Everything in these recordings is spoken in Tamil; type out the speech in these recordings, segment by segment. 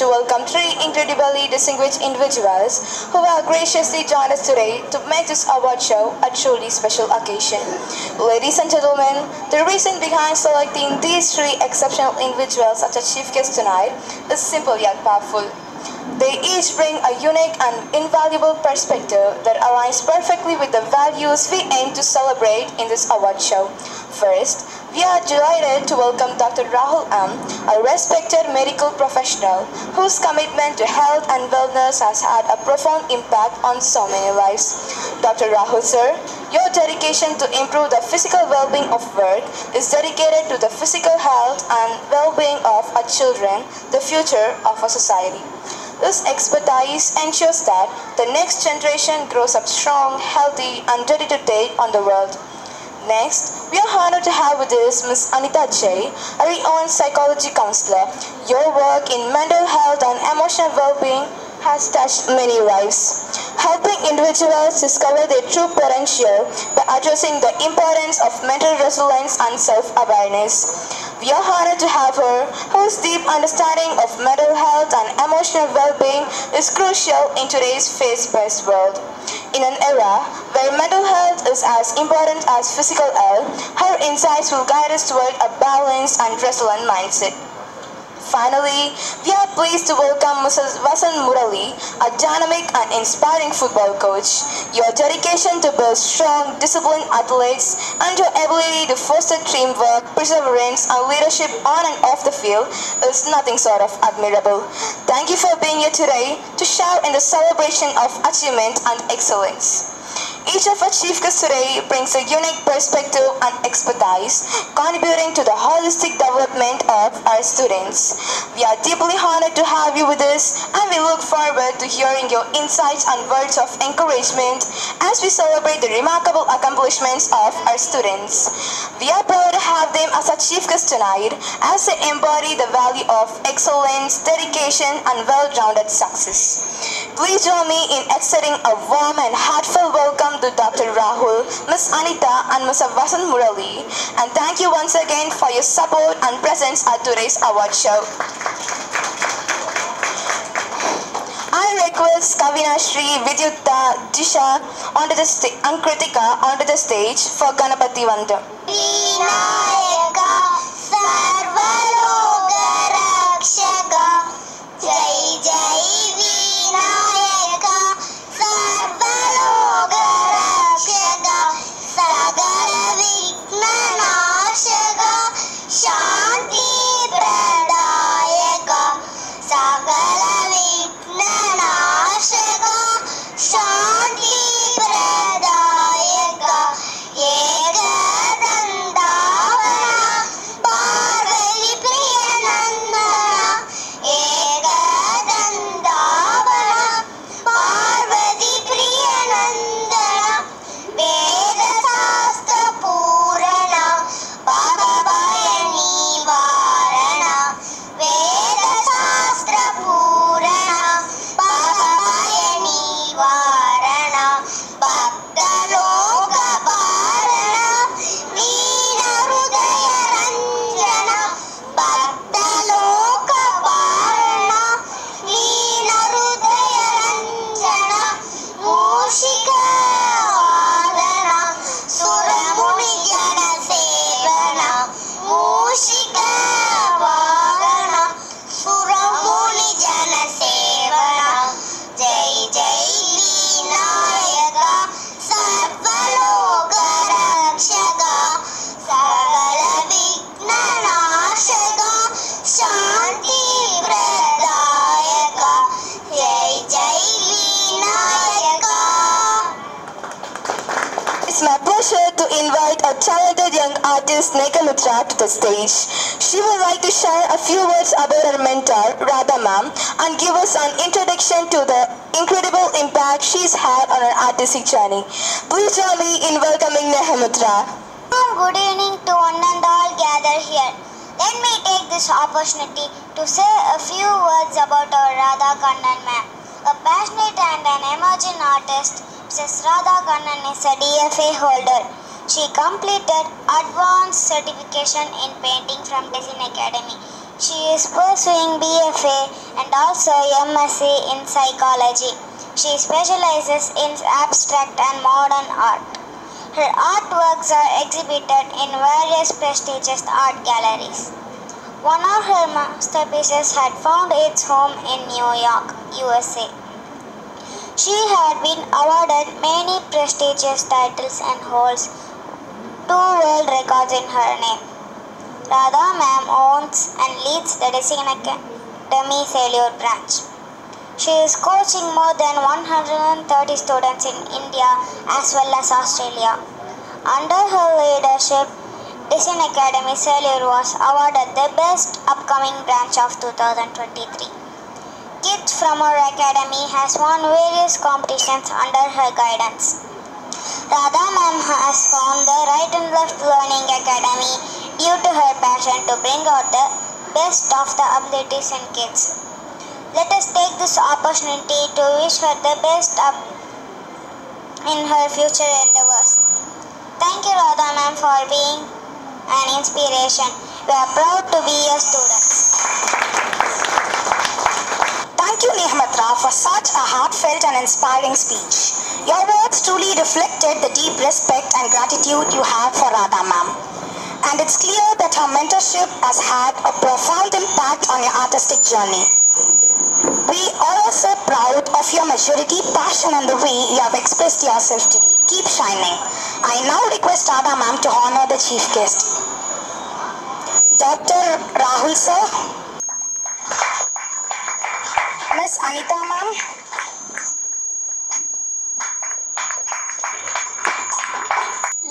to welcome three incredibly distinguished individuals who have graciously joined us today to make this award show a truly special occasion. Ladies and gentlemen, the reason behind selecting these three exceptional individuals as a chief guest tonight is simple yet powerful. They each bring a unique and invaluable perspective that aligns perfectly with the values we aim to celebrate in this award show. First, we are delighted to welcome Dr. Rahul M., a respected medical professional whose commitment to health and wellness has had a profound impact on so many lives. Dr. Rahul sir, your dedication to improve the physical well-being of work is dedicated to the physical health and well-being of our children, the future of our society. This expertise ensures that the next generation grows up strong, healthy, and ready to take on the world. Next, we are honored to have with us Ms. Anita J., a renowned psychology counselor. Your work in mental health and emotional well-being has touched many lives, helping individuals discover their true potential by addressing the importance of mental resilience and self-awareness. We are honored to have her, whose deep understanding of mental health and emotional well-being is crucial in today's fast-paced world. In an era where mental health is as important as physical health, her insights will guide us toward a balanced and resilient mindset. Finally, we are pleased to welcome Mrs. Vasan Murali, a dynamic and inspiring football coach. Your dedication to build strong, disciplined athletes and your ability to foster teamwork, perseverance, and leadership on and off the field is nothing short of admirable. Thank you for being here today to share in the celebration of achievement and excellence. Each of our chief guests today brings a unique perspective and expertise, contributing to the holistic development of our students. We are deeply honored to have you with us, and we look forward to hearing your insights and words of encouragement as we celebrate the remarkable accomplishments of our students. We are proud to have them as our chief guests tonight, as they embody the value of excellence, dedication, and well-rounded success. Please join me in extending a warm and heartfelt welcome to Dr. Rahul, Ms. Anita, and Mr. Vasan Murali. And thank you once again for your support and presence at today's award show. I request Kavina Shri, Vidyutta, Disha and Kritika onto the stage for Ganapati Vandam. Vinayaka Sarvaloka Rakshaka Jai Jai Vinayaka Sarvaloka Rakshaka Sagala Vigna Nashaka Shanti Pradayaka Sagala Vigna Nashaka Shanti Pradayaka Ekadandavana Parvati Priyanandana Ekadandavana Parvati Priyanandana Veda Sastra Purana Bhavabhaya Nivarana Veda Sastra Purana Bhavabhaya Nivarana Bhakta Loka Bharana Veena Hrudaya Ranjana Bhakta Loka Bharana Veena Hrudaya Ranjana Mushika Vadana Suramuni Jana Sevana Mushika Vadana Suramuni Jana Sevana Jai Jai Vinayaka Sarvaloka Rakshaka Sagala Vigna Nashaka Shanti Pradayaka Jai Jai Vinayaka. It's my pleasure to invite a talented young artist Neka Mitra to the stage. She would like to share a few words about her mentor, Radha Ma'am, and give us an introduction to the incredible impact she's had on her artistic journey. Please join me in welcoming Neka Mitra. Good evening to one and all gathered here. Let me take this opportunity to say a few words about our Radha Kannan ma'am. A passionate and an emerging artist, Mrs. Radha Kannan is a DFA holder. She completed advanced certification in painting from Design Academy She is pursuing BFA and also MSc in psychology. She specializes in abstract and modern art. Her artworks are exhibited in various prestigious art galleries. One of her masterpieces had found its home in New York, USA. She had been awarded many prestigious titles and holds 2 world records in her name. Radha Ma'am owns and leads the Design Academy Salur branch. She is coaching more than 130 students in India as well as Australia. Under her leadership, Design Academy Salur was awarded the Best Upcoming Branch of 2023. Kids from her academy has won various competitions under her guidance. Radha Ma'am has found the Right and Left Learning Academy due to her passion to bring out the best of the abilities in kids. Let us take this opportunity to wish her the best in her future endeavors. Thank you, Radha Ma'am, for being an inspiration. We are proud to be your students. Thank you, Nehmatra, for such a heartfelt and inspiring speech. Your words truly reflected the deep respect and gratitude you have for Radha Ma'am. And it's clear that her mentorship has had a profound impact on your artistic journey. We are also proud of your maturity, passion and the way you have expressed yourself today. Keep shining. I now request Radha Ma'am to honor the chief guest. Dr. Rahul sir, Miss Anita Ma'am,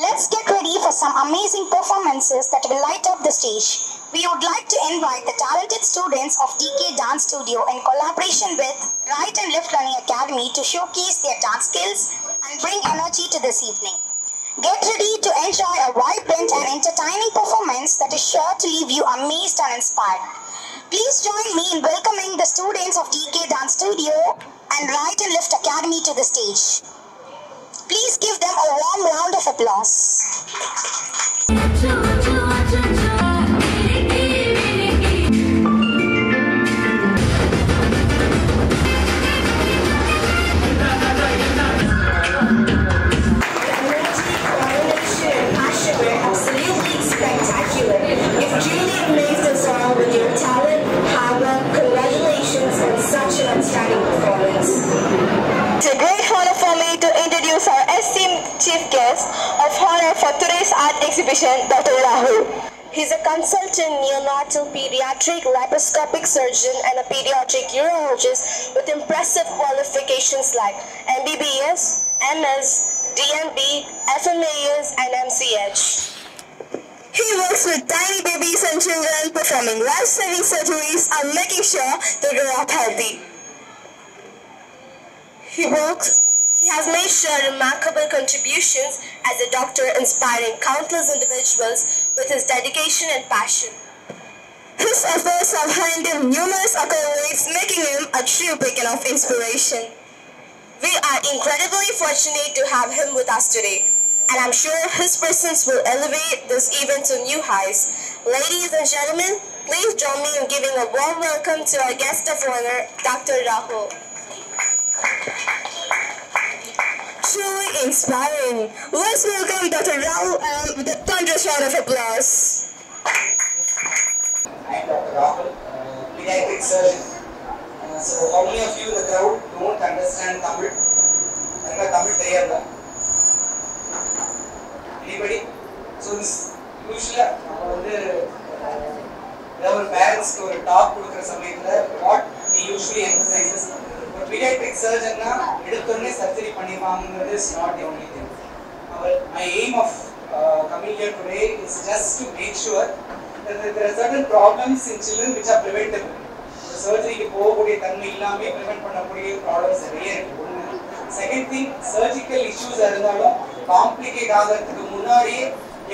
let's get ready for some amazing performances that will light up the stage. We would like to invite the talented students of DK Dance Studio in collaboration with Right and Left Learning Academy to showcase their dance skills and bring energy to this evening. Get ready to enjoy a vibrant and entertaining performance that is sure to leave you amazed and inspired. Please join me in welcoming the students of DK Dance Studio and Right and Left Academy to the stage. Please give them a warm round of applause. Chief guest of honor for today's art exhibition, Dr. Rahul. He is a consultant neonatal pediatric laparoscopic surgeon and a pediatric urologist with impressive qualifications like MBBS, MS, DNB, FMAS, and MCH. He works with tiny babies and children performing life-saving surgeries and making sure they grow up healthy. He has made sure remarkable contributions as a doctor, inspiring countless individuals with his dedication and passion. His efforts have earned him numerous accolades, making him a true beacon of inspiration. We are incredibly fortunate to have him with us today, and I'm sure his presence will elevate this event to new heights. Ladies and gentlemen, please join me in giving a warm welcome to our guest of honor, Dr. Rahul. Truly inspiring. Let's welcome Dr. Rahul with a thunderous round of applause. I'm Dr. Rahul, pediatric surgeon. So how many of you in the crowd don't understand Tamil? Tamil தெரியாதா? Anybody? So this usually நம்ம வந்து our parents ஒரு டாக் கொடுக்கிற சமயத்துல what we usually emphasize ஒரு pediatric surgeon னா எடுத்தோடனே surgery பண்ணிடுவாங்கங்கிறது is not the only thing. My aim of coming here today is just to make sure that there are certain problems in children which are preventable. Surgery க்கு போகக்கூடிய தன்மை இல்லாம prevent பண்ணக்கூடிய problems நிறைய இருக்கு. Second thing, surgical issues இருந்தாலும் காம்ப்ளிகேட் ஆகிறதுக்கு முன்னாடியே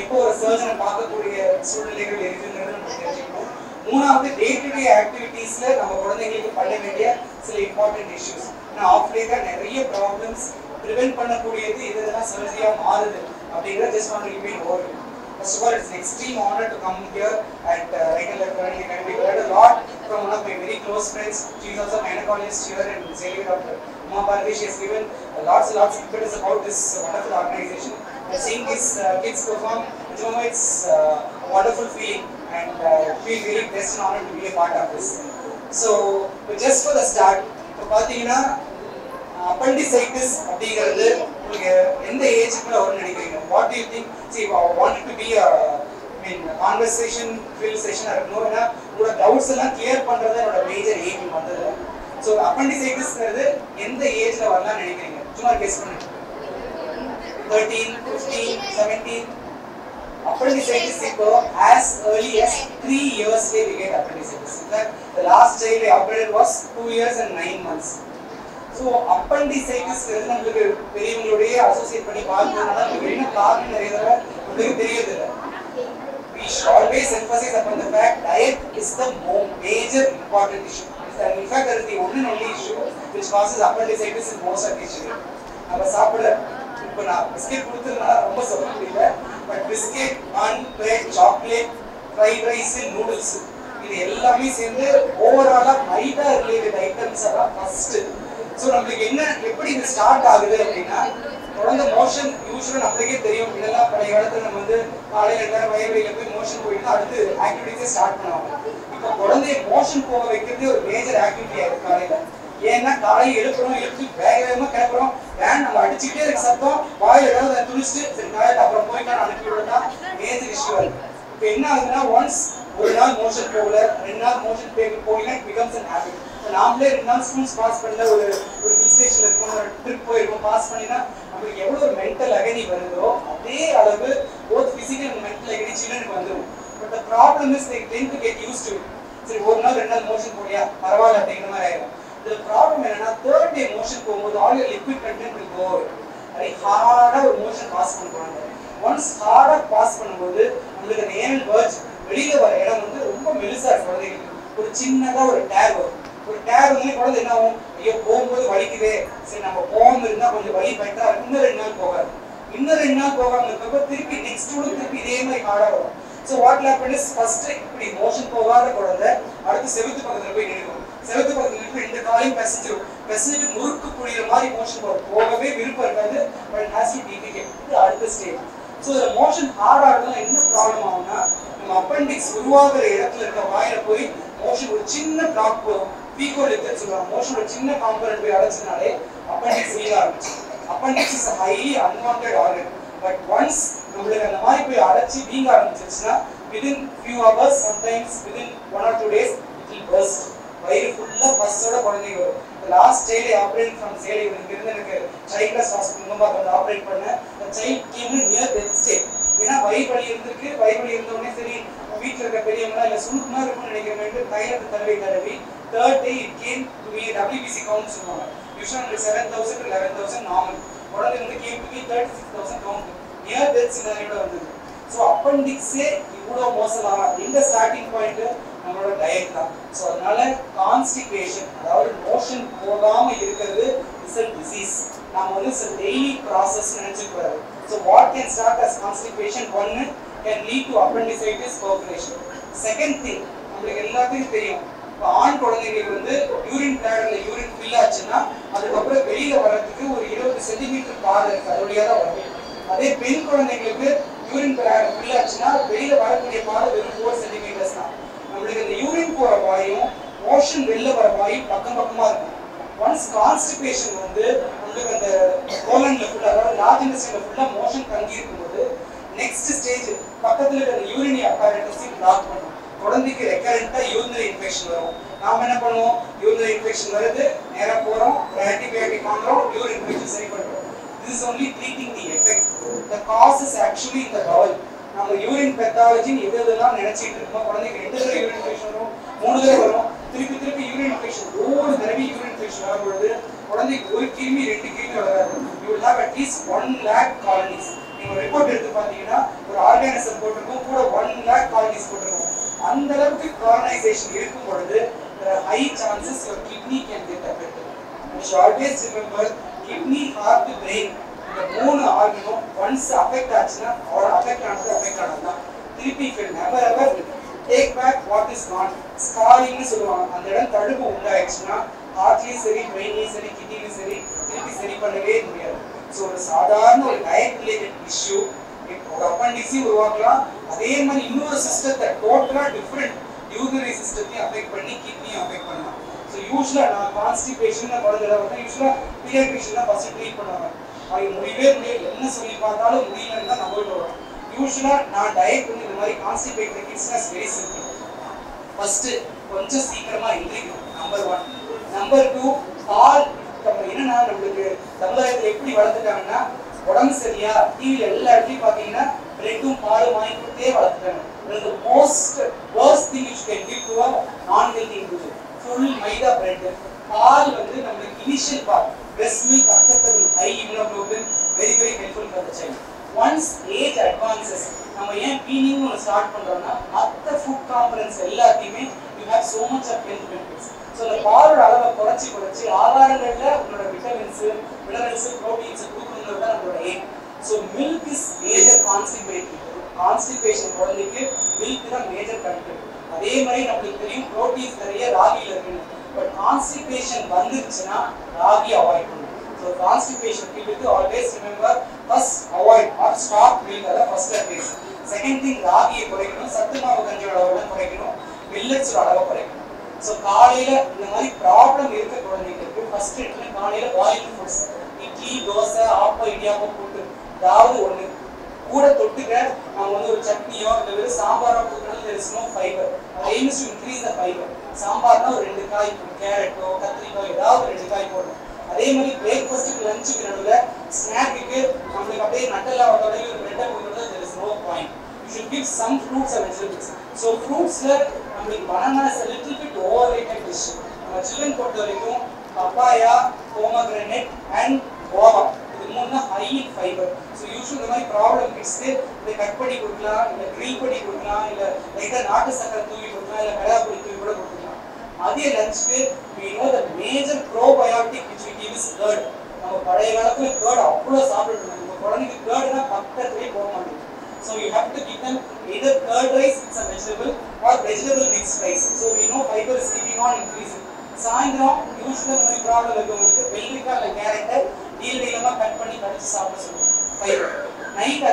எப்போ ஒரு சர்ஜனை பார்க்கக்கூடிய சூழ்நிலைகள் இருக்குங்கிறது நம்ம தெரிஞ்சுக்கணும். மூணாவது டே டு டே ஆக்டிவிட்டீஸ்ல நம்ம குழந்தைகளுக்கு பண்ண வேண்டிய சில இம்பார்ட்டன்ட் இஷ்யூஸ். நான் ஆஃப் லேட்டா நிறைய ப்ராப்ளம்ஸ் ப்ரிவென்ட் பண்ணக்கூடியது இதெல்லாம் சர்ஜரியா மாறுது அப்படிங்கிற just want to give you over. First of all, it's an extreme honor to come here at Right and Left Learning Academy. We heard a lot from one of my very close friends. She is also a gynecologist here in Xavier, Dr. Uma Bharati. She has given lots and lots of impetus about this wonderful organization. And seeing these kids perform, it's a wonderful feeling, and feel really blessed and honored to be a part of this. So, just for the start, appendicitis அப்படிங்கிறது உங்களுக்கு எந்த ஏஜ்க்குள்ள வரும்னு நினைக்கிறீங்க? What do you think? See, I wanted to be a conversation filled session இருக்கணும்னா உங்களோட டவுட்ஸ் எல்லாம் கிளியர் பண்றது என்னோட மேஜர் எய்ம் வந்தது. So appendicitisங்கிறது எந்த ஏஜ்ல வரலாம்னு நினைக்கிறீங்க? சும்மா கெஸ் பண்ணுங்க. 13, 15, 17. Appendicitis இப்போ as early as 3 years we get appendicitis. In fact, the last child I operated was 2 years and 9 months. So appendicitis நம்மளுக்கு பெரியவங்களுடைய அசோசியேட் பண்ணி பார்த்ததுனால நமக்கு என்ன காரணம் நிறைய தடவை உங்களுக்கு தெரியறதில்ல. We should always emphasize upon the fact diet is the major important issue. In fact, that is the only issue which causes appendicitis in most of the children. நம்ம சாப்பிட இப்போ நான் பிஸ்கெட் கொடுத்ததுனால ரொம்ப சொல்ல முடியல, but biscuit, bun, bread, chocolate, fried rice, noodles இது எல்லாமே சேர்ந்து ஓவராலா மைதா ரிலேட்டட் ஐட்டம்ஸ் எல்லாம் ஃபர்ஸ்ட். ஸோ நம்மளுக்கு என்ன எப்படி இது ஸ்டார்ட் ஆகுது அப்படின்னா, குழந்தை மோஷன் யூஸ்வலாக நம்மளுக்கே தெரியும். இதெல்லாம் பழைய காலத்தில் நம்ம வந்து காலையில் 2 நேரம் வயல்வெளியில் போய் மோஷன் போயிட்டு அடுத்து ஆக்டிவிட்டிஸே ஸ்டார்ட் பண்ணுவாங்க. இப்போ குழந்தைய மோஷன் போக வைக்கிறதே ஒரு மேஜர் ஆக்டிவிட்டியாக இருக்குது காலையில். ஏன்னா காலையில் எழுப்புறோம், எழுப்பி வேக வேகமாக கிளப்புறோம், வேன் நம்ம அடிச்சுக்கிட்டே இருக்க சத்தம், வாயில் ஏதாவது துணிச்சுட்டு சரி காலையில் அப்புறம் போயிட்டான்னு அனுப்பிவிடுறதா மேஜர் இஷ்யூ இருக்குது. இப்போ என்ன ஆகுதுன்னா, ஒன்ஸ் ஒரு நாள் மோஷன் போகல, 2 நாள் மோஷன் போகலன்னா இட் பிகம்ஸ் அன் ஹேபிட். நாமளே 2 நாள் ஸ்கூல்ஸ் பாஸ் பண்ணல, ஒரு ஹில் ஸ்டேஷன்ல இருக்கோம், ஒரு ட்ரிப் போயிருக்கோம், பாஸ் பண்ணினா நமக்கு எவ்வளோ ஒரு மென்டல் அகனி வருதோ அதே அளவு போத் பிசிக்கல் அண்ட் மென்டல் அகனி சில்ட்ரனுக்கு வந்துடும். But the problem is they tend to get used to it. சரி ஒரு நாள் 2 நாள் மோஷன் போடியா பரவாயில்ல அப்படிங்கிற மாதிரி ஆயிடும். இந்த ப்ராப்ளம் என்னன்னா, 3rd day மோஷன் போகும்போது all your liquid content will go. அது ஹார்டா ஒரு மோஷன் பாஸ் பண்ணுவாங்க. ஒன்ஸ் ஹார்டா பாஸ் பண்ணும்போது உங்களுக்கு அந்த ஏனல் வர்ஜ் வெளியில வர இடம் வந்து ரொம்ப மெலிசா இருக்கும். குழந்தைங்களுக்கு ஒரு சின்னதா ஒரு டேர் வரும். ஒரு டேர் வந்து குழந்தை என்ன ஆகும், ஐயோ போகும்போது வலிக்குதே, சரி நம்ம போகாம இருந்தா கொஞ்சம் வலி பெட்டரா இருக்கும், இன்னும் 2 நாள் போகாது. இன்னும் 2 நாள் போகாம இருக்கப்ப திருப்பி நெக்ஸ்ட் திருப்பி இதே மாதிரி ஹார்டா வரும். So what happen is, first இப்படி மோஷன் போகாத குழந்தை அடுத்து செவுத்து பக்கத்துல போய் நிற்கும். செவுத்து பக்கத்துல நின்று 2 காலையும் பிசைஞ்சிடும். பிசைஞ்சிட்டு முறுக்கு புரியுற மாதிரி மோஷன் போகும். போகவே விருப்பம் இருக்காது, பட் ஹேஸ் டு டிஃபிகல்ட். இது அடுத்த ஸ்டேஜ். ஸோ இந்த மோஷன் ஹார்டா இருந்தா என்ன ப்ராப்ளம் ஆகும்னா, நம்ம அப்பெண்டிக்ஸ் உருவாகிற இடத்துல இருக்க வாயில போய் மோஷன் ஒரு சின்ன பிளாக் போகும். பீகோலிப்னு சொல்றாங்க. மோஷன் ஒரு சின்ன காம்பனன்ட் போய் அடைச்சதுனாலே அப்பெண்டிக்ஸ் வீங்க ஆரம்பிச்சு. Appendix is highly unwanted organ. But once நம்மளுக்கு அந்த மாதிரி போய் அடைச்சி வீங்க ஆரம்பிச்சிருச்சுன்னா within few hours, sometimes within 1 or 2 days it will burst. வயிறு ஃபுல்லா பஸ்ஸோட குழந்தைங்க வரும். லாஸ்ட் சைல்டு ஆப்ரேட் ஃப்ரம் சேலை இங்கிருந்து எனக்கு சைல்ட்லெஸ் ஹாஸ்பிட்டல் வந்து ஆப்ரேட் பண்ண child game near death state. ஏன்னா வயிறு வலி இருந்திருக்கு. வயிறு வலி இருந்த உடனே சரி வீட்டில் இருக்க பெரியவங்களா இல்லை சுருக்குமா இருக்கும்னு நினைக்கிறேன் தைலத்தை தடவி 3rd day it came to be WBC count சொல்லுவாங்க. யூஸ்வலாக 7,000 to 11,000 நார்மல். குழந்தை வந்து came to be 36,000 count. Near death சினாரியோட வந்தது. ஸோ அப்பெண்டிக்ஸே இவ்வளோ மோசமாக எந்த ஸ்டார்டிங் பாயிண்ட் நம்மளோட டயட் தான். ஸோ அதனால கான்ஸ்டிபேஷன், அதாவது மோஷன் போகாம இருக்கிறது இஸ் a disease. நாம வந்து இட்ஸ் a daily process நினைச்சுட்டு வராது. So what can start as constipation, one can lead to appendicitis, perforation. Second thing, நம்மளுக்கு எல்லாத்துக்கும் தெரியும், இப்போ ஆண் குழந்தைங்களுக்கு வந்து யூரின் பிளாடர்ல யூரின் ஃபில் ஆச்சுன்னா அதுக்கப்புறம் வெளியில வர்றதுக்கு ஒரு 20 சென்டிமீட்டர் பாதை இருக்கு, அது வழியாக தான் வரும். அதே பெண் குழந்தைங்களுக்கு யூரின் பிளாடர் ஃபில் ஆச்சுன்னா வெளியில வரக்கூடிய பாதை வெறும் 4 சென்டிமீட்டர்ஸ் தான். நம்மளுக்கு இந்த யூரின் போற வாயும் மோஷன் வெளில வர வாயும் பக்கம் பக்கமா இருக்கும். ஒன்ஸ் கான்ஸ்டிபேஷன் வந்து உங்களுக்கு அந்த கோலன்ல ஃபுல்லா, அதாவது லார்ஜ் இன்டெஸ்டைன்ல ஃபுல்லா மோஷன் தங்கி இருக்கும்போது நெக்ஸ்ட் ஸ்டேஜ் பக்கத்துல இருக்க யூரினரி அப்பரேட்டஸை பிளாக் பண்ணும். குழந்தைக்கு ரெக்கரண்டா யூரினரி இன்ஃபெக்ஷன் வரும். நாம என்ன பண்ணுவோம், யூரினரி இன்ஃபெக்ஷன் வருது, நேரா போறோம், ஒரு ஆன்டிபயோட்டிக் வாங்குறோம், யூரின் இன்ஃபெக்ஷன் சரி பண்றோம். This is only treating the effect. The cause is actually in the bowel. நம்ம யூரின் பெத்தாலஜி எதெல்லாம் நினைச்சிட்டு இருக்கோம், குழந்தைக்கு 2 தடவை யூரின் இன்ஃபெக்ஷன் வரும், 3 தடவை வரும், திருப்பி யூரின் இன்ஃபெக்ஷன், ஒவ்வொரு தடவை யூரின் இன்ஃபெக்ஷன் வரும்பொழுது குழந்தைக்கு ஒரு கிருமி 2 கிருமி வராது. You will have at least 1 lakh colonies. நீங்க ரிப்போர்ட் எடுத்து பாத்தீங்கன்னா ஒரு ஆர்கானிசம் போட்டிருக்கும், கூட 1 lakh colonies போட்டிருக்கும். அந்த அளவுக்கு colonization இருக்கும் பொழுது there are high chances your kidney can get affected. You should always remember, kidney, heart, brain, இந்த 3 ஆர்கனும் ஒன்ஸ் அஃபெக்ட் ஆச்சுன்னா அவரோட அஃபெக்ட் ஆனதுதான் திருப்பி if you never ever take back what is gone scarring சொல்லுவாங்க. அந்த இடம் தடுப்பு உண்டாயிடுச்சுன்னா ஹார்ட்லயும் சரி பிரெயின்லயும் சரி கிட்னிலயும் சரி திருப்பி சரி பண்ணவே முடியாது. ஸோ ஒரு சாதாரண ஒரு டயட் ரிலேட்டட் இஷ்யூ ஒரு அப்பண்டிக்ஸையும் உருவாக்கலாம், அதே மாதிரி இன்னொரு சிஸ்டத்தை டோட்டலா டிஃப்ரெண்ட் யூரினரி சிஸ்டத்தையும் அஃபெக்ட் பண்ணி கிட்னியும் அஃபெக்ட் பண்ணலாம். ஸோ யூஸ்வலாக நான் கான்ஸ்டிபேஷன் குழந்தைல வந்து யூஸ்வலாக பீடியாட்ரிஷியன் தான் ஃபர்ஸ்ட் ட்ரீட் பண்ணுவாங்க. அவங்க முடியவே முடியாது, என்ன சொல்லி பார்த்தாலும் முடியலன்னு தான் நம்மள்ட்ட வரும். யூஸ்வலாக நான் டயட் வந்து இந்த மாதிரி கான்ஸ்டிபேட்டட் கிட்ஸ்னா வெரி சிம்பிள். ஃபர்ஸ்ட் கொஞ்சம் சீக்கிரமா எந்திரிக்கணும், நம்பர் 1. நம்பர் 2 பால். என்னன்னா நம்மளுக்கு சமுதாயத்தில் எப்படி வளர்த்துட்டாங்கன்னா உடம்பு சரியா டிவியில் எல்லா இடத்துலையும் பார்த்தீங்கன்னா பிரெட்டும் பாலும் வாங்கி கொடுத்தே வளர்த்துட்டாங்க. The most worst thing which can give to a non-healthy individual, full maida bread. பால் வந்து நம்மளுக்கு initial ball breast milk acceptable, high immunoglobulin, very very helpful for the child. Once age advances, நம்ம ஏன் weaning னு ஸ்டார்ட் பண்றோம்னா மற்ற ஃபுட் காம்பனன்ட்ஸ் எல்லாத்தையுமே you have so much of health benefits. So இந்த பாலோட அளவை குறைச்சி ஆதாரங்கள்ல உங்களோட விட்டமின்ஸ் மினரல்ஸ் ப்ரோட்டீன்ஸ் கொடுக்கணுங்கிறது தான் நம்மளோட aim. So milk is major constipation குழந்தைக்கு மில்க் தான் மேஜர் கண்டென்ட். அதே மாதிரி நம்மளுக்கு தெரியும் ப்ரோட்டீன்ஸ் நிறைய ராகியில் இருக்குன்னு. பட் கான்ஸ்டிபேஷன் வந்துருச்சுன்னா ராகி அவாய்ட் பண்ணணும். ஸோ கான்ஸ்டிபேஷன் பீப்புளுக்கு always remember first avoid or stop milk. அதான் ஃபர்ஸ்ட் அட்வைஸ். செகண்ட் திங் ராகியை குறைக்கணும், சத்து மாவு கஞ்சியோட அளவை குறைக்கணும், மில்லட்ஸோட அளவை குறைக்கணும். ஸோ காலையில இந்த மாதிரி ப்ராப்ளம் இருக்க குழந்தைங்களுக்கு ஃபர்ஸ்ட் காலையில பாயில் ஃபுட்ஸ் இட்லி தோசை ஆப்பம் இடியாப்பம் போட்டு ஏதாவது ஒன்று கூட தொட்டுக்க நம்ம வந்து ஒரு சட்னியோ இல்லை வெறும் சாம்பாரோ கொடுக்கணும். there is no fiber. our aim is to increase the fiber. சாம்பார்னா ஒரு 2 காய், கேரட்டோ கத்திரிக்காய் ஏதாவது 2 காய் போடணும். அதே மாதிரி பிரேக்ஃபாஸ்ட்டுக்கு லஞ்சுக்கு நடுவில் ஸ்நாக்குக்கு நம்மளுக்கு அப்படியே நட்டெல்லாம் வந்தோடனே ஒரு பிரெட்டை கொடுக்குறது there is no point. You should give some fruits and vegetables. So fruitsல நம்மளுக்கு banana is a little bit overrated dish. நம்ம children பொறுத்த வரைக்கும் papaya, pomegranate and guava இது மூணு high in fiber. So usually இந்த மாதிரி ப்ராப்ளம் கிட்ஸ்க்கு இதை கட் பண்ணி கொடுக்கலாம், இல்லை கிரில் பண்ணி கொடுக்கலாம், இல்லை லைட்டாக நாட்டு சக்கரை தூவி கொடுக்கலாம், இல்லை மிளகாப்பொடி தூவி கூட கொடுக்கலாம். அதே லஞ்சுக்கு we know the major probiotic which we give is curd. நம்ம பழைய காலத்துல curd அவ்வளோ சாப்பிட்டுருக்கோம். நம்ம குழந்தைக்கு curd-னா பக்கத்துலேயே போக மாட்டேங்குது. So you have to give them either curd rice with some vegetable or vegetable mixed rice. So we know fiber is keeping on increasing. சாயந்தரம் யூஸ்வலாக இந்த மாதிரி ப்ராப்ளம் இருக்கவங்களுக்கு வெள்ளரிக்காய் இல்லை கேரட்டை நீளமாக கட் பண்ணி கடிச்சு சாப்பிட சொல்லுவோம் ஃபைபர். நைட்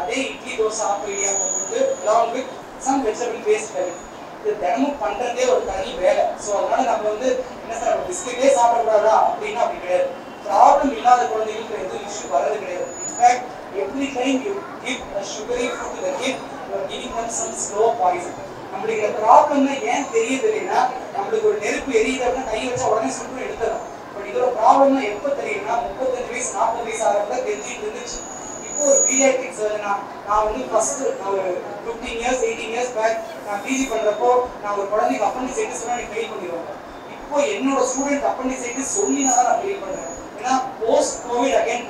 அதே இட்லி தோசை ஆப்பம் இடியாப்பம் போட்டு along with some vegetable based curry. இது தினமும் பண்ணுறதே ஒரு தனி வேலை. ஸோ அதனால நம்ம வந்து என்ன சார் பிஸ்கெட்டே சாப்பிடக்கூடாதா அப்படின்னா அப்படி கிடையாது. ப்ராப்ளம் இல்லாத குழந்தைங்களுக்கு எதுவும் இஷ்யூ வர்றது கிடையாது. In fact every time you give a sugary food to the kid, you are giving them some slow poison. நம்மளுக்கு இந்த ப்ராப்ளம்னா ஏன் தெரியுது இல்லைன்னா நம்மளுக்கு ஒரு நெருப்பு எரியுது அப்படின்னா கை வச்சா உடனே சுட்டு எடுத்துடும். பட் இதோட ப்ராப்ளம்னா எப்போ தெரியும்னா 35 வயசு 40 வயசு ஆகிறப்ப தெரிஞ்சுட்டு இருந்துச்சு. இப்போ ஒரு பீடியாட்ரிக் சர்ஜனா நான் வந்து ஃபர்ஸ்ட் நான் ஒரு 15 இயர்ஸ் 18 இயர்ஸ் பேக் நான் பிஜி பண்றப்போ நான் ஒரு குழந்தைக்கு அப்பண்டிசைட்டிஸ் சொன்னா எனக்கு ஃபெயில் பண்ணிடுவாங்க. இப்போ என்னோட ஸ்டூடெண்ட் அப்பண்டிசைட்டிஸ் சொல்லினா தான் நான் ஃபெயில் பண்றேன். ஏன்னா post covid again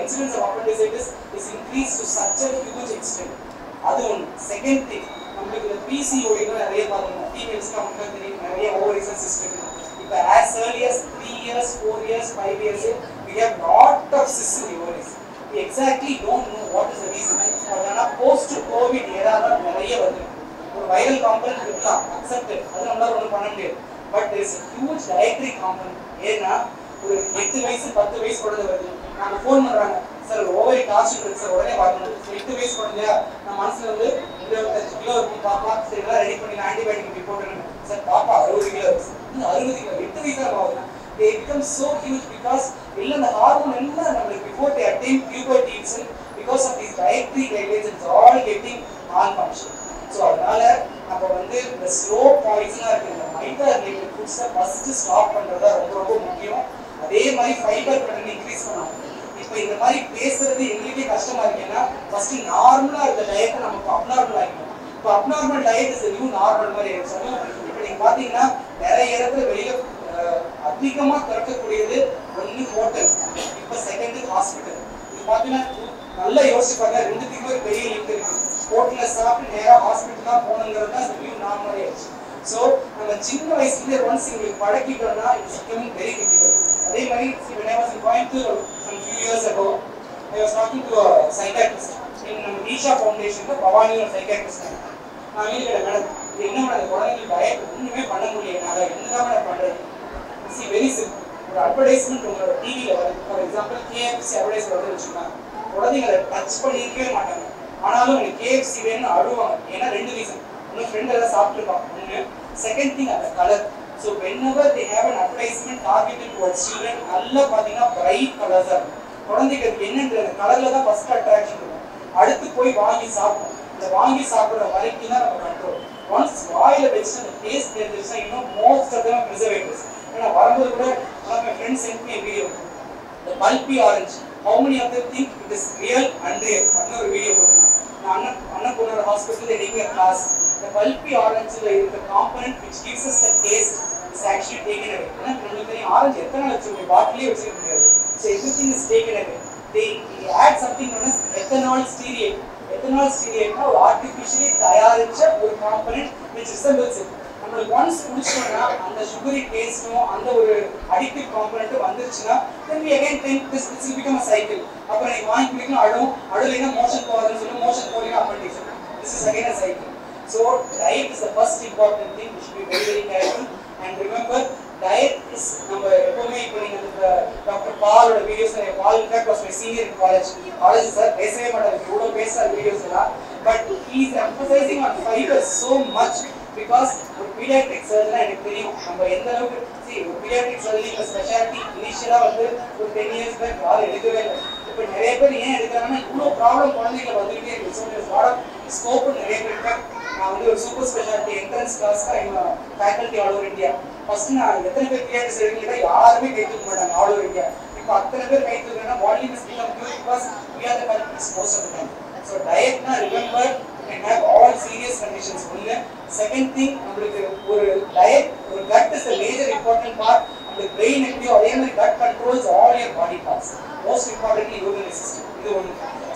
incidence of appendicitis is increase to such a huge extent. அது ஒன்று. செகண்ட் திங் நம்மளுக்கு இந்த பிசிஓடி நிறைய பார்க்கணும். ஃபீமேல்ஸ்க்கு அவங்களுக்கு தெரியும் நிறைய ஓவரிசன் சிஸ்டம் இருக்கு. இப்போ as early as 3 years 4 years 5 years we have lot of cysts in the ovaries. We exactly don't know what is the reason. அதனால போஸ்ட் கோவிட் ஏரா தான் நிறைய வருது. ஒரு வைரல் காம்பனன்ட் இருக்கலாம் அக்செப்டட், அது நம்மளால ஒன்றும் பண்ண முடியாது. But there is a huge dietary component. ஏன்னா ஒரு 8 வயசு 10 வயசு குழந்தை வருது, நாங்கள் ஃபோன் பண்ணுறாங்க சார் ஓவரி காஸ்ட் இருக்கு சார் உடனே பார்க்கணும். 8 வயசு குழந்தையா நான் மனசில் வந்து 25 கிலோ இருக்கும் பாப்பா, சரி எல்லாம் ரெடி பண்ணி ஆன்டிபயோட்டிக் இப்படி போட்டுருங்க சார் பாப்பா 60 கிலோ இருக்கு, 60 கிலோ 8 வயசு தான் ஆகுது. They become so huge because இல்லை இந்த ஹார்மோன் எல்லாம் நம்மளுக்கு before they attain puberty itself because of these dietary guidelines it's all getting malfunction. So அதனால நம்ம வந்து இந்த ஸ்லோ பாய்சனாக இருக்கு இந்த மைதா ரிலேட்டட் ஃபுட்ஸை ஃபர்ஸ்ட் ஸ்டாப் பண்ணுறதா ரொம்ப ரொம்ப முக்கியம். அதே மாதிரி ஃபைபர் கண்டென்ட் இன்க்ரீஸ் பண்ணணும். இப்போ இந்த மாதிரி பேசுறது எங்களுக்கே கஷ்டமா இருக்குன்னா ஃபர்ஸ்ட் நார்மலா இருக்க டயட்டை நமக்கு அப்நார்மல் ஆகிக்கணும். இப்போ abnormal diet is new normal மாதிரி ஆயிடுச்சு. இப்போ நீங்க பாத்தீங்கன்னா நிறைய இடத்துல வெளியில அதிகமா திறக்கக்கூடியது ஒன்று ஹோட்டல், இப்போ செகண்ட் ஹாஸ்பிட்டல். இது பாத்தீங்கன்னா நல்லா யோசிப்பாங்க, ரெண்டுத்துக்குமே ஒரு பெரிய லிங்க் இருக்கு. ஹோட்டல்ல சாப்பிட்டு நேரா ஹாஸ்பிட்டல் தான் போகணுங்கிறது தான் நியூ நார்மல் ஆயிடுச்சு. ஸோ நம்ம சின்ன வயசுலேயே ஒன்ஸ் எங்களுக்கு பழக்கிட்டோம்னா இட்ஸ் பிகமிங் வெரி டிஃபிகல்ட். அதே மாதிரி when I was in Coimbatore some few years ago, I was talking to a psychiatrist in Isha Foundation, Bhavani or psychiatrist. நான் வீடு கேட்டேன், மேடம் இது என்ன மேடம் குழந்தைங்களுக்கு டயட் ஒன்றுமே பண்ண முடியல, நான் என்னதான் மேடம் பண்ணுறது? C very simple. ஒரு அட்வர்டைஸ்மெண்ட் உங்களோட டிவியில் வருது. ஃபார் எக்ஸாம்பிள் KFC அட்வர்டைஸ் வருது வச்சுக்கோங்க. குழந்தைங்களை டச் பண்ணியிருக்கவே மாட்டாங்க, ஆனாலும் எனக்கு KFC வேணும்னு அழுவாங்க. ஏன்னா 2 ரீசன். ஒன்று ஃப்ரெண்ட் எல்லாம் சாப்பிட்டுருப்பாங்க, ஒன்று. செகண்ட் திங் அந்த colour. So whenever they have an advertisement targeted towards children, நல்லா பார்த்தீங்கன்னா பிரைட் கலர்ஸாக இருக்கும். குழந்தைக்கு அது என்னன்ற அந்த கலரில் தான் ஃபர்ஸ்ட் அட்ராக்ஷன் இருக்கும். அடுத்து போய் வாங்கி சாப்பிடும். இந்த வாங்கி சாப்பிட்ற வரைக்கும் தான் நம்ம கண்ட்ரோல். ஒன்ஸ் வாயில வச்சு அந்த டேஸ்ட் தெரிஞ்சிருச்சுன்னா இன்னும் மோஸ்ட் ஆஃப் தம் ப்ரிசர்வேட்டிவ்ஸ். ஏன்னா வரும்போது கூட one of my friends sent me a video. The pulpy orange. How many of them think it is real and real? அப்படின்னு ஒரு வீடியோ போட்டுருந்தாங்க. நான் Annapoorna hospital taking a class. The pulpy orange is the component which gives us the taste is actually taken away. ஏன்னா நம்மளுக்கு தெரியும் ஆரஞ்சு எத்தனை நாள் வச்சுருக்கோம், பாட்டிலே வச்சுக்க முடியாது. So everything is taken away. They add something known as ethanol stearate. Ethanol stearate ஒரு artificially தயாரிச்ச ஒரு component which resembles it. நம்மளுக்கு once குடிச்சோம்னா அந்த sugary taste-ம் அந்த ஒரு addictive component வந்துருச்சுன்னா then we again think this will become a cycle. அப்புறம் நீ வாங்கி குடிக்கணும், அழுலைனா மோஷன் போகாதுன்னு சொல்லி மோஷன் போறீங்க appendix. This is again a cycle. So diet is the first important thing. We should be very very careful and remember diet is நம்ம எப்பவுமே இப்போ நீங்க அந்த டாக்டர் பாலோட videos Paul in fact was my senior in college sir பேசவே மாட்டாரு, இவ்வளோ பேசுற வீடியோஸ் எல்லாம். But he is emphasising on fibre so much because ஒரு பீடியாட்ரிக் சர்ஜனா எனக்கு தெரியும் நம்ம எந்த அளவுக்கு ஒரு பீடியாட்ரிக் சர்ஜரி இப்போ ஸ்பெஷாலிட்டி இனிஷியலா வந்து ஒரு 10 years பேக் யாரும் எடுக்கவே இல்லை. இப்போ நிறைய பேர் ஏன் எடுக்கிறாங்கன்னா இவ்வளோ ப்ராப்ளம் குழந்தைகளை வந்துகிட்டே இருக்கு. So there's lot of scope நிறைய பேருக்கு. நான் வந்து ஒரு சூப்பர் ஸ்பெஷாலிட்டி என்ட்ரன்ஸ் கிளாஸ்க்கு I'm faculty all over India. First நான் எத்தனை பேர் பீடியாட்ரிக்ஸ் எடுக்கீங்கன்னா யாருமே கை தூக்க மாட்டாங்க ஆல் ஓவர் இந்தியா. இப்போ அத்தனை பேர் கை தூக்குறேன்னா volume is become huge because we are the culprits most of the time. So diet na remember can have all serious conditions. ஒன்று. செகண்ட் திங் நம்மளுக்கு ஒரு டயட் ஒரு cut is a major important part. நம்மளுக்கு பிரெயின் எப்படியோ அதே மாதிரி cut controls all your body parts. Most importantly urinary system. இது ஒன்று.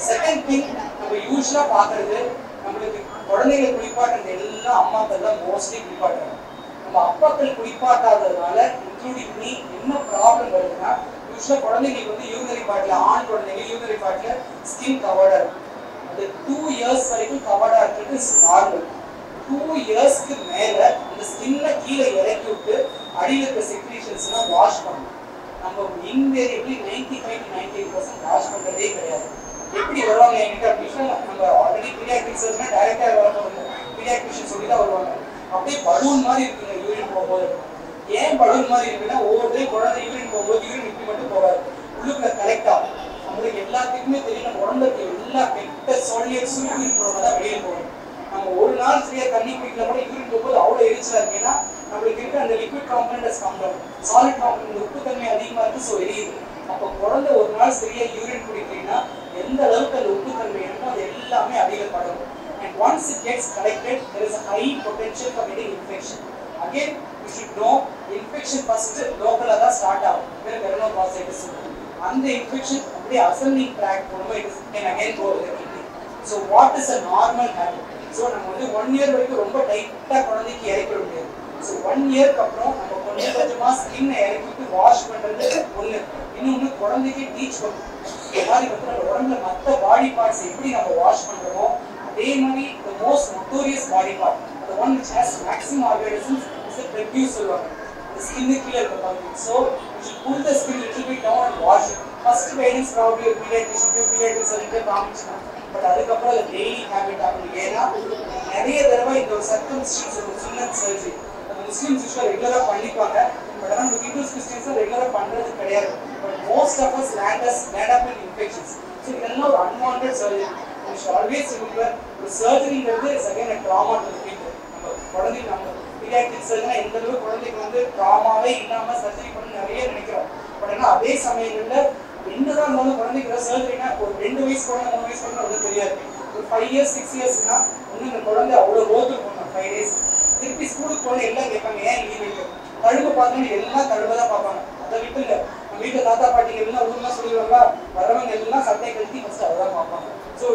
செகண்ட் திங் நம்ம யூஸ்வலா பார்க்கறது நம்மளுக்கு குழந்தைகளை குளிப்பாட்டுறது எல்லாம் அம்மாக்கள் தான் மோஸ்ட்லி குளிப்பாட்டுறாங்க. நம்ம அப்பாக்கள் குளிப்பாட்டாததுனால இன்க்ளூடிங் மீ என்ன ப்ராப்ளம் வருதுன்னா யூஸ்வலாக குழந்தைங்களுக்கு வந்து யூரினரி பார்ட்ல ஆண் குழந்தைங்க யூரினரி பார்ட்ல ஸ்கின் கவர்டா இருக்கும். அது 2 years வரைக்கும் கவர்டா இருக்கிறது இஸ் நார்மல். 2 yearsக்கு மேல அந்த ஸ்கின்னை கீழே இறக்கி விட்டு அடியில் இருக்கிற செக்ரீஷன்ஸ்லாம் வாஷ் பண்ணணும். நம்ம இன்வேரியபிளி 95 to 98% வாஷ் பண்ணுறதே கிடையாது. எப்படி வருவாங்க என்கிட்ட அப்படின்னு நம்ம ஆல்ரெடி பீடியாட்ரிக் சர்ஜனா டைரக்டா வரணும், பீடியாட்ரிஷியன் சொல்லி தான் வருவாங்க. அப்படியே பலூன் மாதிரி இருக்குங்க யூரின் போகும்போது. ஏன் பலூன் மாதிரி இருக்குன்னா ஒவ்வொரு குழந்தை யூரின் போகும்போது யூரின் இப்படி மட்டும் போகாது, உள்ளுக்குள்ள கலெக்ட் ஆகும். நம்மளுக்கு எல்லாத்துக்குமே தெரியும் நம்ம உடம்புக்கு எல்லா கெட்ட சோல்லியர்ஸும் யூரின் போகிறவங்க தான் வெளியே போகணும். நம்ம ஒரு நாள் சரியா தண்ணி குடிக்கல கூட யூரின் போகும்போது அவ்வளோ எரிச்சலா இருக்குன்னா நம்மளுக்கு இருக்க அந்த லிக்விட் காம்பனன்ட் கம்மியாகும், சாலிட் காம்பனன்ட் உப்பு தன்மை அதிகமா இருக்கு. ஸோ எரியுது. அப்போ குழந்தை ஒரு நாள் சரியா யூரின் குடிக்கிறீங்கன்னா எந்த அளவுக்கு அந்த உப்பு தன்மை இருக்கோ அது எல்லாமே அதிகப்படும். And once it gets collected, there is a high potential for getting infection. Again, you should know infection first local da start ஆகும். வேற வெரினோபாசிட்டிஸ் அந்த infection அப்படியே ascending track போகும்போது it can again go to the kidney. So what is a normal habit? So நம்ம வந்து 1 year வரைக்கும் ரொம்ப டைட்டா குழந்தைக்கு இறக்கிட முடியாது. So 1 yearக்கு அப்புறம் நம்ம கொஞ்சம் கொஞ்சமா ஸ்கின்னை இறக்கிட்டு வாஷ் பண்றது ஒன்று. இன்னொன்று குழந்தைக்கு டீச் பண்ணணும். இந்த மாதிரி வந்து நம்ம உடம்புல மற்ற பாடி பார்ட்ஸ் எப்படி நம்ம வாஷ் பண்றோமோ அதே மாதிரி the most notorious body part, the one which has maximum organisms, is the prepuce சொல்லுவாங்க. The skin கீழே இருக்க பகுதி. So you should pull the skin little bit down and wash it. First guidance probably ஒரு pediatrician சொல்லிட்டு காமிச்சோம். பட் அதுக்கப்புறம் அது டெய்லி ஹேபிட் ஆகும். ஏன்னா நிறைய தடவை இந்த ஒரு சர்க்கம்ஸ்டன்ஸ் ஒரு சுன்னத் சர்ஜரி அது முஸ்லிம்ஸ் யூஸ்வலாக ரெகுலராக பண்ணிப்பாங்க. பட் ஆனால் நம்ம ஹிந்துஸ் கிறிஸ்டியன்ஸும் ரெகுலராக பண்ணுறது கிடையாது. But most of us land up in infections. So இதெல்லாம் ஒரு unwanted surgery. We should always remember ஒரு சர்ஜரிங்கிறது is again a trauma to the people. நம்ம குழந்தைக்கு நம்ம பீடியாட்ரிக் சர்ஜனா எந்த அளவுக்கு குழந்தைக்கு வந்து ட்ராமாவே இல்லாமல் சர்ஜரி பண்ண நிறைய நினைக்கிறோம். பட் ஆனால் அதே சமயங்களில் என்னதான் இருந்தாலும் குழந்தைக்கு சர்ஜரினா ஒரு 2 வயசு குழந்தை 3 வயசு குழந்தை வந்து தெரியாது. ஒரு 5 years 6 yearsனா இன்னும் இந்த குழந்தை அவ்வளோ ரோத்து போகணும். 5 days திருப்பி ஸ்கூலுக்கு போன எல்லாம் கேட்பாங்க ஏன் லீவ் இருக்கு. தழும்பு பார்த்தோன்னு எல்லாம் தழும்பை தான் பார்ப்பாங்க. அதை விட்டு இல்லை நம்ம வீட்டில் தாத்தா பாட்டிங்க எல்லாம் ஊர்லாம் சொல்லிடுவாங்களா வரவங்க எல்லாம் சட்டை கழித்து ஃபர்ஸ்ட் அதை தான் பார்ப்பாங்க. So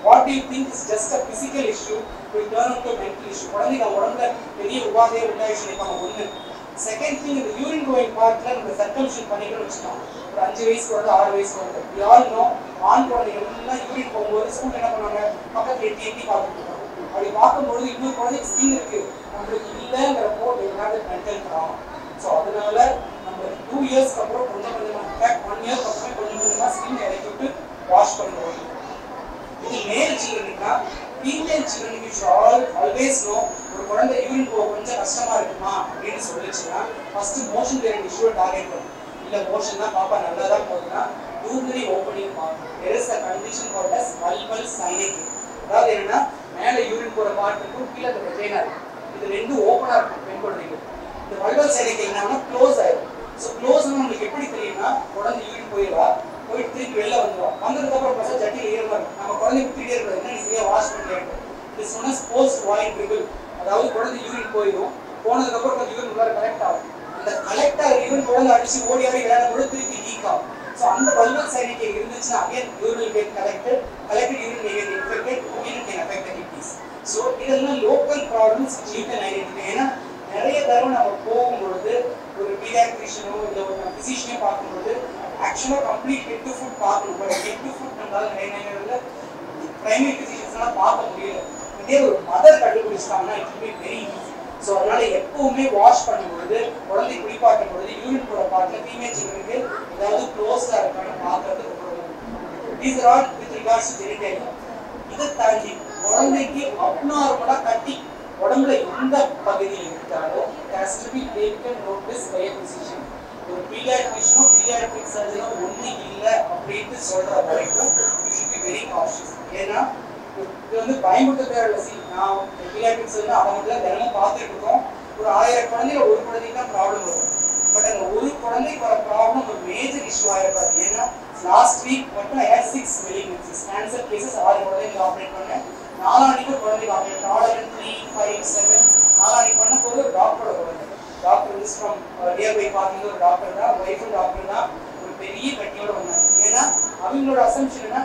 what do you think is just a physical issue will turn into a mental issue. குழந்தைங்க உடம்புல பெரிய உபாதையை உண்டாயிடுச்சு நினைப்பாங்க. ஒன்று செகண்ட் திங் இந்த யூரின் கோயிங் பார்ட்ல நம்ம சர்க்கம்ஷன் பண்ணிக்கணும்னு வச்சுக்கோங்க. ஒரு 5 வயசு குழந்தை 6 வயசு குழந்தை we all know ஆண் குழந்தைகள் எல்லாம் யூரின் போகும்போது ஸ்கூல்ல என்ன பண்ணுவாங்க, பக்கத்துல எட்டி எட்டி பார்த்துட்டு இருப்பாங்க. அப்படி பார்க்கும்போது இன்னொரு குழந்தைக்கு ஸ்கின் இருக்கு நம்மளுக்கு இல்லைங்கிறப்போ மென்டல் ப்ராப்ளம். ஸோ அதனால நம்ம 2 இயர்ஸ்க்கு அப்புறம் கொஞ்சம் கொஞ்சமா இன்ஃபேக்ட் 1 இயர்க்கு அப்புறம் கொஞ்சம் கொஞ்சமா ஸ்கின் இறக்கி விட்டு வாஷ் பண்ணுவோம். இது மேல் சில்ட்ரனுக்குனா ஃபீமேல் சில்ட்ரனுக்கு ஆல்வேஸ் நோ ஒரு குழந்தை யூரின் போக கொஞ்சம் கஷ்டமா இருக்குமா அப்படின்னு சொல்லிச்சுன்னா ஃபர்ஸ்ட் மோஷன் கிளாண்ட் இஷ்யூவை டார்கெட் பண்ணும். இல்லை மோஷன் தான் பாப்பா நல்லா தான் போகுதுன்னா யூரினரி ஓப்பனிங் பார்க்கணும். there is a condition called as vulval synecdoche. அதாவது என்னன்னா மேலே யூரின் போகிற பார்ட் இருக்கும், கீழே அந்த வெஜைனா இருக்கும். இது ரெண்டும் ஓப்பனாக இருக்கும் பெண் குழந்தைங்க. இந்த vulval synecdoche என்னன்னா க்ளோஸ் ஆயிடும். ஸோ க்ளோஸ்னா உங்களுக்கு எப்படி தெரியும்னா குழந்தை யூரின் போயிடுவா, போயிட்டு திருப்பி வெளில வந்துடும். வந்ததுக்கு அப்புறம் பார்த்தா ஜட்டில் ஈரமாக இருக்கும். நம்ம குழந்தை விட்டுட்டே இருக்கிறது என்ன சரியாக வாஷ் பண்ணிட்டு இது சொன்ன போஸ்ட் வாய் ட்ரிபிள். அதாவது குழந்தை யூரின் போயிடும், போனதுக்கு அப்புறம் கொஞ்சம் யூரின் உள்ளார கலெக்ட் ஆகும். அந்த கலெக்ட் ஆகிற யூரின் குழந்தை அடிச்சு ஓடி ஆடி விளையாடும் போது திருப்பி லீக் ஆகும். ஸோ அந்த vulval synecdoche இருந்துச்சுன்னா again urine get collected urine may get infected, urine can affect the kidneys. So இதெல்லாம் local problems you can identify. ஏன்னா நிறைய தடவை நம்ம போகும்பொழுது ஒரு பீடியாட்ரிஷியனோ இல்லை ஒரு ஃபிசிஷியனோ பார்க்கும்போது ஆக்சுவலாக கம்ப்ளீட் ஹெட் டு ஃபுட் பார்க்கணும். பட் ஹெட் டு ஃபுட் நம்மளால நிறைய நேரங்களில் பிரைமரி ஃபிசிஷியன்ஸ்லாம் பார்க்க முடியல. இதே ஒரு மதர் கண்டுபிடிச்சிட்டாங்கன்னா it will be very easy. So அதனால எப்பவுமே வாஷ் பண்ணும்பொழுது குழந்தை குளிப்பாட்டும் பொழுது யூரின் போகிற பார்ட்டில் ஃபீமேல் சில்ட்ரனுக்கு ஏதாவது க்ளோஸாக இருக்கான்னு பார்க்கறது ரொம்ப these are all with regards to genital. இதை தாண்டி குழந்தைக்கு அப்நார்மலாக கட்டி உடம்புல எந்த பகுதியில் இருந்தாலும் has to be taken notice by a physician. ஒரு பீடியாட்ரிஷனோ பீடியாட்ரிக் சர்ஜனோ ஒன்று இல்லை அப்படின்னு சொல்ற வரைக்கும் you should be very cautious. ஏன்னா இது வந்து பயமுறுத்த தேவையில்லை. நான் பீடியாட்ரிக் சர்ஜன் அவங்க தினமும் பார்த்துட்டு இருக்கோம். ஒரு 1000 குழந்தைங்க ஒரு குழந்தைக்கு தான் ப்ராப்ளம் வரும். பட் அந்த ஒரு குழந்தைக்கு வர ப்ராப்ளம் ஒரு மேஜர் இஷ்யூ ஆயிருக்காது. ஏன்னா லாஸ்ட் வீக் மட்டும் ஐ ஹேட் 6 malignancies கேன்சர் கேசஸ். 6 குழந்தைங்க ஆப்ரேட் பண்ணேன். 4 அன்னைக்கு ஒரு குழந்தைக்கு ஆப்ரேட் 4, 3, 5, 7 4 அன்னைக்கு பண்ண போது ஒரு டாக்டரோட குழந்தை. Doctor is from nearby parking ஒரு டாக்டர் தான், ஒய்ஃபும் டாக்டர் தான். ஒரு பெரிய கட்டியோட வந்தாங்க. ஏன்னா அவங்களோட அசம்ஷன் என்ன,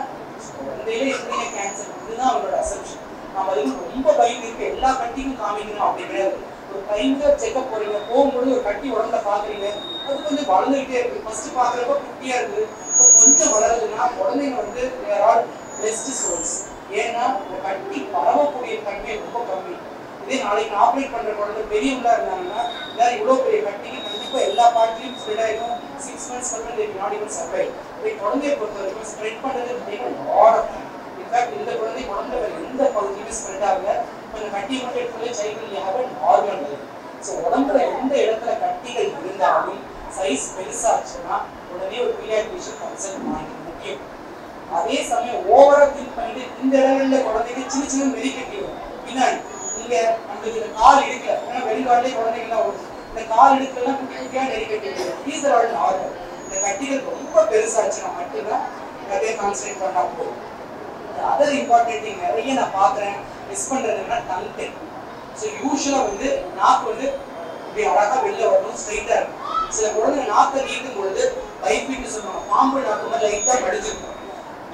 குழந்தையில எப்படிங்க கேன்சர், இதுதான் அவங்களோட அசம்ஷன். நம்ம அதுக்கு ரொம்ப பயந்து இருக்கு எல்லா கட்டியும் காமிக்கணும் அப்படி கிடையாது. ஒரு டைம்ல செக்அப் போறீங்க, போகும்போது ஒரு கட்டி உடம்புல பாக்குறீங்க, அது கொஞ்சம் வளர்ந்துகிட்டே இருக்கு. ஃபர்ஸ்ட் பாக்குறப்ப குட்டியா இருக்கு, இப்போ கொஞ்சம் வளருதுன்னா குழந்தைங்க வந்து தேர் ஆர் பெஸ்ட் சோல்ஸ். ஏன்னா இந்த கட்டி பரவக்கூடிய தன்மை ரொம்ப கம்மி. இதே நாளைக்கு ஆப்ரேட் பண்ற குழந்தை பெரியவங்களா இருந்தாங்கன்னா எல்லாரும் இவ்வளவு பெரிய கட்டிக்கு கண்டிப்பா எல்லா பார்ட்லயும் ஸ்ப்ரெட் ஆயிருக்கும். 6 months வந்து they cannot even survive. இதை குழந்தையை பொறுத்த வரைக்கும் ஸ்ப்ரெட் பண்றது இன்ஃபேக்ட் இந்த குழந்தை உடம்புல வேற எந்த பகுதியுமே ஸ்ப்ரெட் ஆகல. கொஞ்சம் கட்டி மட்டும் எடுத்து சைக்கிள் ஹேவன் ஆர்கன். ஸோ உடம்புல எந்த இடத்துல கட்டிகள் இருந்தாலும் சைஸ் பெருசாச்சுன்னா உடனே ஒரு பீடியாட்ரிஷியன் கன்சல்ட் வாங்கிக்க முக்கியம். அதே சமயம் ஓவரா திங்க் பண்ணிட்டு இந்த இடங்கள்ல குழந்தைங்க சின்ன சின்ன மெரிக்கட்டி வரும். பின்னாடி இங்க நம்மளுக்கு இந்த கால் எடுக்கல, ஏன்னா வெளிக்காட்டிலே குழந்தைங்கலாம் வரும். இந்த கால் எடுக்கலாம் குட்டி குட்டியா நெரிக்கட்டி ஆர்டர். இந்த கட்டிகள் ரொம்ப பெருசாச்சுன்னா மட்டும்தான் நிறைய கான்சன்ட்ரேட் பண்ணா போதும். அதர் இம்பார்ட்டன்ட் திங் நிறைய நான் பார்க்குறேன் மிஸ் பண்றதுன்னா டங் டெக். ஸோ யூஸ்வலாக வந்து நாக்கு வந்து இப்படி அழகா வெளில வரணும், ஸ்ட்ரைட்டா இருக்கும். சில குழந்தை நாக்கை நீட்டும் பொழுது லைஃப்னு சொல்லுவாங்க, பாம்பு நாக்கு மாதிரி லைட்டா படிச்சிருக்கும்.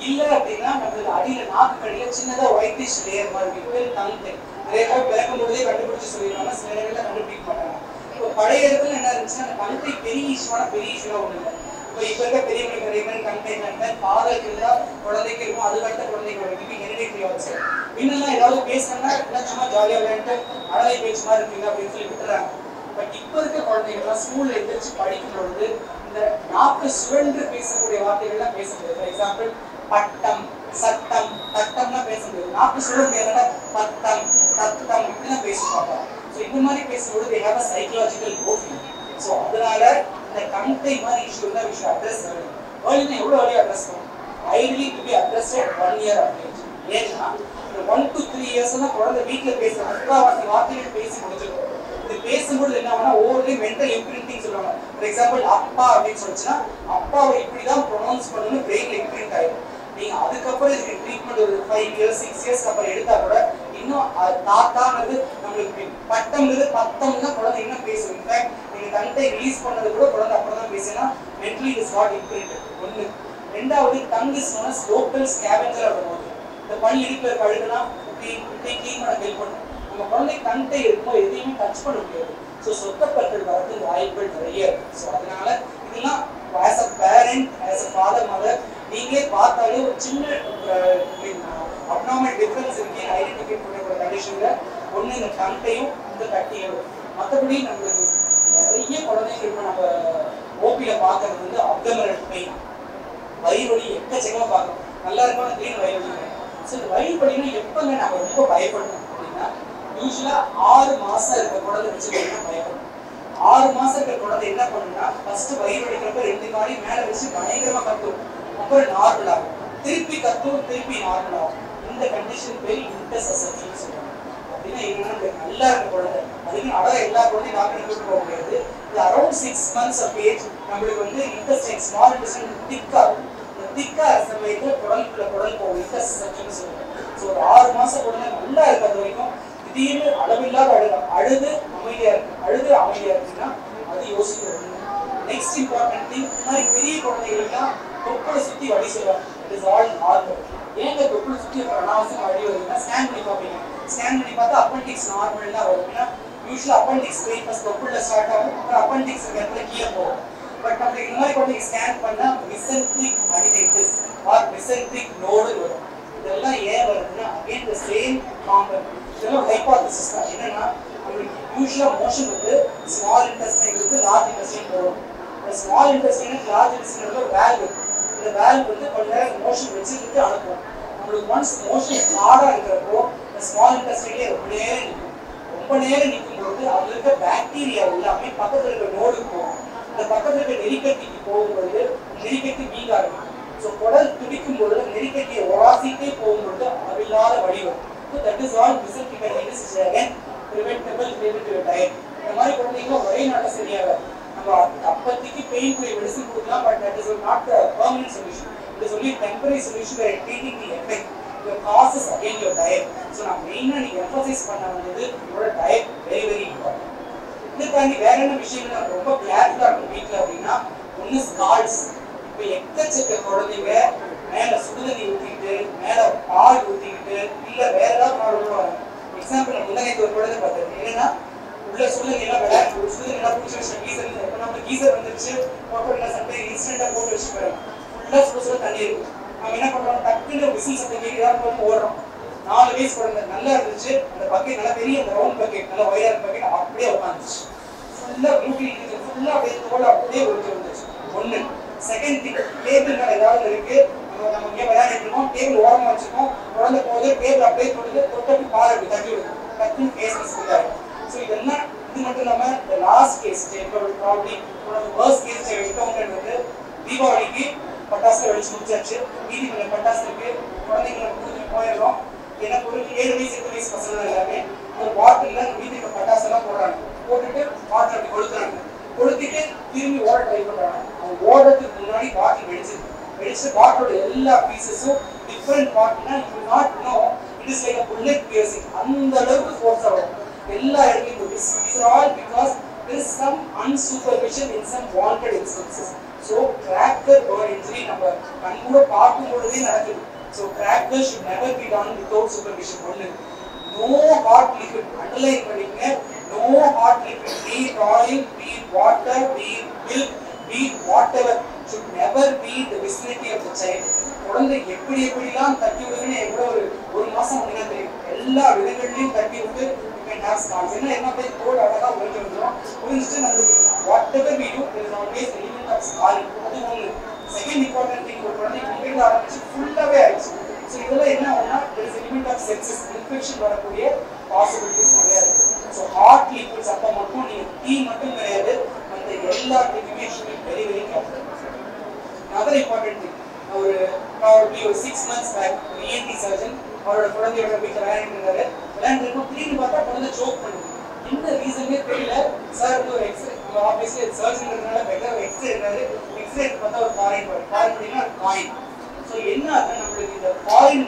இல்லை அப்படின்னா நம்மளுக்கு அடியில நாக்கு கடியில சின்னதா ஒயிட்டிஷ் லேயர் மாதிரி இருக்கு, டங் டெக். நிறைய பேர் பிறக்கும் பொழுதே கண்டுபிடிச்சு சொல்லிடுவாங்க, சில நேரங்களில் கண்டுபிடிக்க மாட்டாங்க. இப்போ பழைய இடத்துல என்ன இருந்துச்சுன்னா அந்த டங் டெக் பெரிய இஷ்யூவா ஒன்று இல்லை. இப்போ இருக்க பெரியவங்களுக்கு நிறைய பேர் கண்டெக்ட் ஃபாதருக்கு இருந்தா குழந்தைக்கு இருக்கும், அதுக்கடுத்த குழந்தைக்கு வரைக்கும் ஹெரிடிட்டரி ஆல்சோ. இன்னெல்லாம் ஏதாவது பேசணும்னா என்ன சும்மா ஜாலியாக விளையாண்டு அழகை பேச்சு மாதிரி இருக்கீங்க அப்படின்னு சொல்லி விட்டுறாங்க. பட் இப்போ இருக்க குழந்தைங்கள்லாம் ஸ்கூல்ல எந்திரிச்சு படிக்கும் பொழுது இந்த நாக்கு சுழன்று பேசக்கூடிய வார்த்தைகள்லாம் பேச முடியாது. ஃபார் எக்ஸாம்பிள் பட்டம், சட்டம், தட்டம்லாம் பேச முடியாது. நாக்கு சுழன்று பத்தம், தத்தம் இப்படிதான் பேசுவாங்க. ஸோ இந்த மாதிரி பேசும்போது they have a psychological low feeling. So அதனால இந்த கண்டை மாதிரி இஷ்யூ தான் விஷயம் அட்ரஸ் பண்ணணும். ஏர்லினா எவ்வளோ ஏர்லியாக அட்ரஸ் பண்ணணும்? Ideally to be addressed at 1 year of age. ஏன்னா இந்த 1 to 3 years தான் குழந்தை வீட்டில் பேசுற முக்கால்வாசி வார்த்தைகள் பேசி முடிச்சிருக்கும். இது பேசும்போது என்ன ஆகுனா ஓவர்லி மென்டல் இம்ப்ரிண்டிங் சொல்லுவாங்க. ஃபார் எக்ஸாம்பிள் அப்பா அப்படின்னு சொல்லிச்சுன்னா அப்பாவை இப்படிதான் ப்ரொனவுன்ஸ் பண்ணணும்னு பிரெயின்ல இம்ப்ரிண்ட் ஆயிடும். நீங்க அதுக்கப்புறம் இதுக்கு ட்ரீட்மெண்ட் ஒரு 5 years 6 years அப்புறம் எடுத்தா கூட இன்னும் தாத்தாங்கிறது நம்மளுக்கு பட்டம்ங்கிறது பத்தம் தான் குழந்தை இன்னும் பேசும். இன்ஃபேக்ட் நீங்க தண்டை ரிலீஸ் பண்ணது கூட குழந்தை அப்புறம் தான் பேசினா மென்டலி இஸ் நாட் இம்ப்ரிண்டட். ஒன்று. ரெண்டாவது tongue is known as local scavenger ஆகும்போது இந்த பல் இடுப்புல இருக்க அழுகுனா இப்படி க்ளீன் பண்ண ஹெல்ப் பண்ணும். நம்ம குழந்தை தண்டை இருக்கும்போது எதையுமே டச் பண்ண முடியாது. ஸோ சொத்தப்பற்கள் வரதுக்கு வாய்ப்புகள் நிறைய இருக்கு. ஸோ அதனால இதெல்லாம் as a parent, as a father mother நீங்களே பார்த்தாலே ஒரு சின்ன அப்நார்மல் டிஃபரன்ஸ் இருக்கு ஐடென்டிஃபை பண்ணக்கூடிய கண்டிஷன்ல ஒன்று இந்த கண்டையும் இந்த கட்டியும். மற்றபடி நம்மளுக்கு நிறைய குழந்தைங்க இப்போ நம்ம ஓபியில பார்க்கறது வந்து அப்டமரல் பெயின், வயிறு வலி எக்கச்சக்கமாக பார்க்கணும். நல்லா இருக்கும் திடீர்னு வயிறு வலி. ஸோ இந்த வயிறு வலினா எப்போங்க நம்ம ரொம்ப பயப்படணும் அப்படின்னா யூஸ்வலா 6 மாசம் இருக்க குழந்தை வச்சு பயப்படணும். 6 மாசம் இருக்க குழந்தை என்ன பண்ணுன்னா ஃபர்ஸ்ட் வயிறு வலிக்கிறப்ப 2 காலி மேலே வச்சு பயங்கரமா கத்தும், அப்புறம் நார்மல் ஆகும், திருப்பி கத்தும், திருப்பி நார்மல் ஆகும். இந்த கண்டிஷன் பேர் இன்டர்செப்ஷன் சொல்லுவாங்க. அப்படின்னா என்னன்னா நல்லா இருக்க குழந்தை அதுக்கு அழகாக எல்லா குழந்தையும் டாக்டர் கூட்டு போக முடியாது. இது அரௌண்ட் 6 months ஆஃப் ஏஜ் நம்மளுக்கு வந்து இன்டெஸ்டைன் ஸ்மால் இன்டெஸ்டைன் திக்கா இருக்கும். இந்த திக்கா சமயத்துல குடல் போகும், இன்டர்செப்ஷன் சொல்லுவாங்க. ஸோ ஒரு 6 மாசம் குழந்தை நல்லா இருக்கிறது வரைக்கும் திடீர்னு அளவில்லாத அழுது அமைதியா இருக்குன்னா அது யோசிக்கிறது. நெக்ஸ்ட் இம்பார்ட்டன்ட் திங், இந்த மாதிரி பெரிய குழந்தைகளுக்குலாம் தொப்புளை சுத்தி வலி சொல்லுவாங்க. It is all normal. ஏங்க தொப்புளை சுத்தி அனாவசியம் வலி வருதுன்னா ஸ்கேன் பண்ணி பார்ப்பீங்க. ஸ்கேன் பண்ணி பார்த்தா அப்பெண்டிக்ஸ் நார்மல் தான் வரும். ஏன்னா யூஸ்வலா அப்பெண்டிக்ஸ் வெயிட் ஃபர்ஸ்ட் தொப்புள ஸ்டார்ட் ஆகும், அப்புறம் அப்பெண்டிக்ஸ் இடத்துல கீழே போகும். பட் நம்ம இந்த மாதிரி குழந்தைங்க ஸ்கேன் பண்ணா மிசென்ட்ரிக் அனிதைட்டிஸ் ஆர் மிசென்ட்ரிக் நோடு வரும். இதெல்லாம் ஏன் வருதுன்னா அகைன் தி சேம் காம்பவுண்ட். இதெல்லாம் ஹைபோதசிஸ் தான். என்னன்னா நம்மளுக்கு யூஸ்வலா மோஷன் வந்து ஸ்மால் இன்டெஸ்டைன் இருந்து லார்ஜ் இன்டெஸ்டைன் போகும். இந்த ஸ்மால் இன்டெஸ்டைன் லார்ஜ் இன்டெஸ்டைன் ஒரு வேல்வ் இருக்கு. இந்த வேல்வ் வந்து கொஞ்ச நேரம் மோஷன் வச்சுக்கிட்டு அனுப்பும். நம்மளுக்கு ஒன்ஸ் மோஷன் ஹார்டா இருக்கிறப்போ இந்த ஸ்மால் இன்டெஸ்டைன்லேயே ரொம்ப நேரம் நிற்கும் போது அதுல இருக்க பாக்டீரியா எல்லாமே பக்கத்துல இருக்க நோடுக்கு போகும். இந்த பக்கத்துல இருக்க நெறிக்கட்டிக்கு போகும்போது நெறிக்கட்டி வீங்கா இருக்கும். ஸோ குடல் துடிக்கும் போது நெறிக்கட்டியை உராசிட்டே போகும்போது அவில்லாத வழி வரும். So that is all mesenteric arthritis is again preventable related to your diet. இந்த மாதிரி குழந்தைங்க ஒரே நாட்ல சரியாக நம்ம அப்பத்திக்கு பெயின் குறி மெடிசன் கொடுக்கலாம், but that is not the permanent solution. It is only temporary solution where treating the effect. Your causes again your diet. So நான் மெயினா நீங்க எம்பசைஸ் பண்ண வேண்டியது உங்களோட டயட் வெரி வெரி இம்பார்ட்டன்ட். இதுக்காண்டி வேற என்ன விஷயங்கள் நம்ம ரொம்ப கேர்ஃபுல்லா இருக்கும் வீட்டில் அப்படின்னா ஒன்று ஸ்கால்ஸ். இப்போ எக்கச்சக்க குழந்தைங்க மேல சுடுதண்ணி ஊற்றிக்கிட்டு மேல பால் ஊற்றிக்கிட்டு இல்ல வேற ஏதாவது பால் விடுவாங்க. எக்ஸாம்பிள் முன்னாடி ஒரு குழந்தை பார்த்தது என்னன்னா உள்ள சுடுதண்ணி எல்லாம் விளையாட்டு சுடுதண்ணி எல்லாம் பிடிச்சி வச்சு கீசர் இப்போ நம்ம கீசர் வந்துருச்சு போட்டோ சட்டை இன்ஸ்டன்டா போட்டு வச்சு போயிடும். ஃபுல்லா சுட தண்ணி இருக்கும். நம்ம என்ன பண்றோம், டக்குன்னு விசில் சத்தம் கேட்க ஏதாவது ஓடுறோம். 4 வயசு குழந்தை நல்லா இருந்துச்சு, அந்த பக்கெட் நல்லா பெரிய அந்த ரவுண்ட் பக்கெட் நல்லா ஒயர் பக்கெட் அப்படியே உட்காந்துச்சு. ஃபுல்லா பியூட்டி ஃபுல்லா அப்படியே தோல் அப்படியே ஒழிச்சு வந்துச்சு. ஒன்று. செகண்ட் திங், டேபிள் மேலே ஏதாவது இருக்கு, நம்ம இங்கே விளையாடிட்டு இருக்கோம், டேபிள் ஓரமாக வச்சுக்கோம், குழந்தை போகுது டேபிள் அப்படியே தொட்டு பால் அப்படி தட்டி விடுது, டக்குன்னு ஃபேஸ் ஃபுல்லாக. ஸோ இதெல்லாம் இது மட்டும் இல்லாமல் இந்த last case probably first case எடுத்தவங்க வந்து தீபாவளிக்கு பட்டாசு வெடிச்சு முடிச்சாச்சு, மீதி கொஞ்சம் பட்டாசு இருக்கு, குழந்தைங்களை கொடுத்துட்டு போயிடுறோம். எனக்கு ஒரு 7 வயசு 8 வயசு பசங்க எல்லாமே ஒரு பாட்டில் அந்த வீட்டுக்கு பட்டாசு எல்லாம் போடுறாங்க, போட்டுட்டு பாட்டில் அப்படி கொளுத்துறாங்க, கொளுத்திட்டு திரும்பி ஓட ட்ரை பண்றாங்க. அவங்க ஓடுறதுக்கு முன்னாடி பாட்டில் வெடிச்சு பாட்டிலோட எல்லா பீசஸும் டிஃப்ரெண்ட் பாட்டில்னா you not know it is like a bullet piercing. அந்த அளவுக்கு ஃபோர்ஸா வரும் எல்லா இடத்துலையும். It's all because there is some unsupervision in some wanted instances. So cracker burn injury நம்ம கண்கூட பார்க்கும் பொழுதே நடக்குது. So cracker should never be done without supervision. ஒன்று, no hot liquid, underline பண்ணிங்க, no hot liquid, be it oil, be it water, be it milk, be it whatever, should never be in the vicinity of the child. குழந்தை எப்படிலாம் தட்டி விடுங்கன்னு எவ்வளோ ஒரு மாசம் அப்படின்னா தெரியும். எல்லா விதங்கள்லையும் தட்டி விட்டு என்ன போய் கோல் அழகா ஒழிச்சு வந்துடும். புரிஞ்சுட்டு நம்மளுக்கு whatever we do there is always a limit of scarring. அது ஒன்று. செகண்ட் இம்பார்ட்டன்ட் திங், ஒரு குழந்தை இன்ஃபெக்ட் ஆரம்பிச்சு ஃபுல்லாவே ஆயிடுச்சு. ஸோ இதெல்லாம் என்ன ஆகும்னா there is a limit of sepsis, infection வரக்கூடிய பாசிபிலிட்டிஸ் நிறையா இருக்கு. ஸோ ஹாட் லிக்விட்ஸ் அப்போ மட்டும் நீங்கள் டீ மட்டும் கிடையாது, அந்த எல்லா ட்ரீட்மெண்ட்ஸுமே very very careful. Other important thing, ஒரு ப்ராபப்லி ஒரு 6 months பேக் ஒரு ENT சர்ஜன் அவரோட குழந்தையோட வீட்டில் விளையாண்டுருந்தாரு. விளையாண்டுருக்கும் திடீர்னு பார்த்தா குழந்தை சோக் பண்ணுது. என்ன ரீசனே தெரியல. சார் வந்து ஒரு எக்ஸ்ரே, நம்ம ஆஃபீஸ்ல சர்ஜன்ங்கிறதுனால பெட்டர் எக்ஸ்ரே இருக்காரு. எக்ஸ்ரே பார்த்தா ஒரு ஃபாரின் பாடினா ஒரு காயின். ஸோ என்ன ஆகுதுன்னா நம்மளுக்கு இந்த ஃபாரின்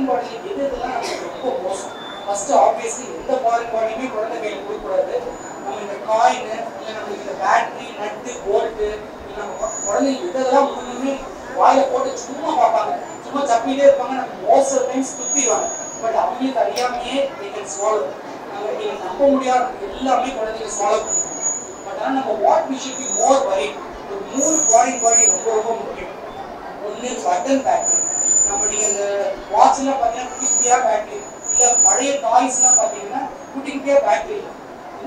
பாடியில் எதுலாம் நம்மளுக்கு ரொம்ப மோசம். ஃபர்ஸ்ட் ஆப்வியஸ்லி எந்த ஃபாரின் பாடியுமே குழந்தை கையில் கொடுக்கக்கூடாது. நம்ம இந்த காயின் இல்லை நம்மளுக்கு இந்த பேட்டரி நட்டு போல்ட்டு இல்லை நம்ம குழந்தைங்க இதெல்லாம் முன்னுமே வாயில போட்டு சும்மா பார்ப்பாங்க, சும்மா சப்பிட்டே இருப்பாங்க. நம்ம மோஸ்ட் ஆஃப் டைம்ஸ் துப்பிடுவாங்க. பட் அவங்களுக்கு அறியாமையே they can swallow. நம்ம நீங்கள் நம்ப முடியாத எல்லாமே குழந்தைங்க ஃபாலோ பண்ணிக்கணும். பட் ஆனால் நம்ம what we should be more worry, ஒரு 3 ஃபாரின் பாடி ரொம்ப ரொம்ப முக்கியம். ஒன்று பட்டன் பேட்டரி. நம்ம நீங்கள் இந்த வாட்ச்லாம் பார்த்தீங்கன்னா குட்டி குட்டியாக பேட்டரி, இல்லை பழைய டாய்ஸ்லாம் பார்த்தீங்கன்னா குட்டி குட்டியாக பேட்டரி.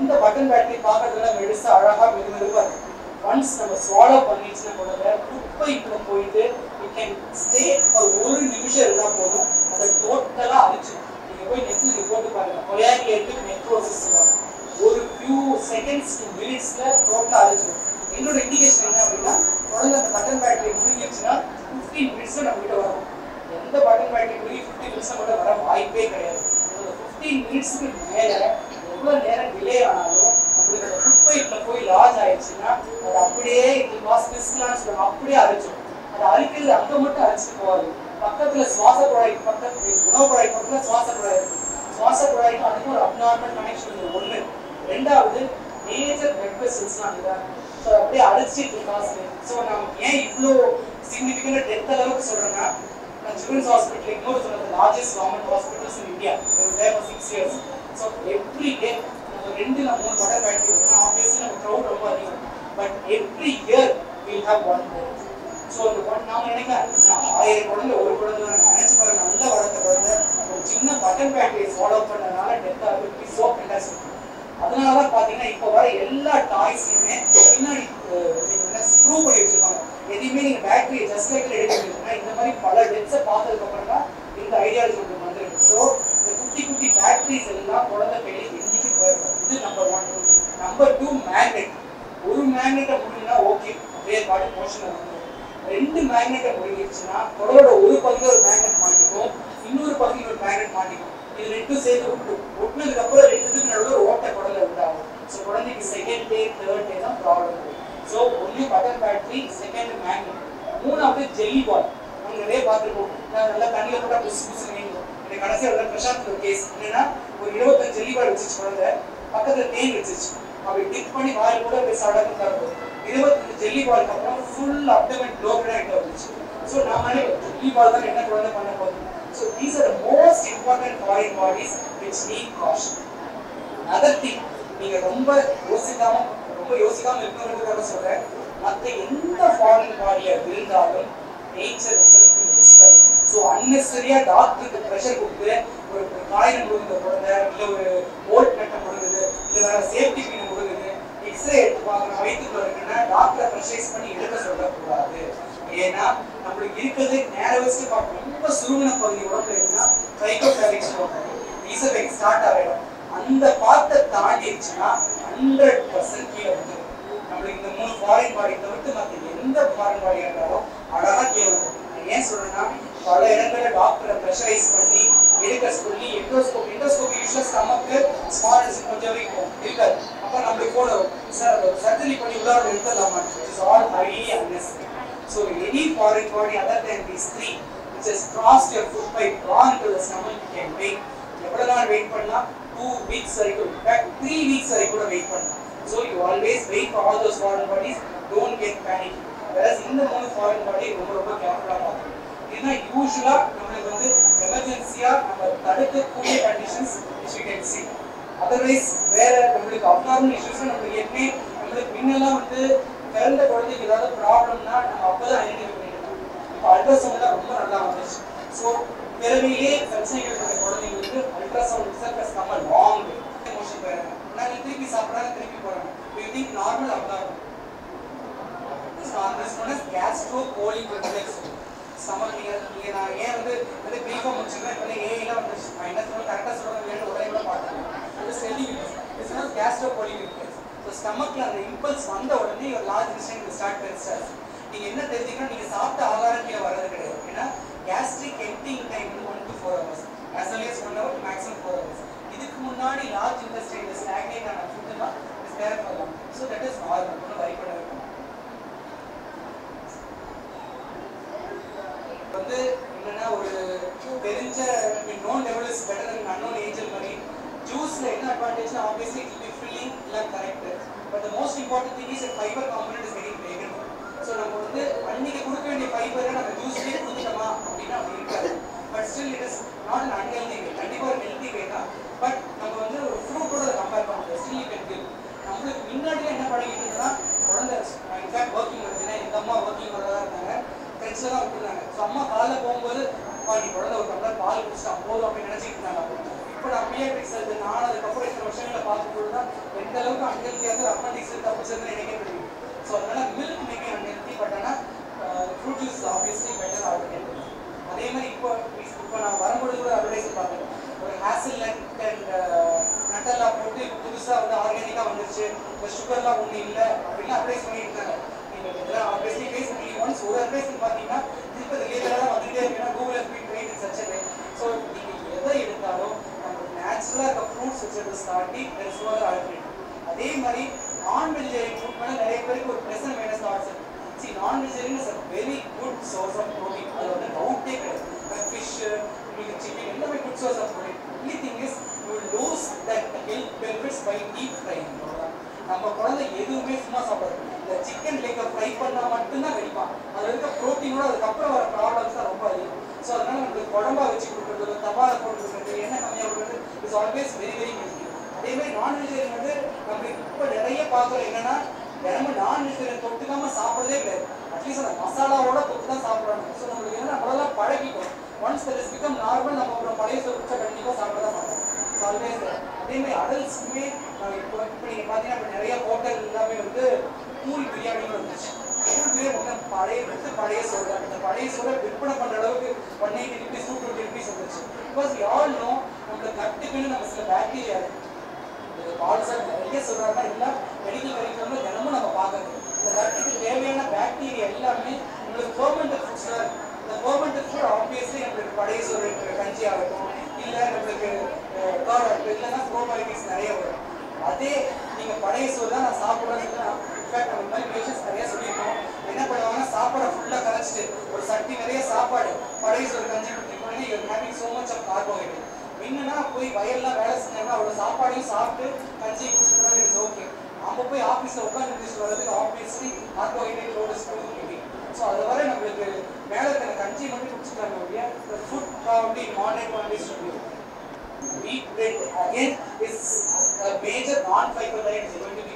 இந்த பட்டன் பேட்டரி பார்க்கறதுல மெடிசா அழகாக மெதுமெதுவாக இருக்கும். ஒன்ஸ் நம்ம ஸ்வாலோ பண்ணிச்சுன்னா கூட குப்பைக்குள்ள போயிட்டு இட் கேன் ஸ்டே ஒரு நிமிஷம் இருந்தால் போதும், அதை டோட்டலாக அழிச்சிடும். நீங்கள் போய் நெட்ல போட்டு பாருங்க, கொயாகுலேட்டிவ் நெக்ரோசிஸ் ஒரு ஃபியூ செகண்ட்ஸ் டு மினிட்ஸ்ல டோட்டலாக அழிச்சிடும். என்னோட இண்டிகேஷன் என்ன அப்படின்னா, குழந்தை அந்த பட்டன் பேட்டரி முடிஞ்சிருச்சுன்னா 15 மினிட்ஸ்ல நம்ம கிட்ட வரும். எந்த பட்டன் பேட்டரி முடிஞ்சு 15 மினிட்ஸ் கூட வர வாய்ப்பே கிடையாது. அந்த 15 மினிட்ஸ்க்கு மேலே எவ்வளோ நேரம் டிலே ஆனாலும் நம்மளுக்கு அந்த குப்பைக்குள்ள போய் லாஸ் ஆயிடுச்சுன்னா அது அப்படியே அப்படியே அரைச்சிடும். அதை அழிக்கிறது அங்கே மட்டும் அரைச்சிட்டு போகாது, பக்கத்துல சுவாச குழாய்க்கு பக்கத்துல உணவு குழாய் பக்கத்துல சுவாச குழாய் இருக்கு. சுவாச குழாய்க்கு அதுக்கு ஒரு அப்நார்மல் கனெக்ஷன் ஒன்று. ரெண்டாவது மேஜர் பிளட் வெசல்ஸ்லாம் அதுதான். ஸோ அப்படியே அழைச்சிட்டு காசு. ஸோ நம்ம ஏன் இவ்வளோ சிக்னிஃபிகண்ட் டெத் அளவுக்கு சொல்றேன்னா, நான் சில்ட்ரன்ஸ் ஹாஸ்பிட்டல் இன்னொரு சொன்னது largest government hospitals in India, there for 6 years. So every day நம்ம 2-3 பட்டன் பேட்டரி இருக்குன்னா ஆப்வியஸ்லி நம்ம க்ரௌட் ரொம்ப அதிகம். But every year will have 1 death. So அந்த நாம நினைக்கிறேன் 1000 குழந்தை ஒரு குழந்தை நினைச்சு பாருங்க, நல்ல வளர்த்த குழந்தை ஒரு சின்ன பட்டன் பேட்டரியை ஃபாலோ பண்ணனால டெத் ஆகுது. So fantastic. அதனாலதான் பாத்தீங்கன்னா இப்போ வர எல்லா டாய்ஸ்லயுமே பின்னாடி ஸ்க்ரூ பண்ணி வச்சிருக்காங்க. எதையுமே நீங்க பேட்டரியை ஜஸ்ட் லைக்ல எடுக்கிறீங்கன்னா இந்த மாதிரி பல டெத்ஸை பார்த்ததுக்கு அப்புறம் தான் இந்த ஐடியாலஜி உங்களுக்கு வந்துருக்கு. ஸோ இந்த குட்டி குட்டி பேட்டரிஸ் எல்லாம் குழந்தை கையில எண்ணிக்கை போயிருக்கும். இது நம்பர் 1. Number 2 magnet. ஒரு மேக்னெட்டை முடிஞ்சுன்னா ஓகே, அப்படியே பாடி மோஷன் வந்து 2 மேக்னெட்டை முடிஞ்சிருச்சுன்னா குழந்தையோட ஒரு பகுதியில் ஒரு மேக்னெட் மாட்டிக்கும், இன்னொரு பகுதியில் ஒரு மேக்னெட் மாட்டிக்கும். இது 2 சேர்த்து ஒட்டினதுக்கு அப்புறம் 2த்துக்கு நடுவில் ஒரு ஓட்டை குழந்தை உண்டாகும். ஸோ குழந்தைக்கு செகண்ட் டே தேர்ட் டே தான் problem. So only button battery, second magnet. 3வது ஜெல்லி பால். நம்ம நிறைய பார்த்துருக்கோம், நல்லா தண்ணியில் போட்டால் புதுசு புதுசு நீங்கும். இந்த கடைசியாக பிரசாந்த் ஒரு கேஸ் என்னன்னா, ஒரு 25 ஜெல்லி பால் வச்சிருச்சு குழந்தை, பக்கத்தில் தேன் வச்சிருச்சு. அப்படி டிப் பண்ணி வாயில் கூட போய் சாப்பிடாம இருக்கும். 25 ஜெல்லி பாலுக்கு அப்புறம் ஃபுல் அப்டமன் ப்ளோக்கடாக எங்கே வந்துச்சு. ஸோ நாம ஜெல்லி பால் தான் என்ன குழந்தை பண்ண போகுது. So these are the most important foreign bodies which need caution. Another thing, நீங்க ரொம்ப யோசிக்காம இருக்கணும்ன்றதுக்காக சொல்றேன். மற்ற எந்த ஃபாரின் பாடியா இருந்தாலும் nature itself will expel. So unnecessary-ஆ டாக்டருக்கு ப்ரெஷர் கொடுத்து ஒரு காயம் கொடுக்குற குழந்தை, இல்லை ஒரு போல்ட் நட்டை கொடுக்குது, இல்லை வேற சேஃப்டி பின் கொடுக்குது, எக்ஸ்ரே எடுத்து பார்க்கணும் வயிற்றுக்குள்ள இருக்குன்னா டாக்டரை ப்ரெஷரைஸ் பண்ணி எடுக்க சொல்லக்கூடாது. ஏன்னா நம்மளுக்கு இருக்கிறது நேரவஸ்ட் பார்க்கணும். ரொம்ப சுருங்கின பகுதி உடம்புல இருக்குன்னா ட்ரைகோஃபேரிக்ஸ் ஈசபெக் ஸ்டார்ட் ஆகிடும். அந்த பார்ட்டை தாண்டிடுச்சுன்னா 100% கீழே வந்துடும். நம்மளுக்கு இந்த 3 ஃபாரின் பாடி தவிர்த்து மற்ற எந்த ஃபாரின் பாடியாக இருந்தாலும் அழகாக கீழே வந்துடும். ஏன் சொல்றேன்னா, பல இடங்களில் டாக்டரை ப்ரெஷரைஸ் பண்ணி எடுக்க சொல்லி எண்டோஸ்கோபி யூஸ்வலாக ஸ்டமக்கு ஸ்மால் கொஞ்சம் வரைக்கும் இருக்காது. அப்போ நம்மளுக்கு போன சார் சர்ஜரி பண்ணி உள்ளார எடுத்துடலாமா? It's all highly unnecessary. So any foreign body other than these 3 which has crossed your foot pipe gone to the stomach, you can wait. எவ்வளவு நாள் வெயிட் பண்ணலாம்? 2 weeks வரைக்கும், in fact 3 weeks வரைக்கும் கூட வெயிட் பண்ணலாம். So you always wait for all those foreign bodies, don't get panic. Whereas இந்த 3 foreign body ரொம்ப கேர்ஃபுல்லா பார்க்கணும். இதுதான் யூசுவலா நம்மளுக்கு வந்து எமர்ஜென்சியா நம்ம தடுக்கக்கூடிய conditions which we can see. Otherwise வேற நம்மளுக்கு அப்நார்மல் இஷ்யூஸ் நம்மளுக்கு முன்னெல்லாம் வந்து பிறந்த குழந்தைக்கு ஏதாவது ப்ராப்ளம்னா நம்ம அப்பதான் ஐடென்டிஃபை பண்ணிக்கலாம். இப்போ அல்ட்ராசவுண்ட் தான் ரொம்ப நல்லா வந்துச்சு. ஸோ பிறவிலேயே பிரச்சனைகள் இருக்கிற குழந்தைங்களுக்கு அல்ட்ராசவுண்ட் ரிசல்ட் நம்ம லாங் மோஷன் போயிடுறாங்க. நாங்கள் திருப்பி சாப்பிட்றாங்க, திருப்பி போகிறாங்க. You think normal abnormal. Gastrocolic reflex stomach. நீங்கள் நான் ஏன் வந்து ப்ரீஃபாக முடிச்சுக்கிறேன், இப்போ ஏலாம் வந்துச்சு. நான் என்ன சொல்ல கரெக்டாக சொல்கிறேன், உடனே கூட பார்த்தேன். அது selling it's gastrocolic reflex. So ஸ்டமக்கில் அந்த இம்பல்ஸ் வந்த உடனே ஒரு லார்ஜ் டிஸ்டன் ஸ்டார்ட் பெருசாக. நீங்கள் என்ன தெரிஞ்சுக்கணும், நீங்கள் சாப்பிட்ட ஆகாரம் கீழே வர்றது கிடையாது. ஏன்னா gastric எம்ப்டிங் time 1 to 4 hours, as well as 1 hour to maximum 4 hours. இதுக்கு முன்னாடி லார்ஜ் இன்டெஸ்டைன் ஸ்டாக்னேட் ஆன ஃபுட் தான் is there for long. So that is normal. ஒன்றும் வரி பண்ண வைக்கணும். வந்து என்னன்னா ஒரு தெரிஞ்ச known level is better then unknown angel மாதிரி. ஜூஸ்ல என்ன அட்வான்டேஜ்னா obviously it will be filling எல்லாம் correct. But the most important thing is fibre component is very broken. So நம்ம வந்து அன்னைக்கு கொடுக்க வேண்டிய ஃபைபரை நம்ம ஜூஸ்லேயே கொடுத்துட்டோமா அப்படின்னா அப்படி இருக்காது. But still it is not an unhealthy way. கண்டிப்பாக ஒரு ஹெல்தி வே தான். பட் நம்ம வந்து ஒரு ஃப்ரூட் நம்மளுக்கு முன்னாடியே என்ன பழகிட்டு இருந்தோம்னா குழந்தை இன்ஃபேக்ட் ஒர்க்கிங் வந்துச்சுன்னா எங்கள் அம்மா ஒர்க்கிங் வரதாக இருந்தாங்க ஃப்ரெண்ட்ஸில் தான் விட்டுருந்தாங்க. ஸோ அம்மா காலைல போகும்போது நீ குழந்தை ஒரு டம்ளர் பால் குடிச்சிட்டா போதும் அப்படின்னு நினச்சிட்டு இருந்தாங்க. இப்போ நான் பீடியாட்ரிக்ஸ் சர்ஜன் நான் அதுக்கப்புறம் இத்தனை வருஷங்களை பார்க்கும்போது தான் எந்த அளவுக்கு அன்ஹெல்த்தியாக அப்பண்டிக்ஸ் தப்பிச்சதுன்னு எனக்கே தெரியும். ஸோ அதனால மில்க் மேபி அன்ஹெல்த்தி, பட் ஆனால் fruit juice obviously better alternative. அதே மாதிரி இப்போ நான் வரும்பொழுது கூட அட்வர்டைஸ் பார்த்தேன். ஒரு ஹேசல் நட் அண்ட் நட்டெல்லாம் போட்டு புதுசாக வந்து ஆர்கானிக்காக வந்துருச்சு, இப்போ சுகர்லாம் ஒன்றும் இல்லை அப்படின்னு அட்வைஸ் பண்ணிட்டு இருக்காங்க. நீங்கள் இதெல்லாம் ஆப்வியஸ்லி ஃபேஸ் பண்ணி ஒன்ஸ் ஒரு அட்வைஸ் பார்த்தீங்கன்னா இப்போ ரிலேட்டடாக தான் வந்துகிட்டே இருக்குன்னா Google has been drained in such a way. So நீங்கள் எதை எடுத்தாலும் நமக்கு நேச்சுரலாக இருக்க ஃப்ரூட்ஸ் வெஜிடபிள்ஸ் தாண்டி வேறு சுகர் ஆல்டர்னேட்டிவ். அதே மாதிரி நான் வெஜிடேரியன் ஃபுட் மேலே நிறைய பேருக்கு ஒரு ப்ளஸ் அண்ட் மைனஸ் தாட்ஸ் இருக்கு. See, non-vegetarian is a very good source of protein. அது வந்து டவுட்டே கிடையாது. ஃபிஷ், சிக்கன் எல்லாமே good source of protein. only thing is you will lose that health benefits by deep frying. நம்ம குழந்தை எதுவுமே சும்மா சாப்பிடாது. இந்த சிக்கன் லெக்கை ஃப்ரை பண்ணால் மட்டும்தான் கிடைப்பான். அதில் இருக்க ப்ரோட்டீனோட அதுக்கப்புறம் வர ப்ராப்ளம்ஸ் தான் ரொம்ப அதிகம். ஸோ அதனால நம்மளுக்கு குழம்பா வச்சு கொடுக்குறது, தவால போட்டு கொடுக்குறது, எண்ணெய் கம்மியாக கொடுக்குறது is always very very healthy. அதே மாதிரி நான்வெஜிடேரியன் வந்து நம்மளுக்கு இப்போ நிறைய பார்க்குறோம் என்னன்னா தினமும் நான்வெஜிடேரியன் தொட்டுக்காம சாப்பிடவே கிடையாது. அட்லீஸ்ட் அந்த மசாலாவோட தொட்டு தான் சாப்பிட்றாங்க. ஸோ நம்மளுக்கு என்ன நம்மளால பழகிக்கும். Once that is become normal நம்ம அப்புறம் பழைய சொற்ற கண்டிப்பாக சாப்பிட தான் மாட்டோம். ஸோ ஆல்வேஸ் அதே மாதிரி அடல்ட்ஸுக்குமே இப்போ நீங்கள் பார்த்தீங்கன்னா இப்போ நிறைய ஹோட்டல் எல்லாமே வந்து கூல் பிரியாணின்னு வந்துச்சு. கூல் பிரியாணி வந்து பழைய சோறு, அந்த பழைய சோறை விற்பனை பண்ணுற அளவுக்கு 180 rupees 220 rupees வந்துச்சு. பிகாஸ் வி ஆல் நோ நம்மளோட கட்டுக்குன்னு நம்ம சில பாக்டீரியா இருக்குது. கால்சர் நிறைய சொல்கிறாங்கன்னா எல்லாம் மெடிக்கல் கரிக்குலம்ல தினமும் நம்ம பார்க்கறது. இந்த கட்டுக்கு தேவையான பாக்டீரியா எல்லாமே நம்மளுக்கு ஃபெர்மெண்டட் ஃபுட்ஸில் இருக்குது. இந்த ஃபெர்மெண்டட் ஃபுட் ஆப்வியஸ்லி நம்மளுக்கு பழைய சோறு கஞ்சி ஆகட்டும், இல்லை நம்மளுக்கு இல்லைன்னா ப்ரோபயோட்டிக்ஸ் நிறைய வரும். அதே நீங்கள் பழைய சோறு தான் நான் சாப்பிட்றேன்னு சொன்னால் இன்ஃபேக்ட் நம்ம மாதிரி பேஷன்ஸ் நிறைய சொல்லியிருக்கோம். என்ன பண்ணுவாங்கன்னா சாப்பாடை ஃபுல்லாக கரைச்சிட்டு ஒரு சட்டி நிறைய சாப்பாடு பழைய சோறு கஞ்சி கொடுத்துருக்கோன்னே you are having so much of carbohydrate. என்னன்னா போய் வயல்லாம் வேலை செஞ்சாங்கன்னா அவ்வளோ சாப்பாடையும் சாப்பிட்டு கஞ்சியை குடிச்சுட்டா இட்ஸ் ஓகே. நம்ம போய் ஆஃபீஸில் உட்காந்து இருந்துச்சு வர்றதுக்கு obviously carbohydrate load school. So அதை வர நம்மளுக்கு மேலே இருக்கிற கஞ்சி மட்டும் குடிச்சுட்டாங்க இல்லையா. Food probably moderate quantities to be. Wheat bread again is a major non-fiber diet is going to be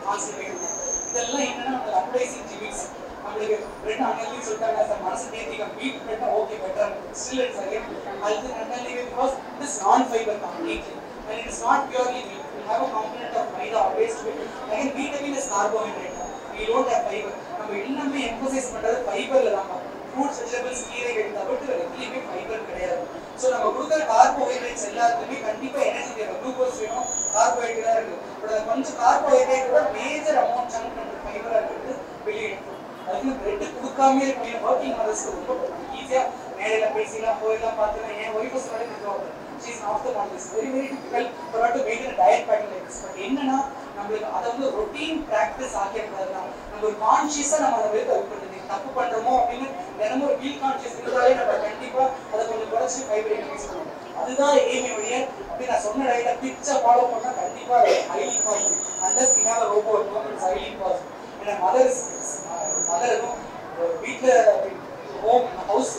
concentrated. இதெல்லாம் என்னன்னா நம்ம அட்வைசிங் ஜிமிக்ஸ் நம்மளுக்கு பிரெட் அன்ஹெல்தி சொல்லிட்டாங்க. சார் மனசு தேத்திக்க wheat bread okay better still it's again அது unhealthy because it is non-fiber completely and it is not purely wheat. We have a component of maida always to it. Again vitamin is carbohydrate. We don't have fiber. நம்ம எல்லாமே எம்பசைஸ் பண்றது ஃபைபர்ல தான். ஃப்ரூட்ஸ் வெஜிடபிள்ஸ் கீரைகள் தவிர்த்து எதுலையுமே ஃபைபர் கிடையாது. ஸோ நம்ம கொடுக்குற கார்போஹைட்ரேட்ஸ் எல்லாத்துக்குமே கண்டிப்பாக எனர்ஜி தேவை. குளுக்கோஸ் வேணும், கார்போஹைட்ரேட்டாக இருக்குது. பட் அது கொஞ்சம் கார்போஹைட்ரேட்டோட மேஜர் அமௌண்ட் சங்க் பண்ணுற ஃபைபராக இருக்குது வெளியிடும். அதுக்கு பிரெட்டு கொடுக்காமே இருக்கக்கூடிய ஒர்க்கிங் மதர்ஸ்க்கு ரொம்ப ஈஸியாக மேடையில் பேசிலாம் போயெல்லாம் பார்த்துக்கலாம். என் ஒய்ஃபை சொல்லி கொடுத்துருவாங்க. She's after on this very very difficult for to maintain diet pattern like this. But என்னன்னா நம்மளுக்கு அதை வந்து ரொட்டீன் ப்ராக்டிஸ் ஆக்கியக்கூடாதுன்னா நம்ம ஒரு கான்ஷியஸாக நம்ம அதை வந்து தவிர்க்கிறது. தப்பு பண்ணுறோமோ அப்படின்னு தினமும் ஒரு ஃபீல் கான்ஷியஸ் இருந்தாலே நம்ம கண்டிப்பாக அதை கொஞ்சம் குறைச்சி ஃபைபர் இன்க்ரீஸ் பண்ணுவோம். அதுதான் எய்மே வழிய. அப்படி நான் சொன்ன டயட்டை பிச்சை ஃபாலோ பண்ணால் கண்டிப்பாக ஹைலி பாசிபிள். அண்டர்ஸ் இனால ரோபோ இட்ஸ் ஹைலி பாசிபிள். ஏன்னா மதருக்கும் வீட்டில்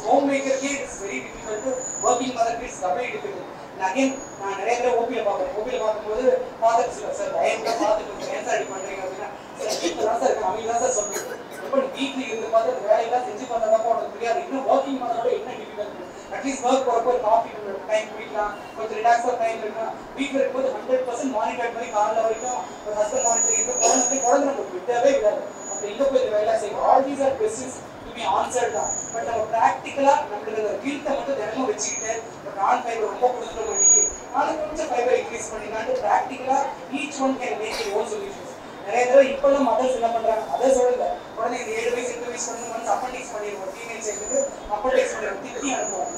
ஹோம் மேக்கருக்கே இட்ஸ் வெரி டிஃபிகல்ட். ஒர்க்கிங் மதருக்கு இட்ஸ் டபுள் டிஃபிகல்ட். அகைன் நான் நிறைய பேர் ஓபியில் பார்க்கும்போது பார்த்துட்டு சொல்லுவேன் சார் பயங்கர பார்த்துட்டு ஏன் சார் இப்படி பண்ணுறீங்க அப்படின்னா சார் வீட்டில் தான் சார் இருக்கு அவங்க தான் சார் சொல்லுவேன். எப்போ வீட்டில் இருந்து பார்த்து அந்த வேலையெல்லாம் செஞ்சு பார்த்தா உனக்கு புரியாது. இன்னும் ஒர்க்கிங் பண்ணதோட என்ன டிஃபிகல்ட். அட்லீஸ்ட் ஒர்க் போகிறப்போ ஒரு காஃபி டைம் குடிக்கலாம், கொஞ்சம் ரிலாக்ஸாக டைம் இருக்கலாம். வீட்டில் இருக்கும்போது 100% மானிட்டர் பண்ணி காலைல வரைக்கும் ஒரு ஹஸ்பண்ட் மானிட்டர் இருக்கு. குழந்தை நம்ம விடவே விடாது. அப்போ எங்கே போய் வேலை செய்யும். All these are questions to be answered தான். பட் நம்ம ப்ராக்டிக்கலாக நம்மளுக்கு அந்த கில்ட்டை மட்டும் தினமும் வச்சுக்கிட்டு நான் ஃபைபர் ரொம்ப கொடுத்துட்டு இன்னைக்கு நாளைக்கு கொஞ்சம் ஃபைபர் இன்க்ரீஸ் பண்ணிக்கலான்ட்டு ப்ராக்டிக்கலாக each one can make your own solutions. நிறைய தடவை இப்பெல்லாம் மதர்ஸ் என்ன பண்ணுறாங்க அதை சொல்லல. உடனே இந்த 7 வயசு 8 வயசு வந்து அப்பண்டிக்ஸ் பண்ணிடுவோம். ஃபீமேல் சைடுக்கு அப்பண்டிக்ஸ் பண்ணிடுவோம். திட்டி அனுப்புவோம்.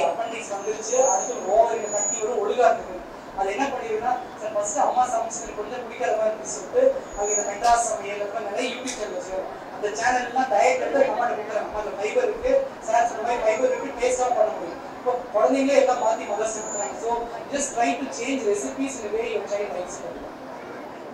அப்பண்டிக்ஸ் வந்துருச்சு அடுத்து ஓவரில் கட்டி வரும் ஒழுங்காக இருக்குது. அது என்ன பண்ணிடுன்னா சார் ஃபர்ஸ்ட் அம்மா சமைச்சு கொஞ்சம் பிடிக்காத மாதிரி இருந்து சொல்லிட்டு அவங்க இந்த மெட்ராஸ் சமையல் நிறைய யூடியூப் சேனல் வச்சுருவோம். அந்த சேனல்லாம் டயட் எடுத்து அம்மாட்ட கொடுக்குறாங்க. அந்த ஃபைபர் இருக்கு சார் சொன்ன மாதிரி ஃபைபர் இருக்கு டேஸ்டாக பண்ண முடியும். இப்போ குழந்தைங்களே எல்லாம் மாற்றி மதர்ஸ் கொடுக்குறாங்க. So just try to change recipes in way your child likes.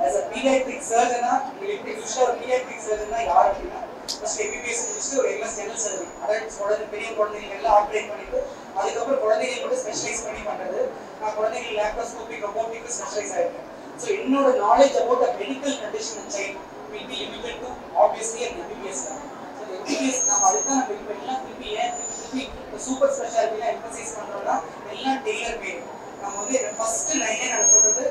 as a pediatric surgeon உங்களுக்கு யூசுவலா ஒரு pediatric surgeon யார் அப்படின்னா ஃபர்ஸ்ட் MBBS முடிச்சுட்டு ஒரு MS general surgery அடல்ட்ஸ் குழந்தை பெரிய குழந்தைகள் எல்லாம் ஆப்ரேட் பண்ணிட்டு அதுக்கப்புறம் குழந்தைகள் மட்டும் ஸ்பெஷலைஸ் பண்ணி பண்றது. நான் குழந்தைகள் லேப்ரோஸ்கோபிக் ரொபோட்டிக் ஸ்பெஷலைஸ் ஆயிருக்கேன். ஸோ என்னோட knowledge about a medical condition in child will be limited to obviously and MBBS தான். ஸோ எம்பிபிஎஸ் நம்ம அதுதான் நம்ம இப்போ எல்லாம் திருப்பி திருப்பி சூப்பர் ஸ்பெஷாலிட்டிலாம் எம்பசைஸ் பண்ணுறோம்னா எல்லாம் டெய்லர் மேட். நம்ம வந்து ஃபர்ஸ்ட் லைனே நான் சொல்றது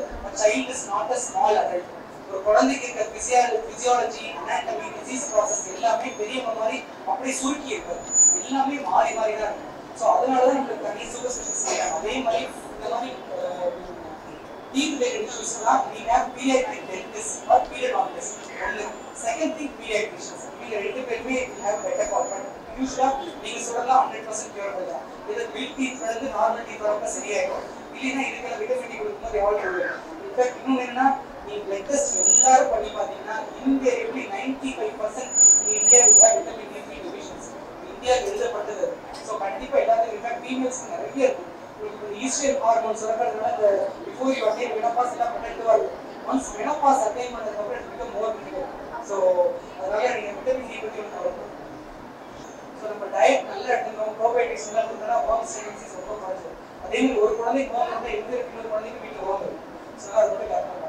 child is not a small adult. ஒரு குழந்தைக்கு இருக்க பிசியாலஜி அனாட்டமி டிசீஸ் ப்ராசஸ் எல்லாமே பெரியவங்க மாதிரி அப்படியே சுருக்கி இருக்கு, எல்லாமே மாறி மாறி தான் இருக்கு. ஸோ அதனால தான் நம்மளுக்கு தனி சூப்பர் ஸ்பெஷலிஸ்ட் இருக்காங்க. அதே மாதிரி இந்த மாதிரி டீத் ரிலேட்டட் இஷ்யூஸ்லாம் we have pediatric dentists or pediatricians. ஒன்று செகண்ட் திங் pediatricians. இவங்க ரெண்டு பேருமே have better qualified. யூஸ்வலா நீங்க சொல்லலாம் 100% கியூரபிள் தான். இது பில் டீத் வந்து நார்மல் டீத் வரப்ப சரியாயிடும். இல்லைன்னா இதுக்கு விட்டமின் கொடுக்கும்போது எவ்வளோ கொடுக்கும். இன்ஃபேக்ட் இன்னும் என்னன்னா நீங்க பிளட் டெஸ்ட் எல்லாரும் பண்ணி பார்த்தீங்கன்னா invariably 95% India vitamin D deficiency India எழுதப்பட்டது. ஸோ கண்டிப்பா எல்லாத்துக்கும் இன்ஃபேக்ட் ஃபீமேல்ஸ்க்கு நிறைய இருக்கு. ஈஸ்ட்ரன் ஹார்மோன்ஸ் வரப்பறதுனால இந்த பிஃபோர் யூ அட்டைன் மெனோபாஸ் எல்லாம் பண்ணிட்டு வருது. ஒன்ஸ் மெனோபாஸ் அட்டைன் பண்ணதுக்கு அப்புறம் it become more critical. So அதனால நீங்க விட்டமின் டி பத்தி ஒன்று கவலை. ஸோ நம்ம டயட் நல்லா எடுத்துக்கணும். ப்ரோபயோட்டிக்ஸ் எல்லாம் கொடுத்தா ஹோம் ஸ்டேடிங்ஸ் ரொம்ப குறைஞ்சது. அதே மாதிரி ஒரு குழந்தைக்கு ஹோம் இருந்தால் எங்க இருக்கு, இன்னொரு குழந்தைக்கு வீட்டில் ஹோம் இருக்கு. ஸோ அது மட்டும் கரெக்டாக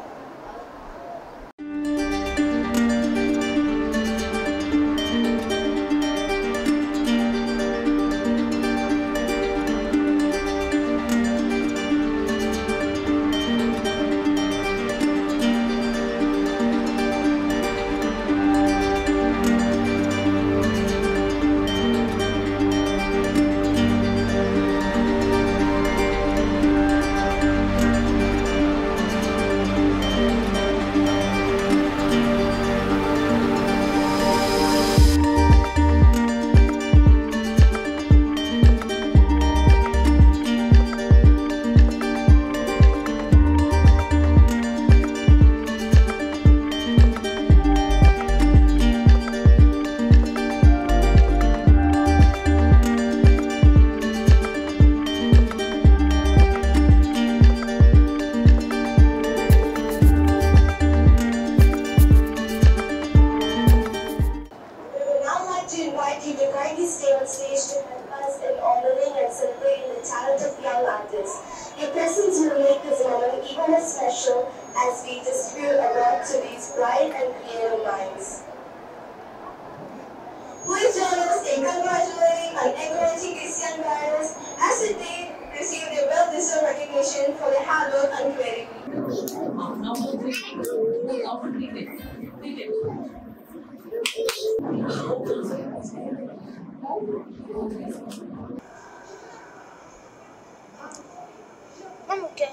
Okay.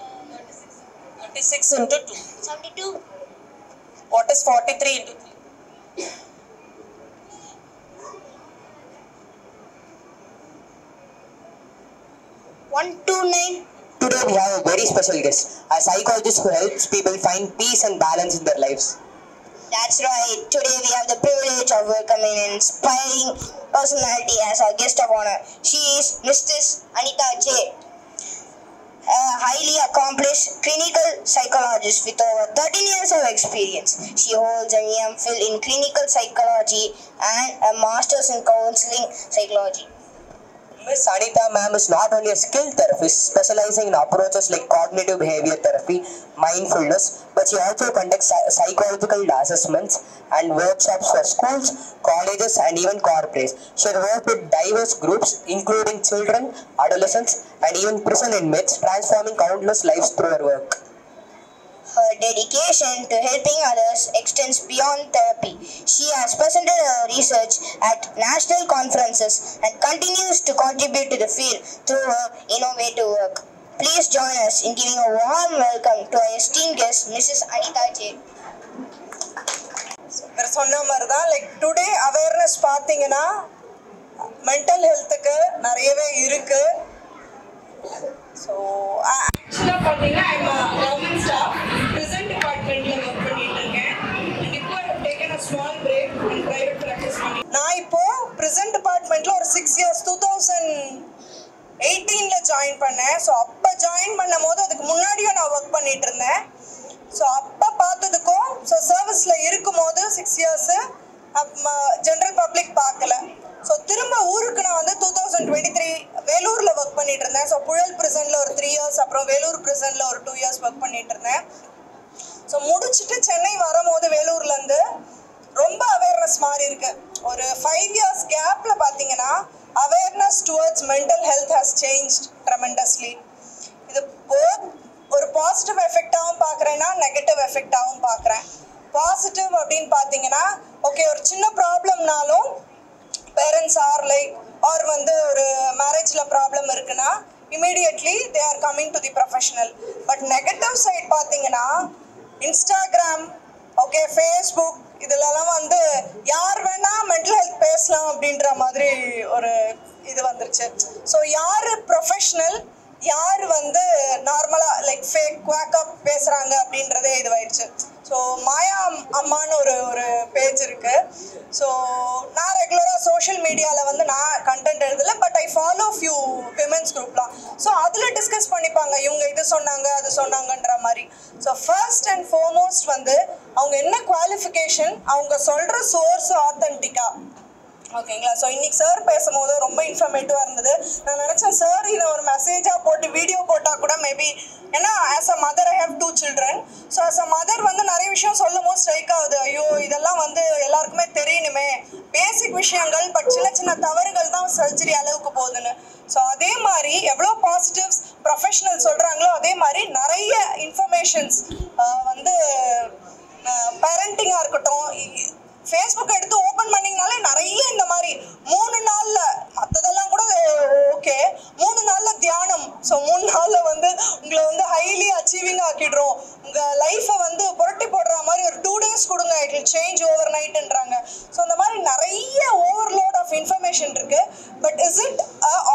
36 into 2. 72. What is 43 into 3? 129. Today we have a very special guest, a psychologist who helps people find peace and balance in their lives. That's right. Today we have the privilege of welcoming an inspiring personality as our guest of honor. She is Mrs. Anita J. A highly accomplished clinical psychologist with over 13 years of experience. She holds an MPhil in clinical psychology and a master's in counseling psychology. Miss Anita ma'am is not only a skilled therapist specializing in approaches like cognitive behavior therapy, mindfulness, but she also conducts psychological assessments and workshops for schools, colleges and even corporates. She has worked with diverse groups including children, adolescents and even prison inmates, transforming countless lives through her work. Her dedication to helping others extends beyond therapy. She has presented her research at national conferences and continues to contribute to the field through her innovative work. Please join us in giving a warm welcome to our esteemed guest, Mrs. Anita J. சொன்ன மாதிரி தான் லைக் டுடே அவேர்னஸ் பார்த்தீங்கன்னா மென்டல் ஹெல்த்துக்கு நிறையவே இருக்கு. ஸோ ஆக்சுவலாக பார்த்தீங்கன்னா கவர்மெண்ட் ஸ்டாஃப் ப்ரிசன்ட் டிபார்ட்மெண்ட்டில் ஒர்க் பண்ணிட்டு இருக்கேன். இப்போ taken a small break and private practice பண்ணி நான் இப்போது ப்ரிசன்ட் டிபார்ட்மெண்ட்டில் ஒரு 6 years 2018 ஜாயின் பண்ணேன். ஸோ அப்போ ஜாயின் பண்ணும் போது அதுக்கு முன்னாடியும் நான் ஒர்க் பண்ணிட்டு இருந்தேன். ஸோ அப்போ பார்த்ததுக்கும் ஸோ சர்வீஸில் இருக்கும் போது 6 years ஜென்ரல் பப்ளிக் பார்க்கல. ஸோ திரும்ப ஊருக்கு நான் வந்து 2023 வேலூரில் ஒர்க் பண்ணிட்டு இருந்தேன். ஸோ புழல் ப்ரிசனில் ஒரு 3 years, அப்புறம் வேலூர் ப்ரிசனில் ஒரு 2 years ஒர்க் பண்ணிட்டு இருந்தேன். ஸோ முடிச்சுட்டு சென்னை வரும்போது வேலூர்லேருந்து ரொம்ப அவேர்னஸ் மாறி இருக்கு. ஒரு 5 years கேப்பில் பார்த்தீங்கன்னா awareness towards mental health has changed tremendously. இது ஒரு பாசிட்டிவ் எஃபெக்டாகவும் பார்க்குறேன்னா நெகட்டிவ் எஃபெக்டாகவும் பார்க்குறேன். பாசிட்டிவ் அப்படின்னு பார்த்தீங்கன்னா ஓகே ஒரு சின்ன ப்ராப்ளம்னாலும் பேரண்ட்ஸ் ஆர் லைக் ஆர் வந்து ஒரு மேரேஜில் ப்ராப்ளம் இருக்குன்னா immediately they are coming to the professional. But negative side பார்த்தீங்கன்னா இன்ஸ்டாகிராம் ஓகே ஃபேஸ்புக் இதுலலாம் வந்து யார் வேணால் மென்டல் ஹெல்த் பேசலாம் அப்படின்ற மாதிரி ஒரு இது வந்துருச்சு. ஸோ யார் ப்ரொஃபஷ்னல் யார் வந்து நார்மலாக லைக் ஃபேக் குவாக்கப் பேசுகிறாங்க அப்படின்றதே இதுவாயிடுச்சு. ஸோ மாயா அம்மான்னு ஒரு பேஜ் இருக்குது. ஸோ நான் ரெகுலராக சோஷியல் மீடியாவில் வந்து நான் கண்டென்ட் எழுதலை, but I follow few women's குரூப்லாம். ஸோ அதில் டிஸ்கஸ் பண்ணிப்பாங்க இவங்க இது சொன்னாங்க அது சொன்னாங்கன்ற மாதிரி. ஸோ ஃபர்ஸ்ட் அண்ட் ஃபார்மோஸ்ட் வந்து அவங்க என்ன குவாலிஃபிகேஷன், அவங்க சொல்கிற சோர்ஸ் ஆத்தென்டிக்கா ஓகேங்களா. ஸோ இன்னைக்கு சார் பேசும்போது ரொம்ப இன்ஃபர்மேட்டிவாக இருந்தது. நான் நினச்சேன் சார் இதை ஒரு மெசேஜாக போட்டு வீடியோ போட்டால் கூட மேபி, ஏன்னா as a mother I have 2 children. So as a mother வந்து நிறைய விஷயம் சொல்லும் போது ஸ்ட்ரைக் ஆகுது, ஐயோ இதெல்லாம் வந்து எல்லாருக்குமே தெரியணுமே, பேசிக் விஷயங்கள் பட் சின்ன சின்ன தவறுகள் தான் சர்ஜரி அளவுக்கு போகுதுன்னு. ஸோ அதே மாதிரி எவ்வளோ பாசிட்டிவ்ஸ் ப்ரொஃபஷனல் சொல்கிறாங்களோ அதே மாதிரி நிறைய இன்ஃபர்மேஷன்ஸ் வந்து பேரண்டிங்காக இருக்கட்டும், ஃபேஸ்புக் எடுத்து ஓப்பன் பண்ணிங்கனாலே நிறைய இந்த மாதிரி 3 நாளில் மற்றதெல்லாம் கூட ஓகே 3 நாளில் தியானம். ஸோ 3 நாளில் வந்து உங்களை வந்து ஹைலி அச்சீவிங் ஆக்கிடுறோம், உங்கள் லைஃப்பை வந்து புரட்டி போடுற மாதிரி ஒரு 2 days கொடுங்க, இட் வில் சேஞ்ச் ஓவர் நைட்டுன்றாங்க. ஸோ இந்த மாதிரி நிறைய ஓவர்லோட் ஆஃப் இன்ஃபர்மேஷன் இருக்குது. But is it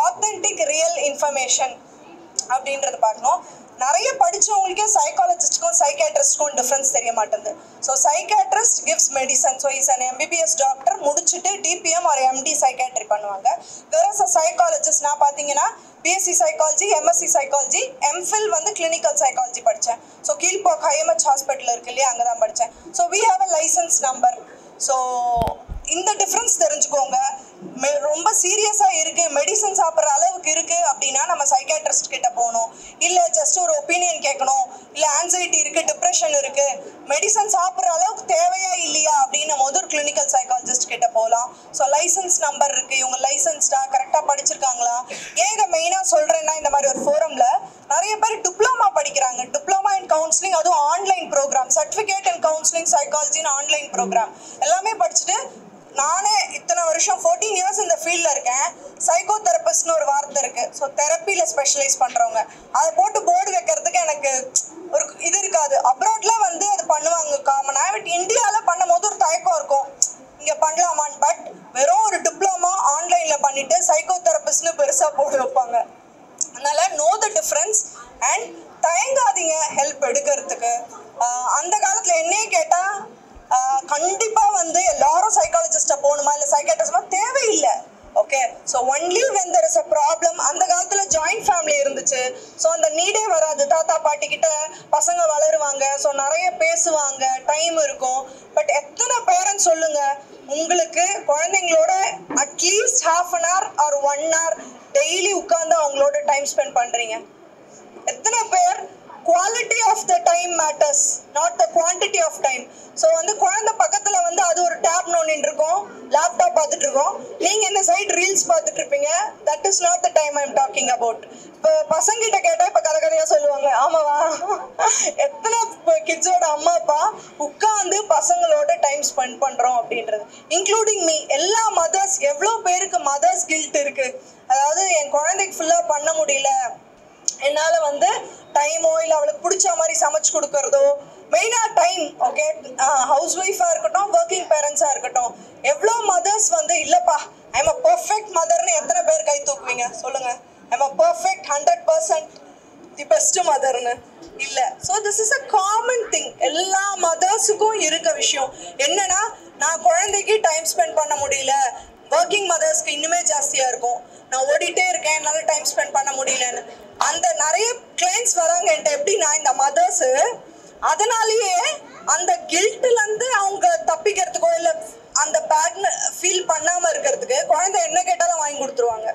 authentic real information அப்படின்றது பார்க்கணும். நிறைய படித்தவங்களுக்கே சைக்காலஜிஸ்ட்டுக்கும் சைக்காட்ரிஸ்ட்டுக்கும் டிஃப்ரென்ஸ் தெரிய மாட்டேங்குது. So psychiatrist gives medicine. So is an MBBS doctor முடிச்சுட்டு DPM ஒரு MD சைக்காட்ரி பண்ணுவாங்க. வேறஸ் அ சைக்காலஜிஸ்ட் நான் பார்த்தீங்கன்னா BSc psychology, MSc psychology, MPhil வந்து கிளினிக்கல் சைக்காலஜி படித்தேன். ஸோ கீழ்பாக் IMH ஹாஸ்பிட்டல் இருக்கு இல்லையா, அங்கே தான் படித்தேன். So we have a licence number. So இந்த டிஃப்ரென்ஸ் தெரிஞ்சுக்கோங்க. ரொம்ப சீரியஸாக இருக்குது, மெடிசன் சாப்பிட்ற அளவுக்கு இருக்குது அப்படின்னா நம்ம சைக்காட்ரிஸ்ட் கிட்ட போகணும். இல்லை ஜஸ்ட் ஒரு ஒப்பீனியன் கேட்கணும், இல்லை ஆன்சைட்டி இருக்குது, டிப்ரெஷன் இருக்குது, மெடிசன் சாப்பிட்ற அளவுக்கு தேவையா இல்லையா அப்படின்னு போது ஒரு கிளினிக்கல் சைக்காலஜிஸ்ட் கிட்ட போகலாம். ஸோ லைசன்ஸ் நம்பர் இருக்குது, இவங்க லைசன்ஸ்டா கரெக்டாக படிச்சிருக்காங்களா. ஏன் இதை மெயினாக சொல்கிறேன்னா இந்த மாதிரி ஒரு ஃபோரமில் நிறைய பேர் டிப்ளமா படிக்கிறாங்க, டிப்ளமா இன் கவுன்சிலிங், அதுவும் online programme, certificate in counselling சைக்காலஜின்னு ஆன்லைன் ப்ரோக்ராம் எல்லாமே படிச்சுட்டு நானே இத்தனை வருஷம் 14 years இந்த ஃபீல்டில் இருக்கேன். சைக்கோ தெரபிஸ்ட்னு ஒரு வார்த்தை இருக்குது. ஸோ தெரப்பியில் ஸ்பெஷலைஸ் பண்ணுறவங்க அதை போட்டு போர்டு வைக்கிறதுக்கு எனக்கு ஒரு இது இருக்காது. அப்ராட்லாம் வந்து அது பண்ணுவாங்க காமனாக, பட் இந்தியாவில் பண்ணும் போது ஒரு தயக்கம் இருக்கும், இங்கே பண்ணலாமான்னு. பட் வெறும் ஒரு டிப்ளமா ஆன்லைனில் பண்ணிவிட்டு சைக்கோ தெரபிஸ்ட்னு பெருசாக போட்டு வைப்பாங்க. அதனால் நோ த டிஃப்ரென்ஸ் அண்ட் தயங்காதீங்க ஹெல்ப் எடுக்கிறதுக்கு. அந்த காலத்தில் என்னையே கேட்டால் கண்டிப்பாக வந்து எல்லாரும் சைக்காலஜிஸ்ட்டை போகணுமா இல்லை சைக்காட்ரிஸ்டா தேவையில்லை. Okay, so only when there is a problem. அந்த காலத்தில் ஜாயிண்ட் ஃபேமிலி இருந்துச்சு. ஸோ அந்த நீடே வராது, தாத்தா பாட்டி கிட்ட பசங்க வளருவாங்க, ஸோ நிறைய பேசுவாங்க, டைம் இருக்கும். பட் எத்தனை பேரண்ட்ஸ் சொல்லுங்க, உங்களுக்கு குழந்தைங்களோட at least 1/2 an hour or 1 hour daily உட்காந்து அவங்களோட டைம் ஸ்பெண்ட் பண்ணுறீங்க? எத்தனை பேர் quality of the time matters, not the quantity of time. So வந்து குழந்தை பக்கத்தில் வந்து அது ஒரு டேப் நோண்டின்னு இருக்கோம், லேப்டாப் பார்த்துட்டு இருக்கோம், நீங்கள் இந்த சைட் ரீல்ஸ் பார்த்துட்டு இருப்பீங்க. That is not the time I am talking about. இப்போ பசங்கிட்ட கேட்டால் இப்போ கதையாக சொல்லுவாங்க, ஆமாவா? எத்தனை கிட்ஸோட அம்மா அப்பா உட்காந்து பசங்களோட டைம் ஸ்பெண்ட் பண்ணுறோம் அப்படின்றது, இன்க்ளூடிங் மீ. எல்லா மதர்ஸ், எவ்வளோ பேருக்கு மதர்ஸ் கில்ட் இருக்குது, அதாவது என் குழந்தைக்கு ஃபுல்லாக பண்ண முடியல, என்னால் வந்து டைமோ இல்லை அவளுக்கு பிடிச்ச மாதிரி சமைச்சு கொடுக்கறதோ, மெயினாக டைம். ஓகே, ஹவுஸ் ஒய்ஃபாக இருக்கட்டும், ஒர்க்கிங் பேரண்ட்ஸாக இருக்கட்டும், எவ்வளோ மதர்ஸ் வந்து இல்லைப்பா ஐ எம் அ பர்ஃபெக்ட் மதர்னு எத்தனை பேர் கை தூக்குவீங்க சொல்லுங்கள்? I am a perfect 100% the best மதர்னு இல்லை. So this is a common thing, எல்லா மதர்ஸுக்கும் இருக்க விஷயம். என்னன்னா, நான் குழந்தைக்கு டைம் ஸ்பெண்ட் பண்ண முடியல, ஒர்க்கிங் மதர்ஸ்க்கு இன்னுமே ஜாஸ்தியாக இருக்கும், நான் ஓடிட்டே இருக்கேன் என்னால் டைம் ஸ்பெண்ட் பண்ண முடியலன்னு. அந்த நிறைய கிளைண்ட்ஸ் வராங்க என்கிட்ட. எப்படின்னா, இந்த மதர்ஸு அதனாலேயே அந்த கில்ட்டுலேருந்து அவங்க தப்பிக்கிறதுக்கோ இல்லை அந்த பேட்னு ஃபீல் பண்ணாமல் இருக்கிறதுக்கு குழந்தை என்ன கேட்டாலும் வாங்கி கொடுத்துருவாங்க.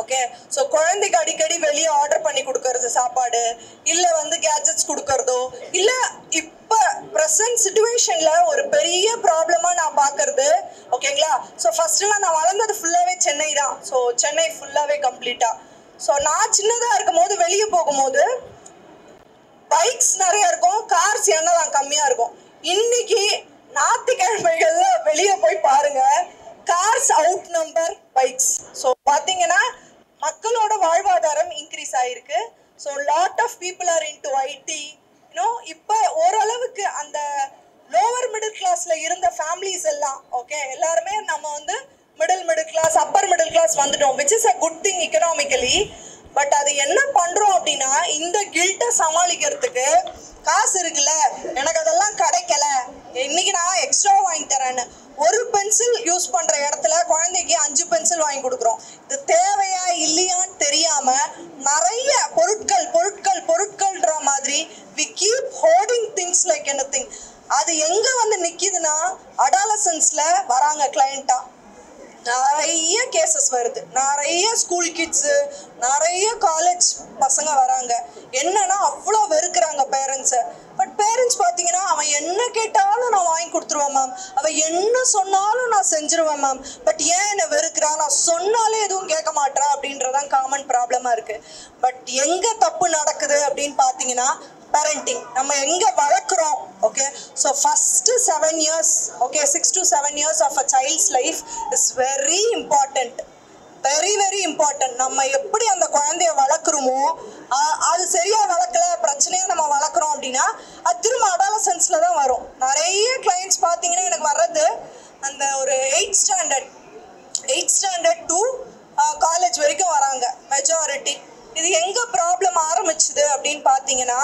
ஓகே, ஸோ குழந்தைக்கு அடிக்கடி வெளியே ஆர்டர் பண்ணி பண்ணி கொடுக்கறது சாப்பாடு, இல்லை வந்து கேஜெட்ஸ் கொடுக்கறதோ, இல்லை இப்போ ப்ரெசன்ட் சுச்சுவேஷனில் ஒரு பெரிய ப்ராப்ளமாக நான் பார்க்கறது. ஓகேங்களா? ஸோ ஃபஸ்ட்டுலாம் நான் வளர்ந்தது ஃபுல்லாகவே சென்னை தான். ஸோ சென்னை ஃபுல்லாகவே கம்ப்ளீட்டாக. ஸோ நான் சின்னதாக இருக்கும் போது வெளியே போகும்போது பைக்ஸ் நிறைய இருக்கும், கார்ஸ் என்னதான் கம்மியாக இருக்கும். இன்னைக்கு ஞாயிற்றுக்கிழமைகள்ல வெளியே போய் பாருங்க, cars out number bikes. So பார்த்தீங்கன்னா மக்களோட வாழ்வாதாரம் இன்க்ரீஸ் ஆகிருக்கு. So lot of people are into IT. இப்போ ஓரளவுக்கு அந்த லோவர் மிடில் கிளாஸ்ல இருந்த ஃபேமிலிஸ் எல்லாம் ஓகே எல்லாருமே நம்ம வந்து middle class upper middle class வந்துட்டோம், which is a good thing economically. But அது என்ன பண்றோம் அப்படின்னா, இந்த கில்ட்டை சமாளிக்கிறதுக்கு காசு இருக்குல்ல, எனக்கு அதெல்லாம் கிடைக்கல, இன்னைக்கு நான் எக்ஸ்ட்ரா வாங்கி தரேன்னு ஒரு பென்சில் யூஸ் பண்ற இடத்துல குழந்தைக்கு 5 பென்சில் வாங்கி கொடுக்குறோம். இது தேவையா இல்லையான்னு தெரியாம நிறைய பொருட்கள்ன்ற மாதிரி we keep hoarding things like anything. அது எங்க வந்து நிக்குதுன்னா அடாலசன்ஸ்ல வராங்க கிளையண்டா. நிறைய கேசஸ் வருது, நிறைய ஸ்கூல் கிட்ஸு, நிறைய காலேஜ் பசங்க வராங்க. என்னன்னா அவ்வளோ வெறுக்கிறாங்க பேரண்ட்ஸை. பட் பேரண்ட்ஸ் பார்த்தீங்கன்னா அவன் என்ன கேட்டாலும் நான் வாங்கி கொடுத்துருவேன் மேம், அவன் என்ன சொன்னாலும் நான் செஞ்சிருவேன் மேம், பட் ஏன் என்னை வெறுக்கிறான், நான் சொன்னாலே எதுவும் கேட்க மாட்டேறா அப்படின்றதான் காமன் ப்ராப்ளமாக இருக்குது. பட் எங்கே தப்பு நடக்குது அப்படின்னு பார்த்தீங்கன்னா parenting. நம்ம எங்க வளர்க்குறோம். Okay so first 7 years, okay 6 to 7 years of a child's life is very important, very important. நம்ம எப்படி அந்த குழந்தைய வளர்க்குறோமோ, அது சரியா வளர்க்கல, பிரச்சனையா நம்ம வளர்க்குறோம் அப்படின்னா அது திரும்ப அடாலசன்ஸ்ல தான் வரும். நிறைய கிளைண்ட்ஸ் பார்த்தீங்கன்னா எனக்கு வர்றது அந்த ஒரு 8th standard to காலேஜ் வரைக்கும் வராங்க மெஜாரிட்டி. இது எங்க ப்ராப்ளம் ஆரம்பிச்சுது அப்படின்னு பார்த்தீங்கன்னா,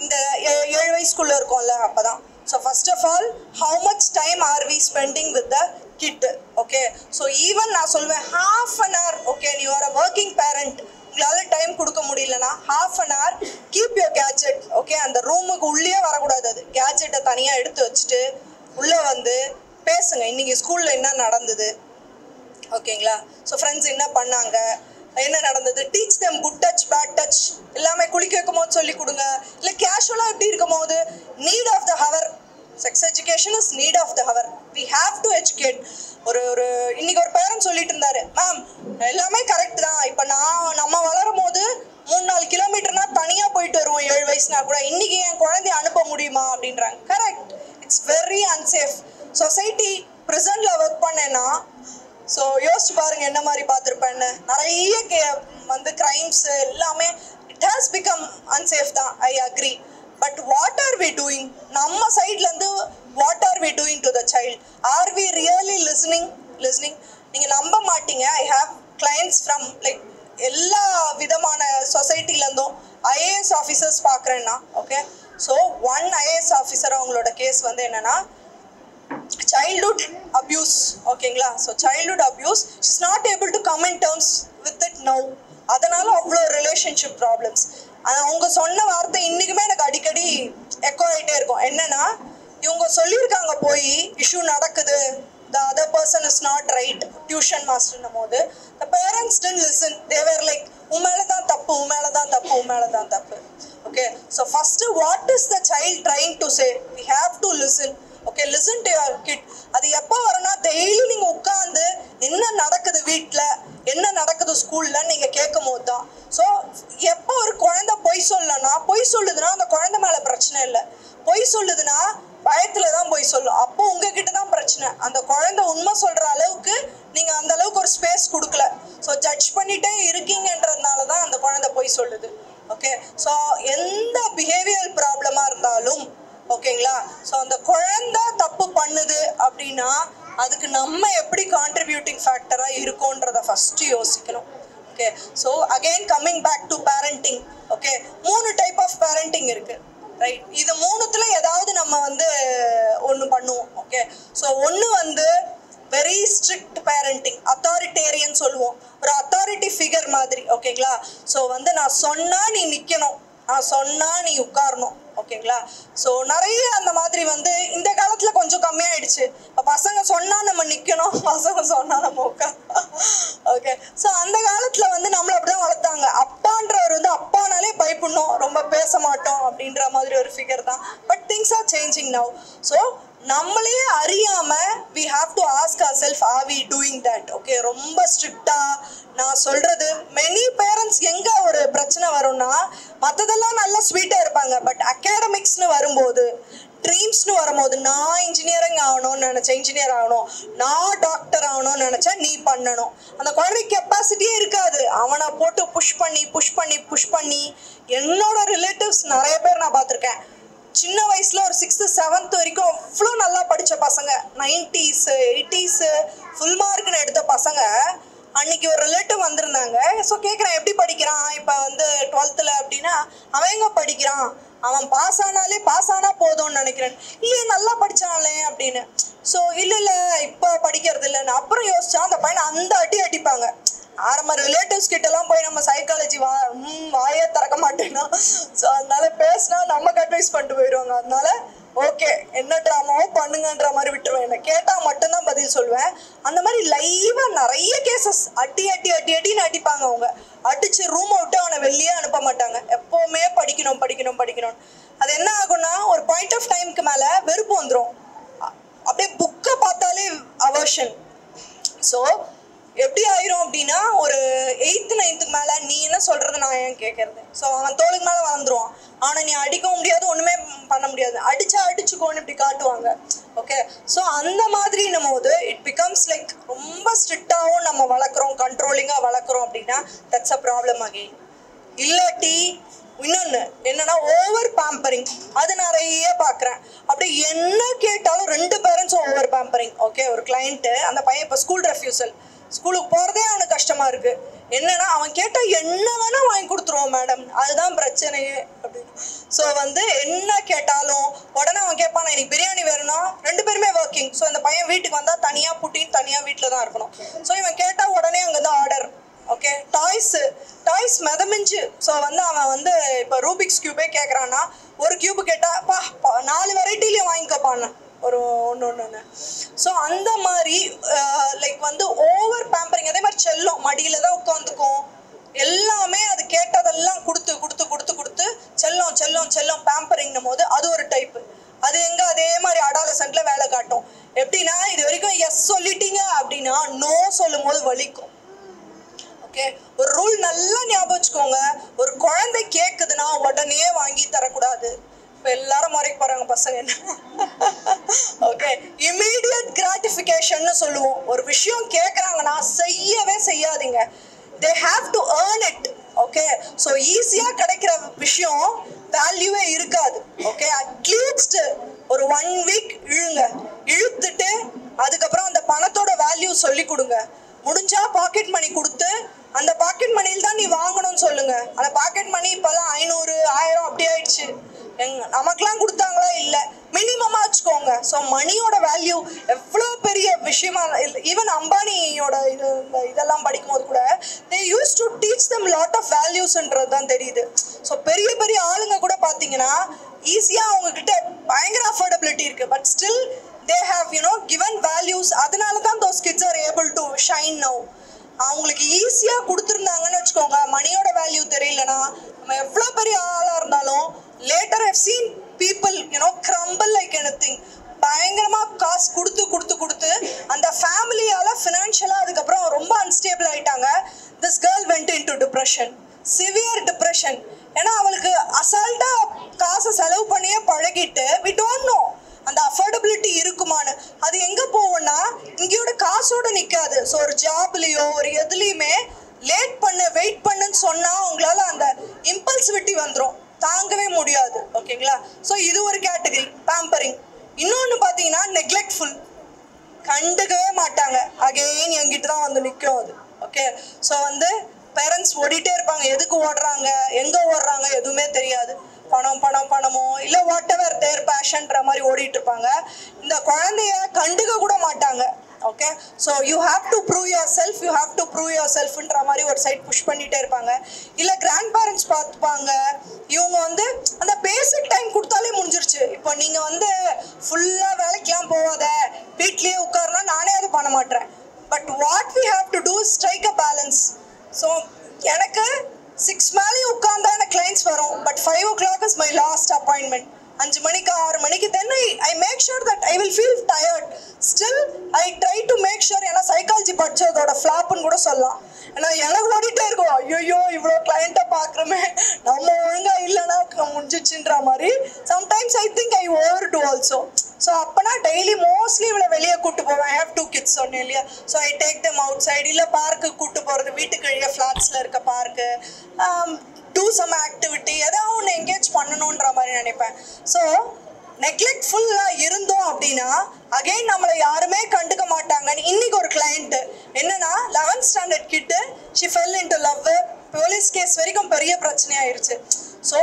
இந்த 7 வயசுக்குள்ள இருக்கும்ல அப்பதான். So first of all how much time are we spending with the kid. Okay so even நான் சொல்வேன் half an hour. ஓகே நீ ஒரு ஒர்க்கிங் பேரண்ட், உங்களால் டைம் கொடுக்க முடியலன்னா half an hour keep your gadget. Okay அந்த ரூமுக்கு உள்ளே வரக்கூடாது, அது கேஜெட்டை தனியாக எடுத்து வச்சுட்டு உள்ளே வந்து பேசுங்க, இன்னைக்கு ஸ்கூலில் என்ன நடந்தது, ஓகேங்களா? ஸோ ஃப்ரெண்ட்ஸ் என்ன பண்ணாங்க, என்ன நடந்தது, teach them good touch bad touch எல்லாமே குளிக்க வைக்கும் போது சொல்லி கொடுங்க. இல்லை கேஷுவலாக எப்படி இருக்கும் போது need of the hour, sex education is need of the hour, we have to educate. ஒரு இன்னைக்கு ஒரு பேரண்ட் சொல்லிட்டு இருந்தாரு, மேம் எல்லாமே கரெக்ட் தான், இப்போ நம்ம வளரும் போது 3-4 கிலோமீட்டர்னா தனியாக போயிட்டு வருவோம் 7 வயசுனா கூட, இன்னைக்கு என் குழந்தைய அனுப்ப முடியுமா அப்படின்றாங்க. Correct, it's very unsafe. Society ப்ரெசென்ட்ல ஒர்க் பண்ணேன்னா ஸோ யோசிச்சு பாருங்க என்ன மாதிரி பார்த்துருப்பேன்னு. நிறைய வந்து கிரைம்ஸ் எல்லாமே இட் ஹாஸ் பிகம் அன்சேஃப் தான், I agree. But what are we doing நம்ம சைட்லேருந்து, what are we doing to the child? Are we really listening? நீங்கள் நம்ப மாட்டீங்க, I have clients from like எல்லா விதமான சொசைட்டிலேருந்தும். ஐஏஎஸ் ஆஃபீஸர்ஸ் பார்க்குறேன்னா okay so one IAS officer அவங்களோட கேஸ் வந்து என்னென்னா childhood abuse. ஓகேங்களா? So childhood abuse, she is not able to come in terms with it now. அதனால அவ்வளோ ரிலேஷன்ஷிப் ப்ராப்ளம்ஸ். அவங்க சொன்ன வார்த்தை இன்னைக்குமே எனக்கு அடிக்கடி எக்கோ ஆகிட்டே இருக்கும். என்னன்னா இவங்க சொல்லியிருக்காங்க போய் இஷ்யூ நடக்குது, the other person is not right, tuition மாஸ்டர்னும் போது the parents didn't listen, they were like உண்மையில தான் தப்பு. Okay, so first what is the child trying to say? We have to listen. Okay, listen to your kid. அது எப்போ வரும்னா டெய்லி நீங்கள் உட்காந்து என்ன நடக்குது வீட்டில், என்ன நடக்குது ஸ்கூலில் நீங்கள் கேட்கும் போது தான். ஸோ எப்போ ஒரு குழந்தை பொய் சொல்லுதுன்னா அந்த குழந்தை மேலே பிரச்சனை இல்லை. பொய் சொல்லுதுன்னா பயத்தில் தான் பொய் சொல்லும், அப்போ உங்ககிட்ட தான் பிரச்சனை. அந்த குழந்தை உண்மை சொல்கிற அளவுக்கு நீங்கள் அந்த அளவுக்கு ஒரு ஸ்பேஸ் கொடுக்கல. ஸோ ஜட்ஜ் பண்ணிகிட்டே இருக்கீங்கன்றதுனால தான் அந்த குழந்தை பொய் சொல்லுது. ஓகே ஸோ எந்த பிஹேவியர் ப்ராப்ளமாக இருந்தாலும் ஓகேங்களா, ஸோ அந்த குழந்தை தப்பு பண்ணுது அப்படின்னா அதுக்கு நம்ம எப்படி கான்ட்ரிபியூட்டிங் ஃபேக்டராக இருக்கோன்றதை ஃபஸ்ட்டு யோசிக்கணும். Okay so again coming back to parenting. Okay 3 type of parenting இருக்குது, ரைட்? இது 3த்துல ஏதாவது நம்ம வந்து ஒன்று பண்ணுவோம். ஓகே ஸோ ஒன்று வந்து வெரி ஸ்ட்ரிக்ட் பேரண்டிங், அத்தாரிட்டேரியன் சொல்லுவோம், ஒரு அத்தாரிட்டி ஃபிகர் மாதிரி. ஓகேங்களா? ஸோ வந்து நான் சொன்னால் நீ நிற்கணும், நான் சொன்னால் நீ உட்காரணும். ஓகேங்களா? ஸோ நிறைய அந்த மாதிரி வந்து இந்த காலத்தில் கொஞ்சம் கம்மியாயிடுச்சு. இப்போ பசங்க சொன்னால் நம்ம நிற்கணும், பசங்க சொன்னால் நம்ம உட்காரணும். ஓகே ஸோ அந்த காலத்தில் வந்து நம்மளை அப்படி தான் வளர்த்தாங்க. அப்பான்றவர் வந்து மாதிரி ஒரு ஃபிகர் தான். But things are changing now. So நம்மளே அறியாம we have to ask ourselves, are we doing that? Okay, ரொம்ப ஸ்ட்ரிக்டா நான் சொல்றது மெனி பேரண்ட்ஸ் எங்க ஒரு பிரச்சனை வரும்னா, மற்றதெல்லாம் நல்லா ஸ்வீட்டா இருப்பாங்க, பட் அகாடமிக்ஸ்னு வரும்போது, ட்ரீம்ஸ்னு வரும்போது, நான் இன்ஜினியரிங் ஆகணும்னு நினைச்சேன், இன்ஜினியர் ஆகணும், நான் டாக்டர் ஆகணும்னு நினைச்சேன், நீ பண்ணணும். அந்த குழந்தைக்கு கெப்பாசிட்டியே இருக்காது. அவனை போட்டு புஷ் பண்ணி என்னோட ரிலேட்டிவ்ஸ் நிறைய பேர் நான் பார்த்துருக்கேன். சின்ன வயசுல ஒரு 6th 7th வரைக்கும் அவ்வளோ நல்லா படித்த பசங்க, 90s 80s ஃபுல் மார்க்னு எடுத்த பசங்க, அன்னைக்கு ஒரு ரிலேட்டிவ் வந்திருந்தாங்க. ஸோ கேட்குறேன், எப்படி படிக்கிறான் இப்போ வந்து 12th அப்படின்னா, அவன் எங்கே படிக்கிறான், அவன் பாஸ் ஆனா போதும்னு நினைக்கிறேன். இல்லையே நல்லா படித்தானே அப்படின்னு. ஸோ இல்லை இப்போ படிக்கிறது இல்லைன்னு. அப்புறம் யோசிச்சா அந்த பையனை அந்த அடிப்பாங்க. ஆரம்ப ரிலேட்டிவ்ஸ் கிட்டலாம் போய் நம்ம சைக்காலஜி வாயே திறக்க மாட்டேன்னா, ஸோ அதனால பேசினா நமக்கு அட்வைஸ் பண்ணிட்டு போயிடுவாங்க. அதனால ஓகே, என்ன ட்ராமாவோ பண்ணுங்கன்ற மாதிரி விட்டுருவேன். என்னை கேட்டால் மட்டும்தான் பதில் சொல்லுவேன். அந்த மாதிரி லைவாக நிறைய கேசஸ் அடின்னு அடிப்பாங்க. அவங்க அடிச்சு ரூமை விட்டு அவனை வெளியே அனுப்ப மாட்டாங்க. எப்போவுமே படிக்கணும். அது என்ன ஆகும்னா, ஒரு பாயிண்ட் ஆஃப் டைமுக்கு மேலே வெறுப்பு வந்துடும். அப்படியே புக்கை பார்த்தாலே அவர்ஷன். ஸோ எப்படி ஆயிரும் அப்படின்னா, ஒரு 8th 9th மேலே நீ என்ன சொல்கிறது நான் ஏன் கேட்கறது. ஸோ அவன் தோளுக்கு மேலே வளர்ந்துருவான். ஆனால் நீ அடிக்கவும் முடியாது, ஒன்றுமே பண்ண முடியாது. அடிச்சுக்கோன்னு இப்படி காட்டுவாங்க. ஓகே, ஸோ அந்த மாதிரின்னும் போது இட் பிகம்ஸ் லைக் ரொம்ப ஸ்ட்ரிக்டாகவும் நம்ம வளர்க்குறோம், கண்ட்ரோலிங்காக வளர்க்குறோம் அப்படின்னா தட்ஸ் அ ப்ராப்ளம் அகெயின். இல்லாட்டி இன்னொன்று என்னன்னா, ஓவர் பேம்பரிங். அது நிறைய பார்க்குறேன். அப்படி என்ன கேட்டாலும் 2 பேரண்ட்ஸும் ஓவர் பேம்பரிங். ஓகே, ஒரு கிளைண்ட்டு, அந்த பையன் இப்போ ஸ்கூல் ரெஃப்யூசல், ஸ்கூலுக்கு போகிறதே அவனுக்கு கஷ்டமாக இருக்குது. என்னன்னா, அவன் கேட்டால் என்ன வேணால் வாங்கி கொடுத்துருவோம் மேடம், அதுதான் பிரச்சனையே அப்படின்னு. ஸோ வந்து என்ன கேட்டாலும் உடனே அவன் கேட்பான், எனக்கு பிரியாணி வேணும்னா. 2 பேருமே ஒர்க்கிங். ஸோ அந்த பையன் வீட்டுக்கு வந்தால் தனியாக புட்டின்னு தனியாக வீட்டில் தான் இருக்கணும். ஸோ இவன் கேட்டால் உடனே அங்கே தான் ஆர்டர். ஓகே, டாய்ஸ் மிதமிஞ்சு. ஸோ வந்து அவன் வந்து இப்போ ரூபிக்ஸ் கியூபே கேட்குறான்னா, ஒரு கியூபு கேட்டால் 4 வெரைட்டிலையும் வாங்கிக்கப்பான்னு ஒரு ஒன்று. ஸோ அந்த மாதிரி லைக் வந்து ஓவர் பேம்பரிங். அதே மாதிரி செல்லம், மடியில் தான் உட்காந்துக்கும். எல்லாமே அது கேட்டதெல்லாம் கொடுத்து செல்லம் பேம்பரிங்னும் போது அது ஒரு டைப்பு. அது எங்கே அதே மாதிரி அடாலசன்ட்ல வேலை காட்டும். எப்படின்னா, இது வரைக்கும் எஸ் சொல்லிட்டீங்க அப்படின்னா நோ சொல்லும் போது வலிக்கும். ஓகே, ஒரு ரூல் நல்லா ஞாபகம் வச்சுக்கோங்க. ஒரு குழந்தை கேட்குதுன்னா உடனே வாங்கி தரக்கூடாது. இப்போ எல்லாரும் முறைக்கு போகிறாங்க பசங்க. என்ன ஓகே, இமீடியட் கிராட்டிஃபிகேஷன்னு சொல்லுவோம். ஒரு விஷயம் கேட்குறாங்கன்னா செய்யவே செய்யாதீங்க. They have to earn it. Okay, so ஈஸியாக கிடைக்கிற விஷயம் வேல்யூவே இருக்காது. ஓகே, அட்லீஸ்ட் ஒரு 1 வீக் இழுத்துட்டு அதுக்கப்புறம் அந்த பணத்தோட வேல்யூ சொல்லி கொடுங்க. முடிஞ்சா பாக்கெட் மணி கொடுத்து, அந்த பாக்கெட் மணியில் தான் நீ வாங்கணும்னு சொல்லுங்க. அந்த பாக்கெட் மணி இப்போல்லாம் 500 1000 அப்படி ஆயிடுச்சு. நமக்கெல்லாம் கொடுத்தாங்களா? இல்லை, மினிமமாக வச்சுக்கோங்க. ஸோ மணியோட வேல்யூ எவ்வளோ பெரிய விஷயமா. ஈவன் அம்பானியோட இதெல்லாம் படிக்கும்போது கூட they used to teach them lot of valuesன்றது தான் தெரியுது. ஸோ பெரிய பெரிய ஆளுங்க கூட பார்த்தீங்கன்னா ஈஸியாக அவங்கக்கிட்ட பயங்கர அஃபோர்டபிலிட்டி இருக்குது. But still they have given values. அதனால தான் those kids are able to shine now. அவங்களுக்கு ஈஸியாக கொடுத்துருந்தாங்கன்னு வச்சுக்கோங்க, மணியோட வேல்யூ தெரியலனா நம்ம எவ்வளோ பெரிய ஆளாக இருந்தாலும் later I've seen people crumble like anything. பயங்கரமாக காசு கொடுத்து அந்த ஃபேமிலியால் ஃபினான்ஷியலாக அதுக்கப்புறம் ரொம்ப அன்ஸ்டேபிள் ஆகிட்டாங்க. this girl went into depression, severe depression. ஏன்னா அவளுக்கு அசால்ட்டாக காசை செலவு பண்ணியே பழகிட்டு we don't know அந்த அஃபோர்டபிலிட்டி இருக்குமான்னு. அது எங்கே போவோம்னா இங்கேயோட காசோடு நிற்காது. ஸோ ஒரு ஜாப்லேயோ ஒரு எதுலேயுமே வெயிட் பண்ணுன்னு சொன்னால் உங்களால் அந்த இம்பல்சிவிட்டி வந்துடும், தாங்கவே முடியாது. ஓகேங்களா? ஸோ இது ஒரு கேட்டகரி பேம்பரிங். இன்னொன்று பார்த்தீங்கன்னா நெக்லெக்ட்ஃபுல், கண்டுக்கவே மாட்டாங்க. அகெயின் என்கிட்ட தான் வந்து நிற்கும் அது. ஓகே, ஸோ வந்து பேரண்ட்ஸ் ஓடிட்டே இருப்பாங்க. எதுக்கு ஓடுறாங்க, எங்கே ஓடுறாங்க எதுவுமே தெரியாது. பணமோ இல்லை வாட் எவர் தேர் பேஷன்ற மாதிரி ஓடிட்டு இருப்பாங்க. இந்த குழந்தைய கண்டுக்க கூட மாட்டாங்க. Okay, so you have to prove your செல்ஃப்ன்ற மாதிரி ஒரு சைட் புஷ் பண்ணிகிட்டே இருப்பாங்க. இல்லை கிராண்ட் பேரண்ட்ஸ் பார்த்துப்பாங்க. இவங்க வந்து அந்த பேசிக் டைம் கொடுத்தாலே முடிஞ்சிருச்சு. இப்போ நீங்கள் வந்து ஃபுல்லாக வேலைக்கெலாம் போகாத, வீட்லேயே உட்காருனா நானே அதை பண்ண மாட்டேன். But what we have to do strike a balance. So எனக்கு 6 மேலேயும் உட்கார்ந்தா எனக்கு கிளைண்ட்ஸ் வரும். பட் 5 o'clock is my last appointment. 5 மணிக்கு 6 மணிக்கு then I make sure that I will feel tired. Still I try to make sure. ஏன்னா சைக்காலஜி படிச்சதோட ஃப்ளாப்னு கூட சொல்லலாம். ஏன்னா எனக்கு ஓடிட்டே இருக்கும், ஐயோ இவ்வளோ கிளைண்ட்டை பார்க்குறோமே, நம்ம ஒழுங்காக இல்லைன்னா முடிஞ்சிச்சுன்ற மாதிரி. Sometimes I think I over to also. So அப்போனா டெய்லி மோஸ்ட்லி இவளை வெளியே கூப்பிட்டு போவேன். ஐ ஹேவ் 2 kids சொன்னேன் இல்லையா. So I take them out side, இல்லை பார்க்கு கூப்பிட்டு போகிறது, வீட்டுக்கு வெளியே ஃப்ளாட்ஸில் இருக்க பார்க்கு, டூ சம் ஆக்டிவிட்டி, ஏதாவது ஒன்று என்கேஜ் பண்ணணுன்ற மாதிரி நினைப்பேன். ஸோ நெக்லெக்ட்ஃபுல்லாக இருந்தோம் அப்படின்னா அகெயின் நம்மளை யாருமே கண்டுக்க மாட்டாங்கன்னு. இன்னைக்கு ஒரு கிளைண்ட்டு என்னன்னா 11th standard கிட்டு, she fell into love, police case வரைக்கும் பெரிய பிரச்சனையாயிருச்சு. ஸோ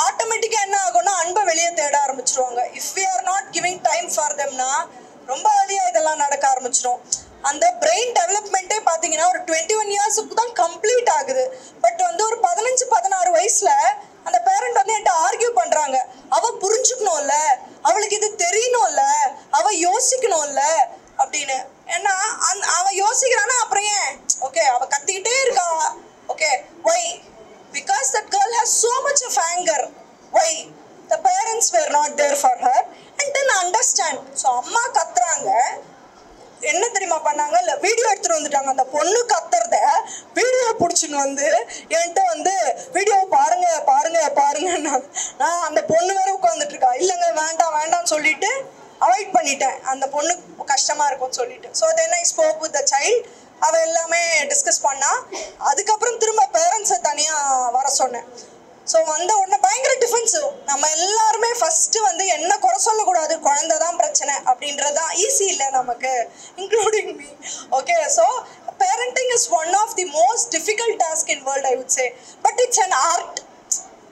ஆட்டோமேட்டிக்காக என்ன ஆகும்னா அன்பை வெளியே தேட ஆரம்பிச்சிருவாங்க. If we are not giving time for தெம்னா ரொம்ப வழியாக இதெல்லாம் நடக்க ஆரம்பிச்சிடும். அந்த பிரெயின் டெவலப்மெண்ட்டே பார்த்தீங்கன்னா ஒரு 21 yearsக்கு தான் கம்ப்ளீட் ஆகுது. பட் வந்து ஒரு 15-16 வயசுல அந்த பேரண்ட் வந்து என்கிட்ட ஆர்கியூ பண்ணுறாங்க, அவள் புரிஞ்சுக்கணும்ல, அவளுக்கு இது தெரியணும்ல, அவள் யோசிக்கணும்ல அப்படின்னு. ஏன்னா அவள் யோசிக்கிறான்னா அப்புறம் ஏன் ஓகே அவள் கத்திக்கிட்டே இருக்கா. Okay why? Because that girl has so much of anger. Why? The parents were not there for her and then understand. So அம்மா கத்துறாங்க, என்ன தெரியுமா பண்ணாங்க, இல்லை வீடியோ எடுத்துகிட்டு வந்துட்டாங்க. அந்த பொண்ணு கத்துறத வீடியோ பிடிச்சின்னு வந்து என்கிட்ட வந்து வீடியோ பாருங்க பாருங்க பாருங்கன்னா நான் அந்த பொண்ணு வேற உட்காந்துட்டு இருக்கா. இல்லைங்க வேண்டாம் வேண்டாம்னு சொல்லிட்டு அவாய்ட் பண்ணிட்டேன், அந்த பொண்ணு கஷ்டமாக இருக்கும்னு சொல்லிட்டு. So then I spoke with the child. அவள் எல்லாமே டிஸ்கஸ் பண்ணா. அதுக்கப்புறம் திரும்ப பேரண்ட்ஸை தனியாக வர சொன்னேன். ஸோ வந்த உடனே பயங்கர டிஃபென்சிவ். நம்ம எல்லாருமே ஃபஸ்ட்டு வந்து என்ன குறை சொல்லக்கூடாது, குழந்தை தான் பிரச்சனை அப்படின்றது தான் ஈஸி இல்லை நமக்கு, including me. Okay, so parenting is one of the most difficult task in world, I would say. But it's an art.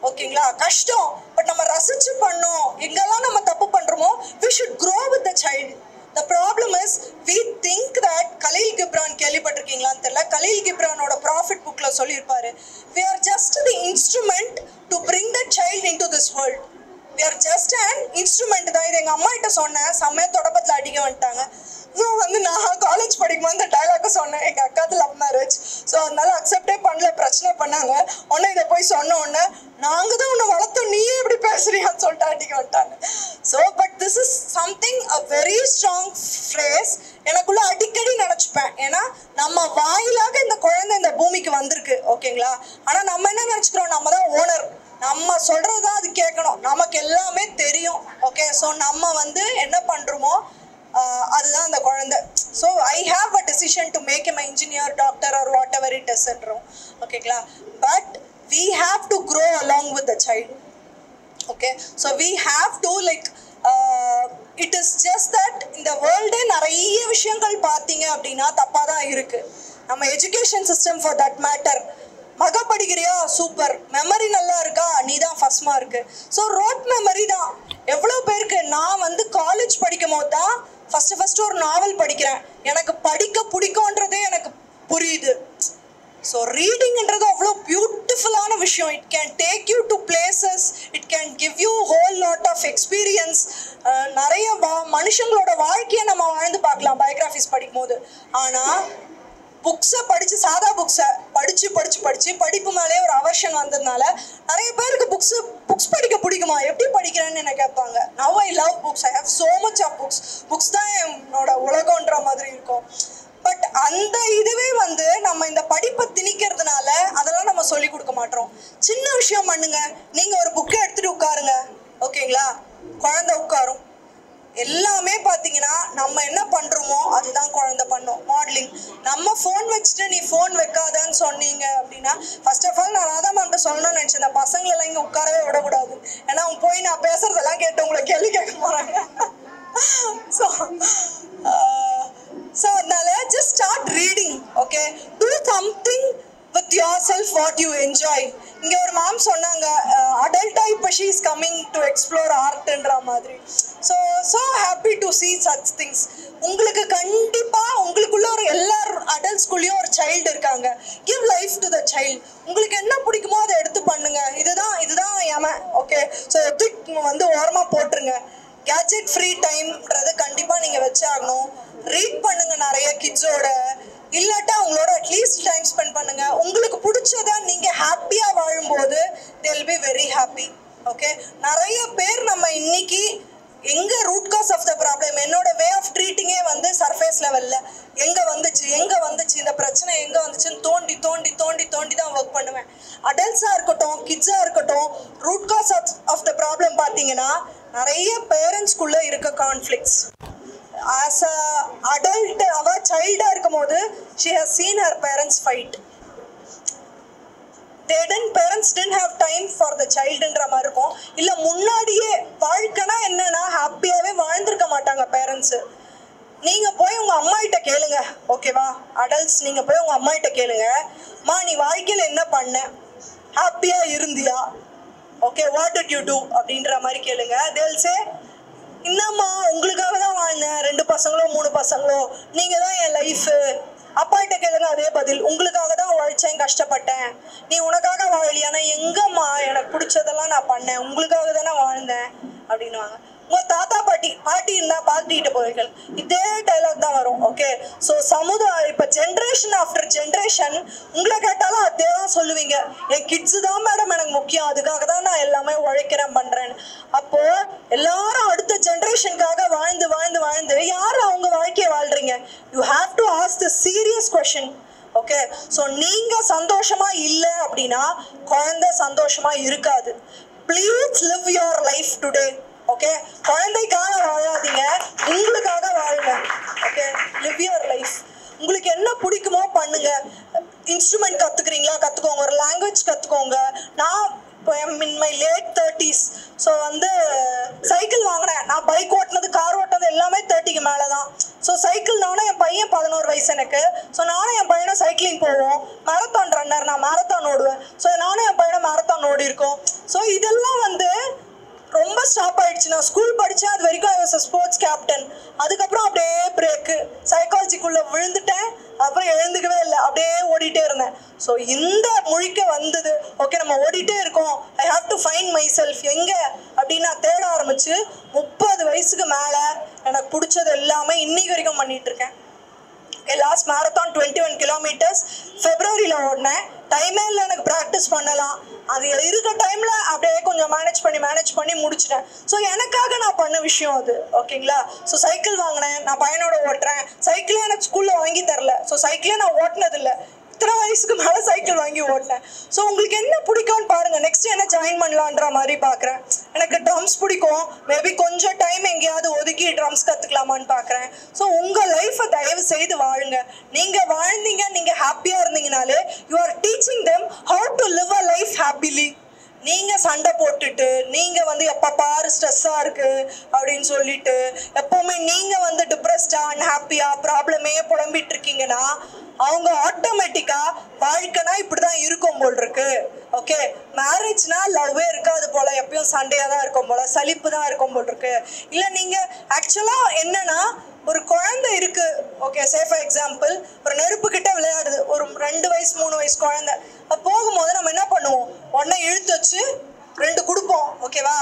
ஓகேங்களா, கஷ்டம். பட் நம்ம ரசிச்சு பண்ணோம். எங்கெல்லாம் நம்ம தப்பு பண்ணுறோமோ we should grow with the child. The problem is we think that Khalil Gibran கேள்விப்பட்டிருக்கீங்களான்னு தெரியல, கலீல் கிப்ரானோட ப்ராஃபிட் புக்கில் சொல்லியிருப்பாரு, we are just the instrument to bring the child into this world. We are just an instrument தான். இது எங்கள் அம்மா கிட்ட சொன்னேன், செம்மையாக தொடப்பத்தில் அடிக்க வந்துட்டாங்க. ஸோ வந்து நான் காலேஜ் படிக்கும்போது இந்த டைலாக்கை சொன்னேன். எங்கள் அக்காது லவ் மேரேஜ், ஸோ அதனால அக்செப்டே பண்ணல, பிரச்சனை பண்ணாங்க. உடனே இதை போய் சொன்ன உடனே நாங்கள் தான் உன்னை வளர்த்தோம், நீயே எப்படி பேசுறியான்னு சொல்லிட்டு அடிக்க வந்துட்டாங்க. So but this is something a very strong phrase. எனக்குள்ள அடிக்கடி நினச்சிப்பேன். ஏன்னா நம்ம வாயிலாக இந்த குழந்தை இந்த பூமிக்கு வந்திருக்கு, ஓகேங்களா. ஆனால் நம்ம என்ன நினச்சிக்கிறோம், நம்ம தான் ஓனர், நம்ம சொல்கிறது தான் அது கேட்கணும், நமக்கு எல்லாமே தெரியும். ஓகே, ஸோ நம்ம வந்து என்ன பண்ணுறோமோ அதுதான் அந்த குழந்தை. So I have a decision to make am engineer, doctor or whatever it இஸ்ன்றோம், ஓகேங்களா. But we have to grow along with the child. Okay, so we have to like it is just that இந்த வேர்ல்டே நிறைய விஷயங்கள் பார்த்தீங்க அப்படின்னா தப்பாக தான் இருக்குது. நம்ம education system for that matter, மக படிக்கிறியா சூப்பர், மெமரி நல்லா இருக்கா, நீ தான் first mark. So road memory தான். எவ்வளோ பேருக்கு நான் வந்து காலேஜ் படிக்கும் போது தான் ஃபஸ்ட்டு ஒரு நாவல் படிக்கிறேன், எனக்கு படிக்க பிடிக்கும்ன்றதே எனக்கு புரியுது. ஸோ ரீடிங்ன்றது அவ்வளோ பியூட்டிஃபுல்லான விஷயம். It can take you to places, it can give you whole lot of experience. நிறைய மனுஷங்களோட வாழ்க்கையை நம்ம வாழ்ந்து பார்க்கலாம் பயோகிராஃபிஸ் படிக்கும் போது. ஆனால் புக்ஸை படித்து, சாதா புக்ஸை படித்து படிப்பு மேலே ஒரு அவர்ஷன் வந்ததுனால நிறைய பேருக்கு புக்ஸ் படிக்க பிடிக்குமா, எப்படி படிக்கிறேன்னு என்ன கேட்பாங்க. Now I love books, I have so much of books. Books தான் என்னோட உலகன்ற மாதிரி இருக்கும். பட் அந்த இதுவே வந்து நம்ம இந்த படிப்பை திணிக்கிறதுனால அதெல்லாம் நம்ம சொல்லி கொடுக்க மாட்டோம். சின்ன விஷயம் பண்ணுங்க, நீங்கள் ஒரு புக்கை எடுத்துகிட்டு உட்காருங்க, ஓகேங்களா, குழந்தை உட்காரும். எல்லாமே பார்த்தீங்கன்னா நம்ம என்ன பண்ணுறோமோ அதுதான் குழந்தை பண்ணும். மாடலிங், நம்ம ஃபோன் வச்சுட்டு நீ ஃபோன் வைக்காதன்னு சொன்னீங்க அப்படின்னா, ஃபர்ஸ்ட் ஆஃப் ஆல் நான் ராதா மேம்கிட்ட சொல்லணும்னு நினச்சேன், இந்த பசங்களெல்லாம் இங்கே உட்காரவே விடக்கூடாது. ஏன்னா அவங்க போய் நான் பேசுகிறதெல்லாம் கேட்டு உங்களை கேள்வி கேட்க போகிறாங்க. ஸோ அதனால just start reading, okay, do something with yourself what you enjoy. இங்கே ஒரு மேம் சொன்னாங்க, அடல்ட்டாக இப்போ she is coming to explore artன்ற மாதிரி. So happy to see such things. உங்களுக்கு கண்டிப்பாக உங்களுக்குள்ள ஒரு எல்லா அடல்ட்ஸ்குள்ளேயும் ஒரு சைல்டு இருக்காங்க. give life to the child. உங்களுக்கு என்ன பிடிக்குமோ அதை எடுத்து பண்ணுங்க. இதுதான் ஏமன், ஓகே. ஸோ வந்து ஓரமாக போட்டுருங்க. கேஜெட் ஃப்ரீ டைம்ன்றது கண்டிப்பாக நீங்கள் வச்சாகணும். ரீட் பண்ணுங்கள் நிறைய கிட்ஸோட, இல்லாட்டா அவங்களோட அட்லீஸ்ட் டைம் ஸ்பெண்ட் பண்ணுங்கள். உங்களுக்கு பிடிச்சதை நீங்கள் ஹாப்பியாக they'll be very happy. Okay, நிறைய பேர் நம்ம இன்னைக்கு எங்க root cause of the problem, என்னோட வே ஆஃப் ட்ரீட்டிங்கே வந்து சர்ஃபேஸ் லெவலில் எங்கே வந்துச்சு இந்த பிரச்சனை எங்கே வந்துச்சுன்னு தோண்டி தோண்டி தோண்டி தோண்டி தான் ஒர்க் பண்ணுவேன். அடல்ட்ஸாக இருக்கட்டும், கிட்ஸாக இருக்கட்டும், root cause of the problem பார்த்தீங்கன்னா நிறைய பேரண்ட்ஸ்குள்ளே இருக்க கான்ஃப்ளிக்ட்ஸ். ஆஸ் அ அடல்ட் அவள் சைல்டாக இருக்கும் போது she has seen her parents fight. parents didn't have time for the childன்ற மாதிரி இருக்கும். இல்லை முன்னாடியே வாழ்க்கைனா என்னன்னா ஹாப்பியாகவே வாழ்ந்திருக்க மாட்டாங்க பேரண்ட்ஸு. நீங்கள் போய் உங்கள் அம்மா கிட்ட கேளுங்க, ஓகேவா? அடல்ட்ஸ் நீங்கள் போய் உங்கள் அம்மா கிட்ட கேளுங்க, மா நீ வாழ்க்கையில் என்ன பண்ண, ஹாப்பியாக இருந்தியா, okay what did you do அப்படின்ற மாதிரி கேளுங்க. they'll say என்னம்மா உங்களுக்காக தான் வாழ்ந்தேன், 2 பசங்களோ 3 பசங்களோ, நீங்கள் தான் என் லைஃபு. அப்பாகிட்ட கேளுங்க அதே பதில், உங்களுக்காக தான் உழைச்சேன் கஷ்டப்பட்டேன், நீ உனக்காக வாழலையானா எங்கம்மா எனக்கு பிடிச்சதெல்லாம் நான் பண்ணேன், உங்களுக்காக தானே வாழ்ந்தேன் அப்படின்வாங்க. உங்கள் தாத்தா பாட்டி இருந்தால் பாட்டிகிட்ட போவீர்கள், இதே டைலாக் தான் வரும். ஓகே, ஸோ சமுதாயம் இப்போ ஜென்ரேஷன் ஆஃப்டர் ஜென்ரேஷன் உங்களை கேட்டாலும் அதே தான் சொல்லுவீங்க, என் கிட்ஸு தான் மேடம் எனக்கு முக்கியம், அதுக்காக தான் நான் எல்லாமே உழைக்கிறேன் பண்ணுறேன்னு. அப்போது எல்லாரும் அடுத்த ஜென்ரேஷனுக்காக வாழ்ந்து வாழ்ந்து வாழ்ந்து யார் அவங்க வாழ்க்கையை வாழ்கிறீங்க? You have to ask the serious question. Okay, so நீங்கள் சந்தோஷமாக இல்லை அப்படின்னா குழந்தை சந்தோஷமாக இருக்காது. Please live your life today. Okay, குழந்தைக்காக வாழாதீங்க, உங்களுக்காக வாழுங்க. Okay, live your life. உங்களுக்கு என்ன பிடிக்குமோ பண்ணுங்க. இன்ஸ்ட்ருமெண்ட் கற்றுக்குறீங்களா கற்றுக்கோங்க, ஒரு லாங்குவேஜ் கற்றுக்கோங்க. நான் இப்போ in my late 30s, so வந்து சைக்கிள் வாங்கினேன். நான் பைக் ஓட்டினது கார் ஓட்டினது எல்லாமே 30க்கு மேலே தான். ஸோ சைக்கிள் நானும் என் பையன் 11 வயசு எனக்கு. ஸோ நானும் என் பையனை சைக்கிளிங் போவோம். மேரத்தான் ரன்னர், நான் மேரத்தான் ஓடுவேன். ஸோ நானும் என் பையனை மேரத்தான் ஓடி இருக்கோம். ஸோ இதெல்லாம் வந்து ரொம்ப ஸ்டாப் ஆயிடுச்சு. நான் ஸ்கூல் படித்தேன், அது வரைக்கும் I was a sports captain. அதுக்கப்புறம் அப்படியே பிரேக்கு, சைக்காலஜிக்குள்ளே விழுந்துட்டேன். அப்புறம் எழுந்துக்கவே இல்லை, அப்படியே ஓடிட்டே இருந்தேன். ஸோ இந்த முழிக்க வந்தது, ஓகே நம்ம ஓடிட்டே இருக்கோம், I have to find my self எங்கே அப்படின்னு நான் தேட ஆரம்பிச்சு 30 வயசுக்கு மேலே எனக்கு பிடிச்சது எல்லாமே இன்னைக்கு வரைக்கும் பண்ணிகிட்ருக்கேன். லாஸ்ட் மேரத்தான் 21 கிலோமீட்டர்ஸ் ஃபெப்ரவரியில் ஓடினேன். டைமே இல்லை எனக்கு ப்ராக்டிஸ் பண்ணலாம். அது இருக்க டைமில் அப்படியே கொஞ்சம் மேனேஜ் பண்ணி முடிச்சிட்டேன். ஸோ எனக்காக நான் பண்ண விஷயம் அது. ஓகேங்களா? ஸோ சைக்கிள் வாங்கினேன், நான் பையனோட ஓட்டுறேன். சைக்கிளே எனக்கு ஸ்கூலில் வாங்கி தரல. ஸோ சைக்கிளே நான் ஓட்டினதில்லை. இத்தனை வயசுக்கு மேலே சைக்கிள் வாங்கி ஓட்டினேன். ஸோ உங்களுக்கு என்ன பிடிக்கும்னு பாருங்கள். நெக்ஸ்ட் என்ன ஜாயின் பண்ணலான்ற மாதிரி பார்க்குறேன். எனக்கு ட்ரம்ஸ் பிடிக்கும். மேபி கொஞ்சம் டைம் எங்கேயாவது ஒதுக்கி ட்ரம்ஸ் கற்றுக்கலாமான்னு பார்க்குறேன். ஸோ உங்கள் லைஃப்பை தயவு செய்து வாழுங்க. நீங்கள் வாழ்ந்தீங்க, நீங்கள் ஹாப்பியாக இருந்தீங்கனாலே you are teaching them how to live a life happily. நீங்கள் சண்டை போட்டுட்டு நீங்கள் வந்து எப்போ பாரு ஸ்ட்ரெஸ்ஸாக இருக்குது அப்படின்னு சொல்லிட்டு எப்போவுமே நீங்கள் வந்து டிப்ரெஸ்டாக அன்ஹாப்பியாக ப்ராப்ளமே புலம்பிட்டு இருக்கீங்கன்னா அவங்க ஆட்டோமேட்டிக்காக வாழ்க்கைனா இப்படி தான் இருக்கும் போல் இருக்கு. ஓகே, மேரேஜ்னா லவ்வே இருக்காது போல், எப்பயும் சண்டையாக தான் இருக்கும் போல், சலிப்பு தான் இருக்கும் போல் இருக்கு. இல்லை நீங்கள் ஆக்சுவலாக என்னன்னா ஒரு குழந்தை இருக்கு, ஓகே சே ஃபார் எக்ஸாம்பிள் ஒரு நெருப்பு கிட்ட விளையாடுது ஒரு 2 வயசு 3 வயசு குழந்தை. போகும்போது நம்ம என்ன பண்ணுவோம், உடனே இழுத்து வச்சு 2 கொடுப்போம். ஓகேவா?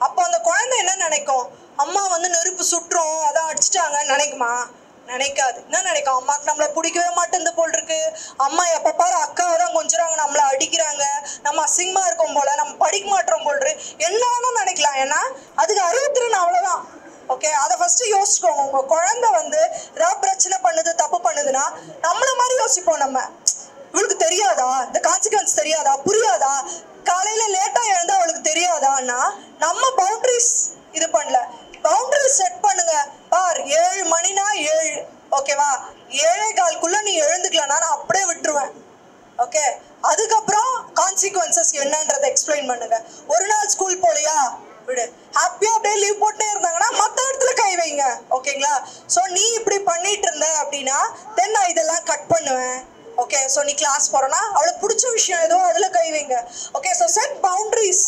அப்போ அந்த குழந்தை என்ன நினைக்கும், அம்மா வந்து நெருப்பு சுட்டுறோம் அதான் அடிச்சிட்டாங்கன்னு நினைக்குமா? நினைக்காது. என்ன நினைக்கும், அம்மாவுக்கு நம்மளை பிடிக்கவே மாட்டேங்குது போல் இருக்கு, அம்மா எப்போ பாரு அக்காவை தான் கொஞ்சிறாங்க, நம்மளை அடிக்கிறாங்க, நம்ம அசிங்கமாக இருக்கும் போல, நம்ம படிக்க மாட்டோம் போல் இருக்கு, என்ன வேணும் நினைக்கலாம். ஏன்னா அதுக்கு அறிவுத்திறன் அவ்வளோதான். ஓகே, அதை ஃபஸ்ட்டு யோசிச்சுக்கோங்க. உங்கள் குழந்தை வந்து ஏதாவது பிரச்சனை பண்ணுது, தப்பு பண்ணுதுன்னா நம்மள மாதிரி யோசிப்போம். நம்ம இவளுக்கு தெரியாதா, இந்த கான்சிக்வன்ஸ் தெரியாதா, புரியாதா, காலையில் லேட்டாக எழுந்தால் அவளுக்கு தெரியாதான்னா நம்ம பவுண்ட்ரிஸ் இது பண்ணல. பவுண்டரிஸ் செட் பண்ணுங்க. பார் 7 மணினா 7, ஓகேவா? 7:15 நீ எழுந்துக்கலன்னா நான் அப்படியே விட்டுருவேன். ஓகே, அதுக்கப்புறம் கான்சிக்வன்சஸ் என்னன்றதை எக்ஸ்பிளைன் பண்ணுங்க. ஒரு நாள் ஸ்கூல் போலையா விடு, ஹாப்பியாக அப்படியே லீவ் போட்டே இருந்தாங்கன்னா மற்ற இடத்துல கை வைங்க. ஓகேங்களா? ஸோ நீ இப்படி பண்ணிட்டு இருந்த அப்படின்னா தென் நான் இதெல்லாம் கட் பண்ணுவேன். ஓகே, ஸோ நீ கிளாஸ் போகிறோன்னா அவளுக்கு பிடிச்ச விஷயம் ஏதோ அதில் கை வைங்க. Okay, so set boundaries.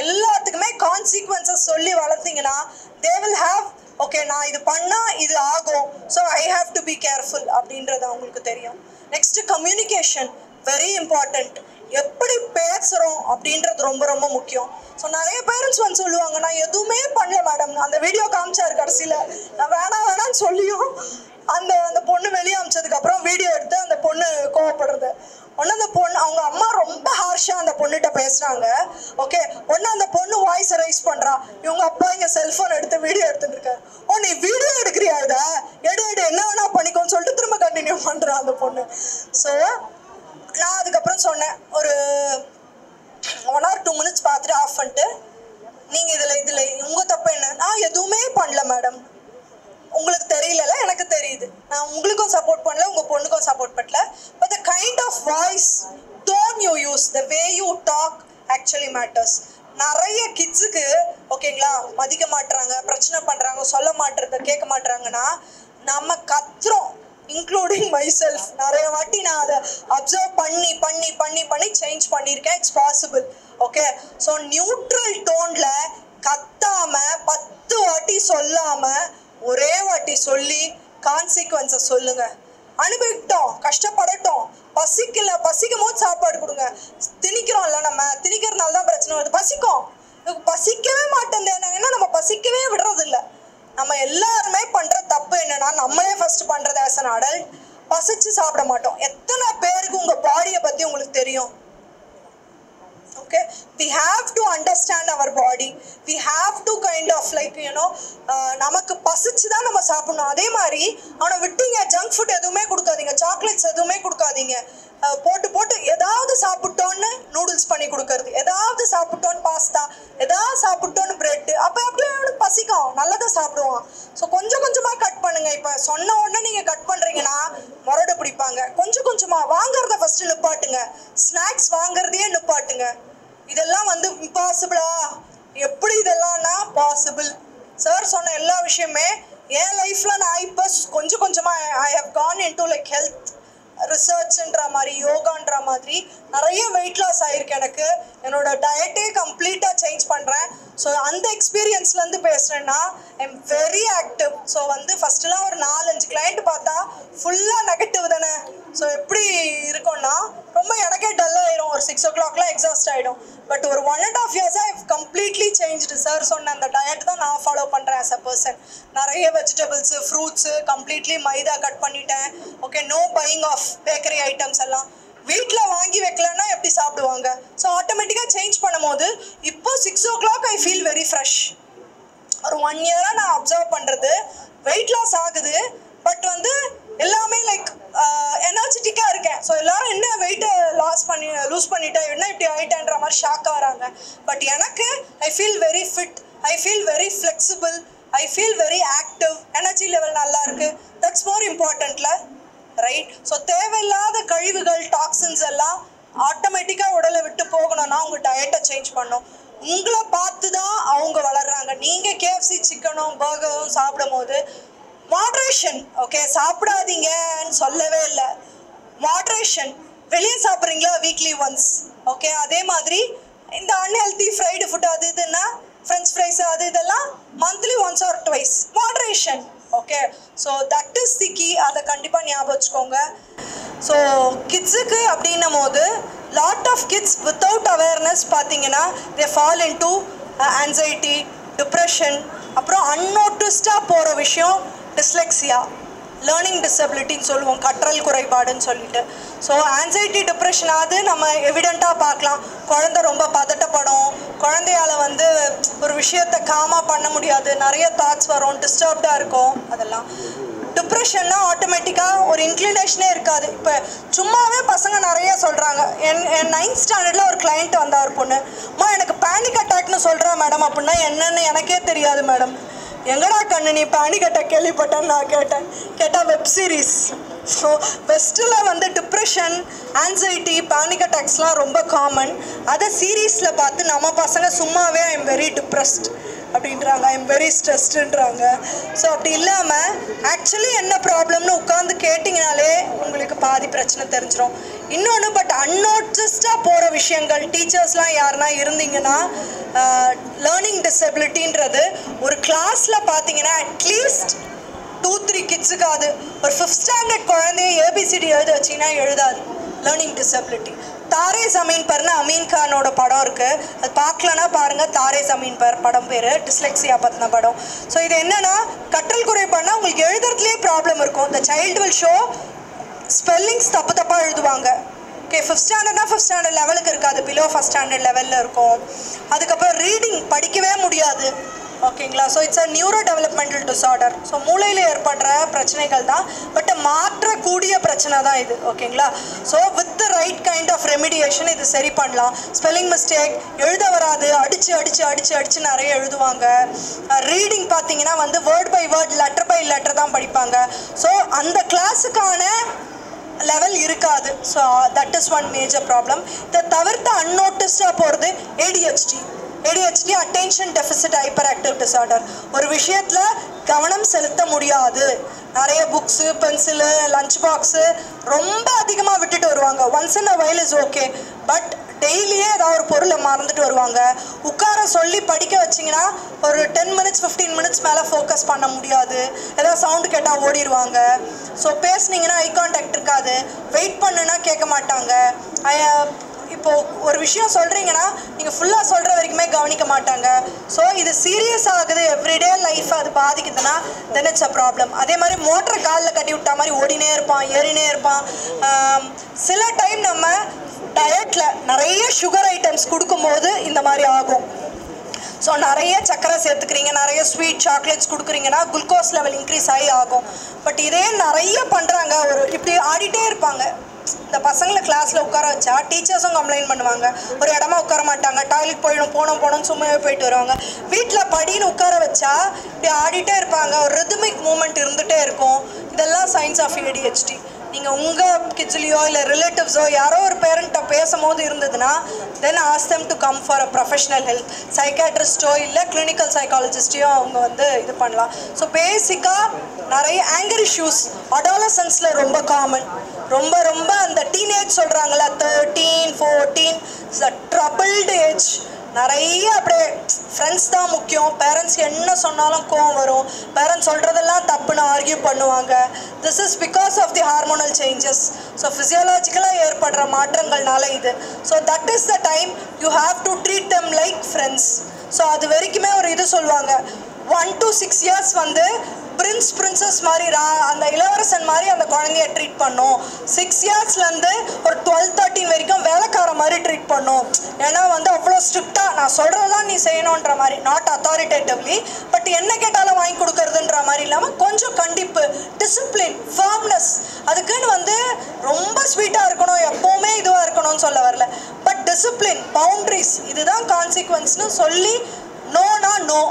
எல்லாத்துக்குமே கான்சிக்வன்சஸ் சொல்லி வளர்த்தீங்கன்னா தே வில் ஹாவ், ஓகே நான் இது பண்ணால் இது ஆகும், so I have to be careful அப்படின்றது அவங்களுக்கு தெரியும். Next communication very important. எப்படி பேசுகிறோம் அப்படின்றது ரொம்ப ரொம்ப முக்கியம். ஸோ நிறைய பேரண்ட்ஸ் வந்து சொல்லுவாங்க, நான் எதுவுமே பண்ணல மேடம், அந்த வீடியோ காமிச்சாரு கடைசியில், நான் வேணான்னு சொல்லியும் அந்த பொண்ணு வெளியே அமிச்சதுக்கப்புறம் வீடியோ எடுத்து அந்த பொண்ணு கோவப்படுறது. ஒன்று அந்த பொண்ணு அவங்க அம்மா ரொம்ப ஹார்ஷாக அந்த பொண்ணுகிட்ட பேசுகிறாங்க. ஓகே, ஒன்று அந்த பொண்ணு வாய்ஸ் ரைஸ் பண்ணுறா, இவங்க அப்பா இங்கே செல்ஃபோன் எடுத்து வீடியோ எடுத்துட்டு இருக்காரு. ஓ நீ வீடியோ எடுக்கிறியா, இதை எடு என்ன வேணா பண்ணிக்கோன்னு சொல்லிட்டு திரும்ப கண்டினியூ பண்ணுறான் அந்த பொண்ணு. ஸோ நான் அதுக்கப்புறம் சொன்னேன், ஒரு 1 or 2 minutes பார்த்துட்டு ஆஃப் பண்ணிட்டு, நீங்கள் இதில் உங்கள் தப்பு என்ன? நான் எதுவுமே பண்ணல மேடம், உங்களுக்கு தெரியல, எனக்கு தெரியுது, நான் உங்களுக்கும் சப்போர்ட் பண்ணல, உங்கள் பொண்ணுக்கும் சப்போர்ட் பண்ணல. But the kind of voice tone you use, the way you talk actually matters. நிறைய கிட்ஸுக்கு ஓகேங்களா மதிக்க மாட்டுறாங்க, பிரச்சனை பண்ணுறாங்க, சொல்ல மாட்டுறத கேட்க மாட்டுறாங்கன்னா நம்ம கத்துறோம், இன்க்ளூடிங் மை செல்ஃப். நிறைய வாட்டி நான் அதை அப்சர்வ் பண்ணி பண்ணி பண்ணி பண்ணி சேஞ்ச் பண்ணியிருக்கேன். It's possible. Okay, so neutral டோனில் கத்தாமல் 10 வாட்டி சொல்லாமல் ஒரே வாட்டி சொல்லி கான்சிக்வன்ஸை சொல்லுங்க. அனுபவிக்கிட்டோம், கஷ்டப்படட்டும், பசிக்கும் போது சாப்பாடு கொடுங்க. திணிக்கிறோம்ல, நம்ம திணிக்கிறதுனால தான் பிரச்சனை வருது. பசிக்கவே மாட்டேன், ஏன்னா நம்ம பசிக்கவே விடுறது இல்லை. நம்ம எல்லாருமே பண்ற தப்பு என்னன்னா, நம்மளே ஃபர்ஸ்ட் பண்றது ஆஸ் அன் அடல்ட், பசிச்சு சாப்பிட மாட்டோம். எத்தனை பேருக்கு உங்க பாடியை பத்தி உங்களுக்கு தெரியும்? Okay, we have to understand our body. We have to kind of like நமக்கு பசிச்சு தான் நம்ம சாப்பிடணும். அதே மாதிரி அவனை விட்டீங்க, ஜங்க் ஃபுட் எதுவுமே கொடுக்காதீங்க, சாக்லேட்ஸ் எதுவுமே கொடுக்காதீங்க. போட்டு ஏதாவது சாப்பிட்டோன்னு நூடுல்ஸ் பண்ணி கொடுக்கறது, ஏதாவது சாப்பிட்டோன்னு பாஸ்தா, ஏதாவது சாப்பிட்டோன்னு பிரெட், அப்போ அப்படியே அவனுக்கு பசிக்கும், நல்லதாக சாப்பிடுவான். ஸோ கொஞ்சம் கொஞ்சமாக கட் பண்ணுங்க. இப்போ சொன்ன உடனே நீங்கள் கட் பண்ணுறீங்கன்னா முரடு பிடிப்பாங்க. கொஞ்சம் கொஞ்சமாக வாங்குறத ஃபஸ்ட்டு நிப்பாட்டுங்க, ஸ்நாக்ஸ் வாங்குறதையே நிப்பாட்டுங்க. இதெல்லாம் இம்பாசிபிளா? எப்படி இதெல்லாம்னா பாசிபிள். சார் சொன்ன எல்லா விஷயமே என் லைஃப்பில் நான் இப்போ கொஞ்சம் கொஞ்சமாக I have gone into like health ரிசர்ச்ன்ற மாதிரி, யோகான்ற மாதிரி நிறைய வெயிட் லாஸ் ஆகிருக்கு எனக்கு. என்னோட டயட்டே கம்ப்ளீட்டாக சேஞ்ச் பண்ணுறேன். ஸோ அந்த எக்ஸ்பீரியன்ஸ்லேருந்து பேசுகிறேன்னா I am very active. So ஃபஸ்ட்டுலாம் ஒரு 4-5 கிளைண்ட் பார்த்தா ஃபுல்லாக நெகட்டிவ் தானே. ஸோ எப்படி இருக்கும்னா ரொம்ப எனக்கே டல் ஆயிரும், ஒரு 6 o'clockலாம் எக்ஸாஸ்ட் ஆகிடும். பட் ஒரு 1.5 years I completely changed. Sir சொன்ன அந்த டயட் தான் நான் ஃபாலோ பண்ணுறேன் ஆஸ் அ பர்சன். நிறைய vegetables, fruits, completely maida cut பண்ணிட்டேன். Okay, no buying of bakery items எல்லாம். வீட்டில் வாங்கி வைக்கலன்னா எப்படி சாப்பிடுவாங்க? ஸோ ஆட்டோமேட்டிக்காக சேஞ்ச் பண்ணும் போது இப்போ 6 o'clock ஐ ஃபீல் வெரி ஃப்ரெஷ். ஒரு 1 year நான் அப்சர்வ் பண்ணுறது வெயிட் லாஸ் ஆகுது. பட் எல்லாமே லைக் எனர்ஜெட்டிக்காக இருக்கேன். ஸோ எல்லாரும் என்ன வெயிட்டை லூஸ் பண்ணிட்டேன், என்ன இப்படி ஆகிட்டேன்ற மாதிரி ஷாக்காக வராங்க. பட் எனக்கு I feel very fit, I feel very flexible, I feel very active, energy level நல்லா இருக்குது. தட்ஸ் மோர் இம்பார்ட்டண்ட்ல, ரைட்? ஸோ தேவையில்லாத கழிவுகள், டாக்ஸின்ஸ் எல்லாம் ஆட்டோமேட்டிக்காக உடலை விட்டு போகணும்னா உங்கள் டயட்டை சேஞ்ச் பண்ணணும். உங்களை பார்த்து தான் அவங்க வளர்கிறாங்க. நீங்கள் KFC சிக்கனும் பர்கரும் சாப்பிடும் போது மாட்ரேஷன், ஓகே, சாப்பிடாதீங்கன்னு சொல்லவே இல்லை. மாட்ரேஷன். வெளியே சாப்பிட்றீங்களா வீக்லி ஒன்ஸ், ஓகே. அதே மாதிரி இந்த அன்ஹெல்தி ஃப்ரைடு ஃபுட் அது இதுன்னா ஃப்ரெஞ்ச் ஃப்ரைஸ் அது இதெல்லாம் monthly once or twice. Moderation, okay. So that is the key. அதை கண்டிப்பாக ஞாபகம் வச்சுக்கோங்க. ஸோ கிட்ஸுக்கு அப்படின்னும் போது lot of kids without awareness பார்த்தீங்கன்னா they fall into anxiety, depression. அப்புறம் அன்னோட்டிஸ்டாக போகிற விஷயம் டிஸ்லெக்ஸியா, லேர்னிங் டிசபிலிட்டின்னு சொல்லுவோம், கற்றல் குறைபாடுன்னு சொல்லிட்டு. ஸோ ஆன்சைட்டி, டிப்ரெஷனாவது நம்ம எவிடெண்ட்டாக பார்க்கலாம். குழந்தை ரொம்ப பதட்டப்படும், குழந்தையால் ஒரு விஷயத்தை காமாக பண்ண முடியாது, நிறைய தாட்ஸ் வரும், டிஸ்டர்ப்டாக இருக்கும். அதெல்லாம் டிப்ரெஷன்னா ஆட்டோமேட்டிக்காக ஒரு இன்க்ளினேஷனே இருக்காது. இப்போ சும்மாவே பசங்க நிறைய சொல்கிறாங்க. என் 9th standardல ஒரு கிளைண்ட் வந்தார் பொண்ணு, அம்மா எனக்கு பேனிக் அட்டாக்னு சொல்கிறா மேடம். அப்படின்னா என்னன்னு எனக்கே தெரியாது மேடம். எங்கடா கண்ணு நீ பேனிக் அட்டாக் கேள்விப்பட்டேன்னு நான் கேட்டால் வெப் சீரிஸ். ஸோ வெஸ்ட்டில் டிப்ரெஷன், ஆன்சைட்டி, பேனிக் அட்டாக்ஸ்லாம் ரொம்ப காமன். அதை சீரீஸில் பார்த்து நம்ம பசங்க சும்மாவே ஐ எம் வெரி டிப்ரெஸ்ட் அப்படின்றாங்க, ஐ எம் வெரி ஸ்ட்ரெஸ்டுன்றாங்க. ஸோ அப்படி இல்லாமல் ஆக்சுவலி என்ன ப்ராப்ளம்னு உட்காந்து கேட்டிங்கனாலே உங்களுக்கு பாதி பிரச்சனை தெரிஞ்சிடும். இன்னொன்று, பட் அன்னோட்டிஸ்டாக போகிற விஷயங்கள், டீச்சர்ஸ்லாம் யாருன்னா இருந்தீங்கன்னா, லேர்னிங் டிசபிலிட்டின்றது ஒரு கிளாஸில் பார்த்தீங்கன்னா அட்லீஸ்ட் 2-3 கிட்ஸுக்காது. ஒரு 5th standard குழந்தைய ABCD எழுத வச்சிங்கன்னா எழுதாது. Learning disability. தாரே ஜமீன் பர்னு அமீன் கானோட படம் இருக்குது, அது பார்க்கலன்னா பாருங்கள். தாரே ஜமீன் பர் படம் பேர், டிஸ்லெக்ஸியா பற்றின படம். ஸோ இது என்னென்னா, கற்றல் குறைபாடுனா உங்களுக்கு எழுதுறதுலேயே ப்ராப்ளம் இருக்கும். இந்த சைல்டு வில் ஷோ ஸ்பெல்லிங்ஸ் தப்பாக எழுதுவாங்க, ஓகே 5th ஸ்டாண்டர்ட்னா 5th ஸ்டாண்டர்ட் லெவலுக்கு இருக்காது, பிலோ ஃபஸ்ட் ஸ்டாண்டர்ட் லெவலில் இருக்கும். அதுக்கப்புறம் ரீடிங் படிக்கவே முடியாது. ஓகேங்களா. So it's a neuro developmental disorder. So மூளையில் ஏற்படுற பிரச்சனைகள் தான், பட் மாற்றக்கூடிய பிரச்சனை தான் இது. ஓகேங்களா. So with the right kind of remediation இது சரி பண்ணலாம். ஸ்பெல்லிங் மிஸ்டேக், எழுத வராது, அடித்து நிறைய எழுதுவாங்க. ரீடிங் பார்த்தீங்கன்னா வந்து word by word, letter by letter தான் படிப்பாங்க. ஸோ அந்த கிளாஸுக்கான லெவல் இருக்காது. So that is one major problem. இதை தவிர்த்து அன்னோட்டிஸ்டாக போகிறது ADHD attention deficit hyper active disorder. ஒரு விஷயத்தில் கவனம் செலுத்த முடியாது. நிறைய புக்ஸு, பென்சிலு, லஞ்ச் பாக்ஸு ரொம்ப அதிகமாக விட்டுட்டு வருவாங்க. Once in a while is okay, but டெய்லியே ஏதாவது ஒரு பொருளை மறந்துட்டு வருவாங்க. உட்கார சொல்லி படிக்க வச்சிங்கன்னா ஒரு 10 minutes 15 minutes மேலே ஃபோக்கஸ் பண்ண முடியாது. ஏதாவது சவுண்டு கேட்டால் ஓடிடுவாங்க. ஸோ பேசுனீங்கன்னா ஐ கான்டாக்ட் இருக்காது. வெயிட் பண்ணுன்னா கேட்க மாட்டாங்க. இப்போது ஒரு விஷயம் சொல்கிறீங்கன்னா நீங்கள் ஃபுல்லாக சொல்கிற வரைக்குமே கவனிக்க மாட்டாங்க. ஸோ இது சீரியஸ் ஆகுது, எவ்ரிடே லைஃப் அது பாதிக்குதுன்னா தென் இட்ஸ் அ ப்ராப்ளம். அதே மாதிரி மோட்டர் காலில் கட்டி விட்டா மாதிரி ஓடினே இருப்பான், ஏறினே இருப்பான். சில டைம் நம்ம டயட்டில் நிறைய சுகர் ஐட்டம்ஸ் கொடுக்கும்போது இந்த மாதிரி ஆகும். ஸோ நிறைய சக்கரை சேர்த்துக்கிறீங்க, நிறைய ஸ்வீட் சாக்லேட்ஸ் கொடுக்குறீங்கன்னா குளுக்கோஸ் லெவல் இன்க்ரீஸ் ஆகி ஆகும். பட் இதே நிறைய பண்ணுறாங்க, ஒரு இப்படி ஆடிட்டே இருப்பாங்க. இந்த பசங்களை கிளாஸில் உட்கார வச்சா டீச்சர்ஸும் கம்ப்ளைண்ட் பண்ணுவாங்க. ஒரு இடமா உட்கார மாட்டாங்க, டாய்லெட் போகணும்னு சும்மாவே போயிட்டு வருவாங்க. வீட்டில் படின்னு உட்கார வச்சா இப்படி ஆடிட்டே இருப்பாங்க. ஒரு ரிதமிக் மூமெண்ட் இருந்துகிட்டே இருக்கும். இதெல்லாம் சைன்ஸ் ஆஃப் ADHD. நீங்கள் உங்கள் கிட்ஸ்லையோ இல்லை ரிலேட்டிவ்ஸோ யாரோ ஒரு பேரண்ட்டை பேசும்போது இருந்ததுன்னா then ask them to come for a professional help. சைக்காட்ரிஸ்ட்டோ இல்லை கிளினிக்கல் சைக்காலஜிஸ்ட்டையோ அவங்க வந்து இது பண்ணலாம். ஸோ பேசிக்காக நிறைய ஆங்கர் இஷ்யூஸ் அடாலசன்ஸில் ரொம்ப காமன். ரொம்ப அந்த டீனேஜ் சொல்கிறாங்கள 13 14 ட்ரபிள்டு ஏஜ். நிறைய அப்படியே ஃப்ரெண்ட்ஸ் தான் முக்கியம். பேரண்ட்ஸ் என்ன சொன்னாலும் கோவம் வரும். பேரண்ட்ஸ் சொல்கிறதெல்லாம் தப்புன்னு ஆர்கியூ பண்ணுவாங்க. This is because of the hormonal changes. So ஃபிசியாலஜிக்கலாக ஏற்படுற மாற்றங்கள்னால இது. So that is the time you have to treat them like friends. So அது வரைக்குமே ஒரு இது சொல்லுவாங்க, 1 to 6 years வந்து பிரின்சஸ் மாதிரி அந்த இளவரசன் மாதிரி அந்த குழந்தைய ட்ரீட் பண்ணும். 6 yearsலேருந்து ஒரு 12-13 வரைக்கும் வேலைக்கார மாதிரி ட்ரீட் பண்ணும். ஏன்னா வந்து அவ்வளோ ஸ்ட்ரிக்டாக நான் சொல்கிறதான் நீ செய்யணுன்ற மாதிரி, நாட் அத்தாரிட்டேட்டிவ்லி, பட் என்ன கேட்டாலும் வாங்கி கொடுக்கறதுன்ற மாதிரி இல்லாமல் கொஞ்சம் கண்டிப்பு, டிசிப்ளின், ஃபர்ம்னஸ். அதுக்குன்னு வந்து ரொம்ப ஸ்வீட்டாக இருக்கணும், எப்போவுமே இதுவாக இருக்கணும்னு சொல்ல வரல, பட் டிசிப்ளின், பவுண்ட்ரிஸ், இதுதான் கான்சிக்வன்ஸ்னு சொல்லி நோனா நோ,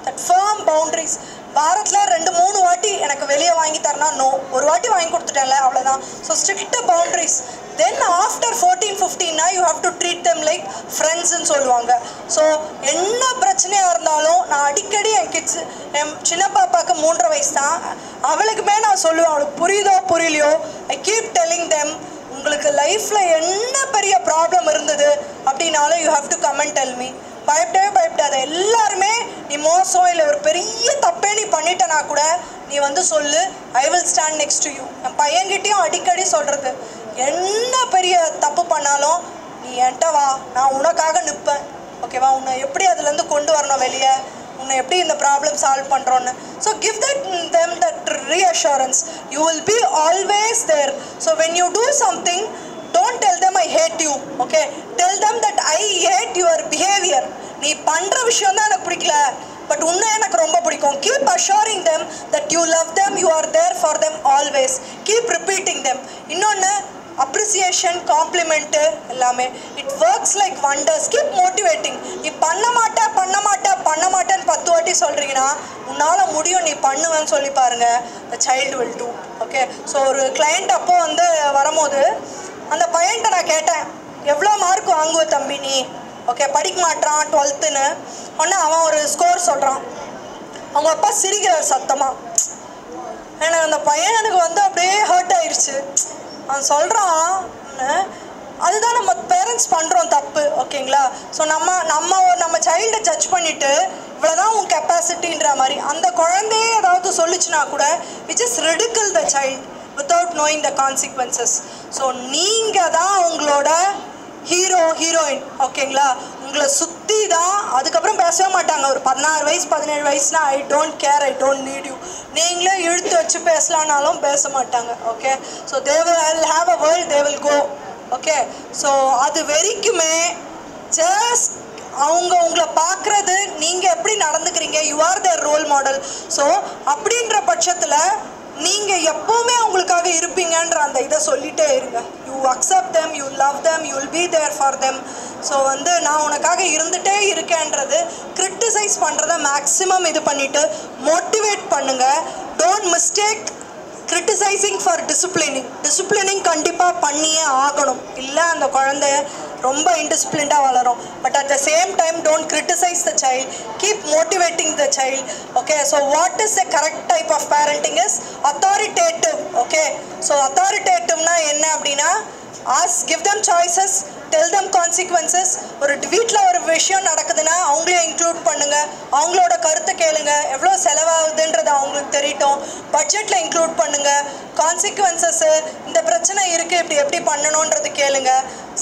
தட் ஃபர்ம் பவுண்ட்ரிஸ். வாரத்தில் 2-3 வாட்டி எனக்கு வெளியே வாங்கி தரனா நோ, ஒரு வாட்டி வாங்கி கொடுத்துட்டேன்ல அவ்வளோதான். So strict boundaries. Then after 14-15 you have to treat them like ஃப்ரெண்ட்ஸ்ன்னு சொல்லுவாங்க. ஸோ என்ன பிரச்சனையாக இருந்தாலும் நான் அடிக்கடி என் கிட்ஸ், என் சின்ன பாப்பாவுக்கு 3.5 வயசு தான், அவளுக்குமே நான் சொல்லுவேன், அவளுக்கு புரியுதோ புரியலையோ, ஐ கீப் டெல்லிங் தெம், உங்களுக்கு லைஃப்பில் என்ன பெரிய ப்ராப்ளம் இருந்தது அப்படின்னாலும் you have to come and tell me. பயப்படாத. எல்லாருமே நீ மோசம் இல்லை ஒரு பெரிய தப்பே நீ பண்ணிட்டனா கூட நீ வந்து சொல்லு, I will stand next to you. என் பையன்கிட்டையும் அடிக்கடி சொல்கிறது, என்ன பெரிய தப்பு பண்ணாலும் நீ என்கிட்ட வா, நான் உனக்காக நிற்பேன். ஓகேவா, உன்னை எப்படி அதுலேருந்து கொண்டு வரணும் வெளியே, உன்னை எப்படி இந்த ப்ராப்ளம் சால்வ் பண்ணுறோன்னு. So give them that reassurance. You will be always there. So when you do something, don't tell them I hate you. Okay, tell them that I hate your behavior. நீ பண்ணுற விஷயம் தான் எனக்கு பிடிக்கல, பட் உன்னை எனக்கு ரொம்ப பிடிக்கும். Keep assuring them that you love them, you are there for them always. Keep repeating them. இன்னொன்று அப்ரிசியேஷன், காம்ப்ளிமெண்ட்டு எல்லாமே it works like wonders. Keep motivating. நீ பண்ண மாட்டேன்னு 10 வாட்டி சொல்கிறீங்கன்னா உன்னால் முடியும், நீ பண்ணுவேன்னு சொல்லி பாருங்கள், the child will do. Okay, so ஒரு கிளைண்ட் அப்போ வந்து வரும்போது அந்த பையன்கிட்ட நான் கேட்டேன், எவ்வளோ மார்க் வாங்குவ தம்பி நீ? ஓகே, படிக்க மாட்டான் 12ன்னு ஒன்று. அவன் ஒரு ஸ்கோர் சொல்கிறான், அவங்க அப்பா சிரிக்கிறார் சத்தமாக. எனக்கு அந்த பையனுக்கு வந்து அப்படியே ஹர்ட் ஆயிடுச்சு. அவன் சொல்கிறான், அதுதான் நம்ம பேரண்ட்ஸ் பண்ணுறோம் தப்பு. ஓகேங்களா, ஸோ நம்ம சைல்டை ஜட்ஜ் பண்ணிவிட்டு இவ்வளோதான் உன் கெப்பாசிட்டின்ற மாதிரி அந்த குழந்தையே ஏதாவது சொல்லிச்சுன்னா கூட we just ridicule the child without knowing the consequences. So நீங்கள் தான் உங்களோட ஹீரோயின். ஓகேங்களா, உங்களை சுற்றி தான் அதுக்கப்புறம் பேசவே மாட்டாங்க. ஒரு 16 வயசு 17 வயசுனா I don't care, I don't need you, நீங்களே இழுத்து வச்சு பேசலான்னாலும் பேச மாட்டாங்க. Okay, so they will have a world, they will go. Okay so அது வரைக்குமே ஜஸ்ட் அவங்க உங்களை பார்க்குறது நீங்கள் எப்படி நடந்துக்கிறீங்க, you are their role model. So அப்படின்ற பட்சத்தில் நீங்கள் எப்போவுமே அவங்களுக்காக இருப்பீங்கன்ற அந்த இதை சொல்லிகிட்டே இருங்க. You accept them, you love them, you will be there for them. So நான் உனக்காக இருந்துகிட்டே இருக்கேன்றது கிரிட்டிசைஸ் பண்ணுறத மேக்ஸிமம் இது பண்ணிவிட்டு மோட்டிவேட் பண்ணுங்கள். Don't mistake criticising for disciplining கண்டிப்பாக பண்ணியே ஆகணும். இல்லை அந்த குழந்தை ரொம்ப இன்டிசிப்ளின்டாக வளரும். But at the same time don't criticise the child, keep motivating the child. Okay, so what is a correct type of parenting is authoritative. Okay, so அத்தாரிட்டேட்டிவ்னா என்ன அப்படின்னா give them choices, tell them consequences. ஒரு வீட்டில் ஒரு விஷயம் நடக்குதுன்னா அவங்களே இன்க்ளூட் பண்ணுங்கள், அவங்களோட கருத்தை கேளுங்க, எவ்வளோ செலவாகுதுன்றது அவங்களுக்கு தெரியட்டும், பட்ஜெட்டில் இன்க்ளூட் பண்ணுங்கள், கான்சிக்வன்சஸ்ஸு இந்த பிரச்சனை இருக்குது இப்படி எப்படி பண்ணணுன்றது கேளுங்க.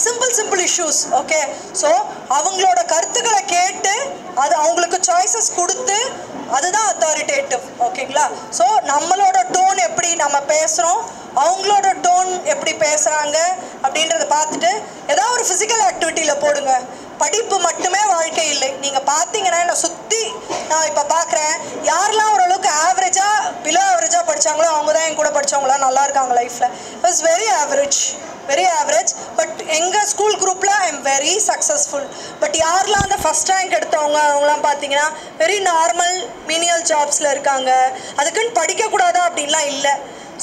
Simple issues. ஓகே, ஸோ அவங்களோட கருத்துக்களை கேட்டு அது அவங்களுக்கு சாய்ஸஸ் கொடுத்து அதுதான் அத்தாரிட்டேட்டிவ். ஓகேங்களா? ஸோ நம்மளோட டோன் எப்படி நம்ம பேசுகிறோம், அவங்களோட டோன் எப்படி பேசுகிறாங்க அப்படின்றத பார்த்துட்டு ஏதாவது ஒரு ஃபிசிக்கல் ஆக்டிவிட்டியில் போடுங்க. படிப்பு மட்டுமே வாழ்க்கை இல்லை. நீங்கள் பார்த்தீங்கன்னா என்னை சுற்றி நான் இப்போ பார்க்குறேன், யாரெல்லாம் ஓரளவுக்கு ஆவரேஜாக பிலோ ஆவரேஜாக படித்தாங்களோ அவங்க தான் என் கூட படித்தவங்களாம் நல்லா இருக்காங்க லைஃப்பில். It is very average. But எங்கள் ஸ்கூல் குரூப்பில் ஐ எம் வெரி சக்ஸஸ்ஃபுல். பட் யாரெல்லாம் அந்த ஃபஸ்ட் ரேங்க் எடுத்தவங்க அவங்களாம் பார்த்தீங்கன்னா வெரி நார்மல் மீனியல் ஜாப்ஸில் இருக்காங்க. அதுக்குன்னு படிக்கக்கூடாதா அப்படின்லாம் இல்லை.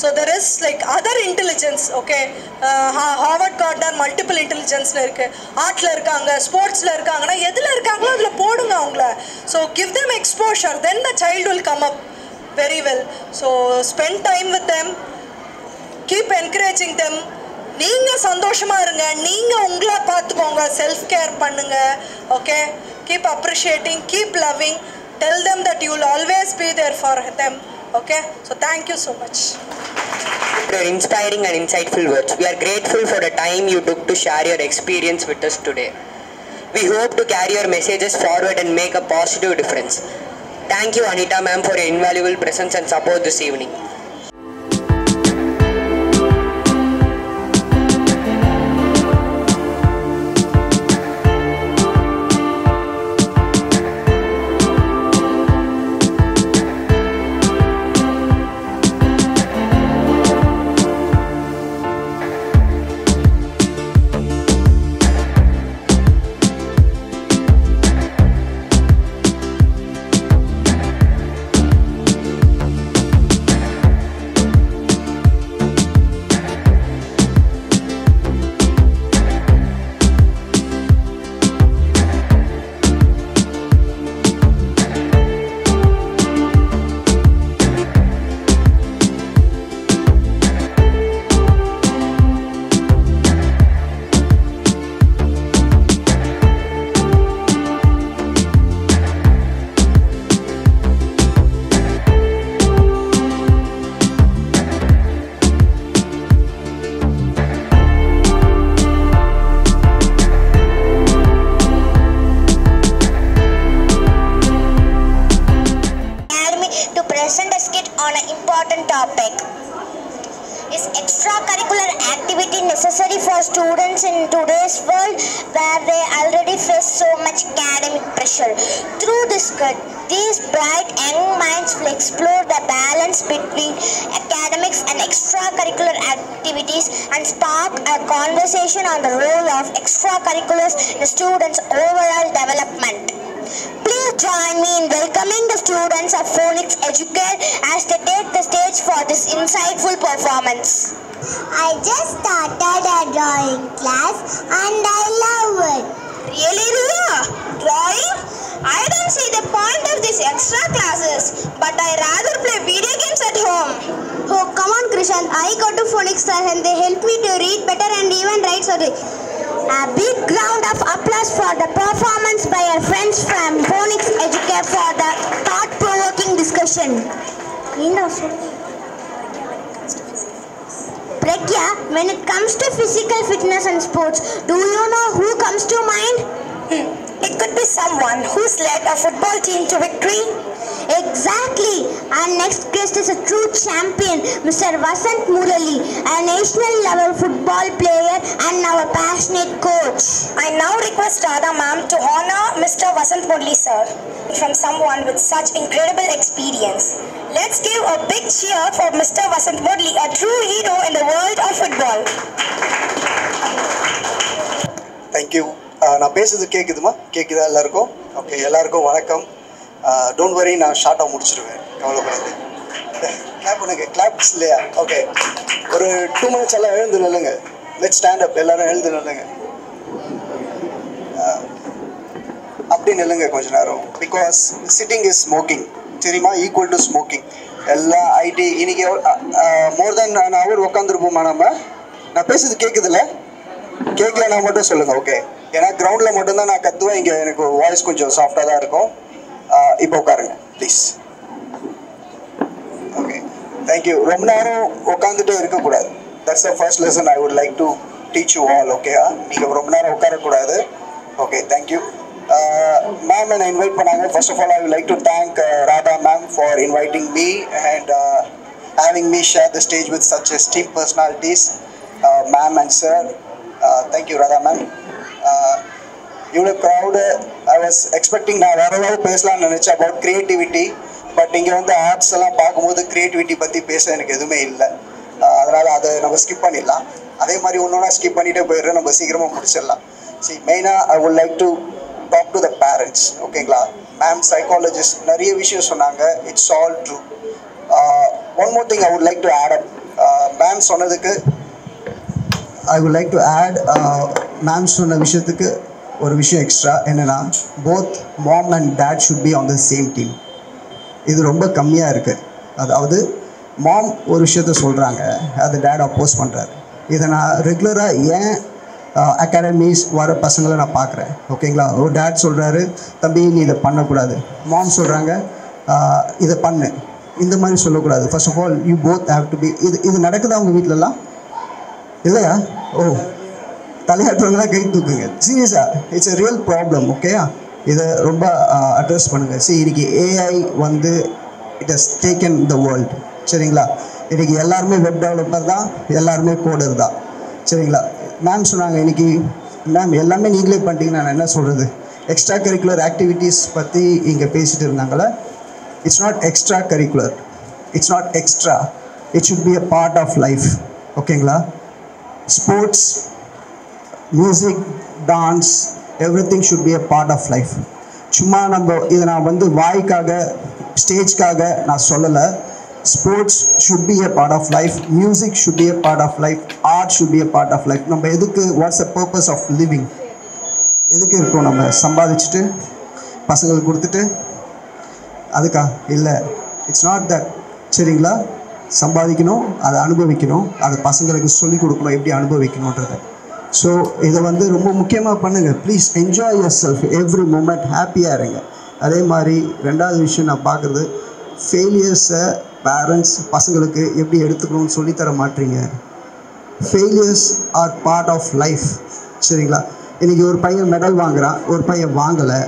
So there is like other intelligence. Okay, Harvard Gardner multiple இன்டெலிஜென்ஸில் இருக்குது, ஆர்ட்டில் இருக்காங்க, ஸ்போர்ட்ஸில் இருக்காங்கன்னா எதில் இருக்காங்களோ அதில் போடுங்க அவங்கள. So give them exposure, then the child will come up very well. So spend time with them, keep encouraging them. நீங்கள் சந்தோஷமாக இருங்க, நீங்கள் உங்களை பார்த்துக்கோங்க, செல்ஃப் கேர் பண்ணுங்கள். Okay, keep appreciating, keep loving, tell them that you will always be there for them. Okay, so thank you so much. For your inspiring and insightful words. We are grateful for the time you took to share your experience with us today. We hope to carry your messages forward and make a positive difference. Thank you, Anita ma'am, for your invaluable presence and support this evening. Necessary for students in today's world where they already face so much academic pressure. Through this cut, these bright young minds will explore the balance between academics and extracurricular activities and spark a conversation on the role of extracurriculars in the students' overall development. Please join me in welcoming the students of Phoenix Educare as they take the stage for this insightful performance. I just started a drawing class and I love it. Really, Ria? Drawing? I don't see the point of these extra classes, but I rather play video games at home. Oh, come on, Krishan. I go to Phoenix class and they help me to read better and even write sorry. A big round of applause for the performance by our friends from Phoenix Educare for the thought-provoking discussion. Pragya, when it comes to physical fitness and sports, do you know who comes to mind? It could be someone who's led a football team to victory. Exactly. Our next guest is a true champion, Mr. Vasant Murali, a national level football player and now a passionate coach. I now request Radha ma'am to honor Mr. Vasant Murali sir from someone with such incredible experience. Let's give a big cheer for Mr. Vasant Murali, a true hero in the world of football. Thank you. நான் பேசுறது கேட்குதுமா? கேட்குதா எல்லாருக்கும்? ஓகே, எல்லாருக்கும் வணக்கம். டோன்ட் வரி, நான் ஷார்ட்டாக முடிச்சிடுவேன், கவலைப்படாது. கிளாப் பண்ணுங்க, கிளாப்ஸ் இல்லையா? ஓகே, ஒரு 2 minutes எல்லாம் எழுந்து நில்லுங்க. லெட்ஸ் ஸ்டாண்ட் அப், எல்லாரும் எழுந்து நில்லுங்க. அப்படி நில்லுங்க கொஞ்ச நேரம். பிகாஸ் சிட்டிங் இஸ் ஸ்மோக்கிங், சரிம்மா, ஈக்குவல் டு ஸ்மோக்கிங். எல்லா ஐடி இன்னைக்கு மோர் தென் an hour உட்காந்துருப்போமா நம்ம? நான் பேசுறது கேட்குதுல்ல? கேட்கலன்னா மட்டும் சொல்லுங்கள். ஓகே, ஏன்னா கிரவுண்டில் மட்டும்தான் நான் கற்றுவேன், இங்கே எனக்கு வாய்ஸ் கொஞ்சம் சாஃப்டாக தான் இருக்கும். இப்போ உட்காருங்க ப்ளீஸ். Okay, thank you. ரொம்ப நேரம் உட்காந்துட்டே இருக்கக்கூடாது. That's the first lesson I would like to teach you all. ஓகேயா? நீங்கள் ரொம்ப நேரம் உட்காரக்கூடாது. Okay, thank you. மேம் என்னை இன்வைட் பண்ணாங்க. First of all I would like to thank Radha ma'am for inviting me and having me share the stage with such esteemed personalities, ma'am and sir. Thank you Radha ma'am. இவ்வளோ க்ரௌடு ஐ வாஸ் எக்ஸ்பெக்டிங், நான் வேறு ஏதாவது பேசலாம்னு நினச்சேன் அபவுட் க்ரியேட்டிவிட்டி. பட் இங்கே வந்து ஆர்ட்ஸ் எல்லாம் பார்க்கும்போது க்ரியேட்டிவிட்டி பற்றி பேச எனக்கு எதுவுமே இல்லை. அதனால் அதை நம்ம ஸ்கிப் பண்ணிடலாம். அதே மாதிரி ஒன்று ஸ்கிப் பண்ணிகிட்டே போயிடுறேன், நம்ம சீக்கிரமாக முடிச்சிடலாம். சரி, மெயினாக I would like to talk to the parents. ஓகேங்களா? மேம் சைக்காலஜிஸ்ட் நிறைய விஷயம் சொன்னாங்க. It's all true. One more thing I would like to add up. Ma'am சொன்னதுக்கு I would like to add, ma'am சொன்ன விஷயத்துக்கு ஒரு விஷயம் எக்ஸ்ட்ரா என்னென்னா, both mom and dad should be on the same team. இது ரொம்ப கம்மியாக இருக்குது. அதாவது மாம் ஒரு விஷயத்த சொல்கிறாங்க, அது டேட் அப்போஸ் பண்ணுறாரு. இதை நான் ரெகுலராக ஏன் அகாடமிஸ் வர பசங்களை நான் பார்க்குறேன். ஓகேங்களா? ஒரு டேட் சொல்கிறாரு, தம்பி நீ இதை பண்ணக்கூடாது. மாம் சொல்கிறாங்க, இதை பண்ணு. இந்த மாதிரி சொல்லக்கூடாது. First of all you both have to be. இது நடக்குதா உங்கள் வீட்டிலலாம்? இல்லையா? ஓ, தலையாட்டுறவங்களாம் கை தூக்குங்க. சீரியஸாக இட்ஸ் எ ரியல் ப்ராப்ளம். ஓகேயா? இதை ரொம்ப அட்ரஸ் பண்ணுங்கள். சரி, இன்றைக்கி ஏஐ வந்து it has taken the world. சரிங்களா? இன்றைக்கி எல்லாருமே வெப் டெவலப்பர் தான், எல்லாருமே கோடர் தான். சரிங்களா? மேம் சொன்னாங்க இன்றைக்கி, மேம் எல்லாமே நீங்களே பண்ணிட்டீங்கன்னா நான் என்ன சொல்கிறது, எக்ஸ்ட்ரா கரிக்குலர் ஆக்டிவிட்டீஸ் பற்றி இங்கே பேசிகிட்டு இருந்தாங்களே. It's not extra curricular, it's not extra, it should be a part of life. ஓகேங்களா? Sports, music, dance, everything should be a part of life. சும்மா நம்ம இதை நான் வந்து வாய்க்காக ஸ்டேஜ்க்காக நான் சொல்லலை. Sports should be a part of life, music should be a part of life, art should be a part of life. நம்ம எதுக்கு, what's a purpose of living? எதுக்கு இருக்கோம்? நம்ம சம்பாதிச்சுட்டு பசங்களுக்கு கொடுத்துட்டு அதுக்கா? இல்லை, இட்ஸ் நாட் தட். சரிங்களா? சம்பாதிக்கணும், அதை அனுபவிக்கணும், அதை பசங்களுக்கு சொல்லிக் கொடுக்கணும் எப்படி அனுபவிக்கணுன்றதை. ஸோ இதை வந்து ரொம்ப முக்கியமாக பண்ணுங்கள். Please enjoy yourself every moment, ஹாப்பியாக இருங்க. அதே மாதிரி ரெண்டாவது விஷயம் நான் பார்க்குறது, ஃபெயிலியர்ஸை பேரண்ட்ஸ் பசங்களுக்கு எப்படி எடுத்துக்கணும்னு சொல்லித்தர மாட்டீங்க. Failures are part of life. சரிங்களா? இன்றைக்கி ஒரு பையன் மெடல் வாங்குகிறான், ஒரு பையன் வாங்கலை.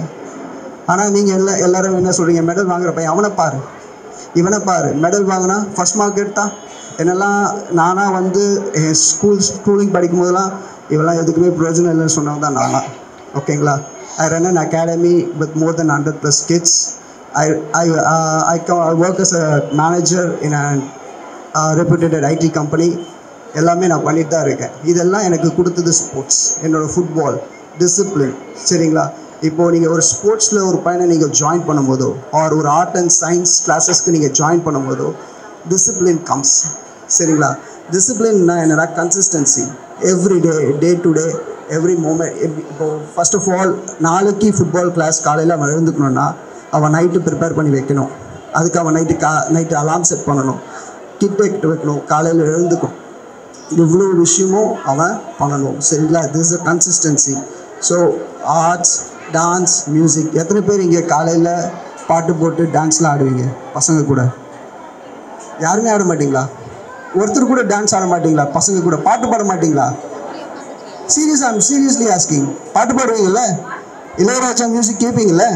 ஆனால் நீங்கள் எல்லோரும் என்ன சொல்கிறீங்க, மெடல் வாங்குகிற பையன் அவனை பாரு, இவனை பாரு, மெடல் வாங்கினா ஃபஸ்ட் மார்க் எடுத்தான். என்னெல்லாம் நானாக வந்து என் ஸ்கூலிங் படிக்கும் போதெல்லாம் இவெல்லாம் எதுக்குமே பிரயோஜனம் இல்லைன்னு சொன்னவங்க தான் நானாக. ஓகேங்களா? ஐ run an academy with more then 100+ kids. I work as a manager in a reputed IT company. எல்லாமே நான் பண்ணிட்டு தான் இருக்கேன். இதெல்லாம் எனக்கு கொடுத்தது ஸ்போர்ட்ஸ், என்னோடய ஃபுட்பால், டிசிப்ளின். சரிங்களா? இப்போது நீங்கள் ஒரு ஸ்போர்ட்ஸில் ஒரு பையனை நீங்கள் ஜாயின் பண்ணும்போதோ, ஆர் ஒரு ஆர்ட் அண்ட் சயின்ஸ் கிளாஸஸ்க்கு நீங்கள் ஜாயின் பண்ணும்போதோ டிசிப்ளின் கம்ஸ். சரிங்களா? டிசிப்ளின்னா என்னடா, consistency. Every day, day to day, every moment. இப்போது ஃபர்ஸ்ட் ஆஃப் ஆல் நாளைக்கு ஃபுட்பால் கிளாஸ் காலையில் அவன் எழுந்துக்கணுன்னா அவன் நைட்டு ப்ரிப்பேர் பண்ணி வைக்கணும். அதுக்கு அவன் நைட்டு அலார்ம் செட் பண்ணணும், கிட் எடுத்து வைக்கணும், காலையில் எழுந்துக்கும். இவ்வளோ விஷயமும் அவன் பண்ணணும். சரிங்களா? This is a consistency. So arts, dance, music. எத்தனை பேர் இங்கே காலையில் பாட்டு போட்டு டான்ஸ்லாம் ஆடுவீங்க பசங்க கூட? யாருமே ஆட மாட்டிங்களா? ஒருத்தர் கூட டான்ஸ் ஆட மாட்டிங்களா? பசங்க கூட பாட்டு பாட மாட்டிங்களா? சீரியஸாக, ஐம் சீரியஸ்லி ஆஸ்கிங். பாட்டு பாடுவீங்கள்ல? இளையராஜா மியூசிக் கேட்பீங்கள்ல?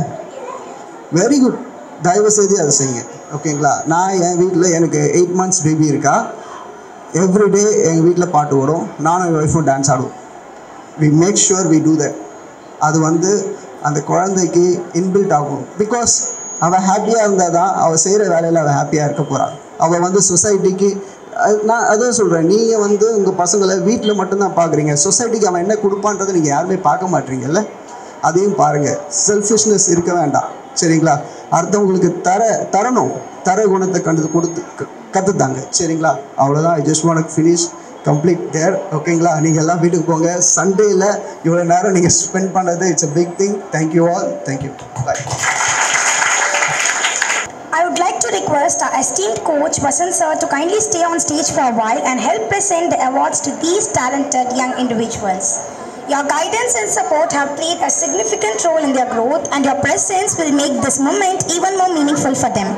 Very good. தயவு செய்து அதை செய்யுங்க ஓகேங்களா. நான் என் வீட்டில் எனக்கு 8 months பேபி இருக்கா. எவ்ரிடே எங்கள் வீட்டில் பாட்டு ஓடும், நானும் என் ஒய்ஃபும் டான்ஸ் ஆடுவோம். We make sure we do that. அது வந்து அந்த குழந்தைக்கு இன்பில்ட் ஆகும். பிகாஸ் அவள் ஹாப்பியாக இருந்தால் தான் அவள் செய்கிற வேலையில் அவள் ஹாப்பியாக இருக்க போகிறாள். அவள் வந்து சொசைட்டிக்கு, நான் அதான் சொல்கிறேன், நீங்கள் வந்து உங்கள் பசங்களை வீட்டில் மட்டும்தான் பார்க்குறீங்க, சொசைட்டிக்கு அவன் என்ன கொடுப்பான்றதை நீங்கள் யாருமே பார்க்க மாட்டீங்கல்ல. அதையும் பாருங்கள். செல்ஃபிஷ்னஸ் இருக்க வேண்டாம் சரிங்களா. அடுத்தவங்களுக்கு தரணும், தர குணத்தை கற்றுத்தாங்க சரிங்களா. அவ்வளோதான். I just want to finish complete there ஓகேங்களா. நீங்கள் எல்லாம் வீட்டுக்கு போங்க. சண்டேயில் இவ்வளோ நேரம் நீங்கள் ஸ்பெண்ட் பண்ணுறது it's a big thing. Thank you all. Thank you. Bye. I would like to request our esteemed coach Vasant sir to kindly stay on stage for a while and help present the awards to these talented young individuals. Your guidance and support have played a significant role in their growth, and your presence will make this moment even more meaningful for them.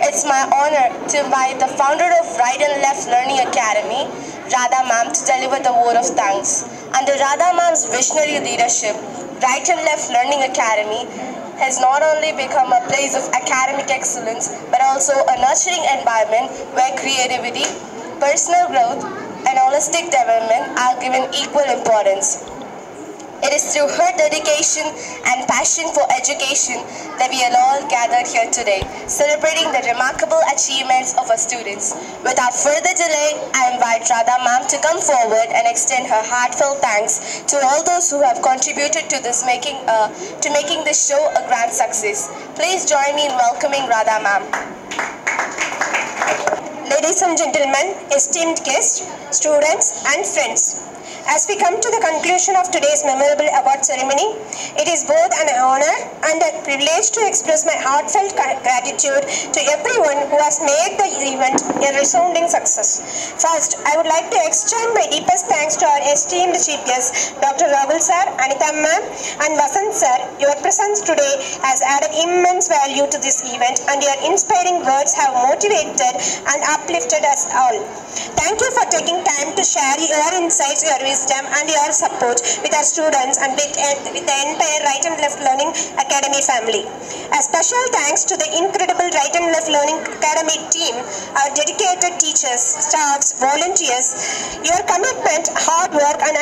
It's my honor to invite the founder of Right and Left Learning Academy, Radha Ma'am, to deliver the word of thanks. Under Radha Ma'am's visionary leadership, Right and Left Learning Academy has not only become a place of academic excellence, but also a nurturing environment where creativity, personal growth, and holistic development are given equal importance. It is through her dedication and passion for education that we are all gathered here today, celebrating the remarkable achievements of our students. Without further delay, I invite Radha Ma'am to come forward and extend her heartfelt thanks to all those who have contributed to making this show a grand success. Please join me in welcoming Radha Ma'am. Ladies and gentlemen, esteemed guests, students and friends. As we come to the conclusion of today's memorable award ceremony, it is both an honor and a privilege to express my heartfelt gratitude to everyone who has made the event a resounding success. First, I would like to extend my deepest thanks to our esteemed chief guests, Dr. Rahul sir, Anita ma'am, and Vasant sir. Your presence today has added immense value to this event, and your inspiring words have motivated and uplifted us all. Thank you for taking time to share your insights, your wisdom and your support with our students and with the entire Right and Left Learning Academy family. A special thanks to the incredible Right and Left Learning Academy team, our dedicated teachers, staffs, volunteers. Your commitment, hard work and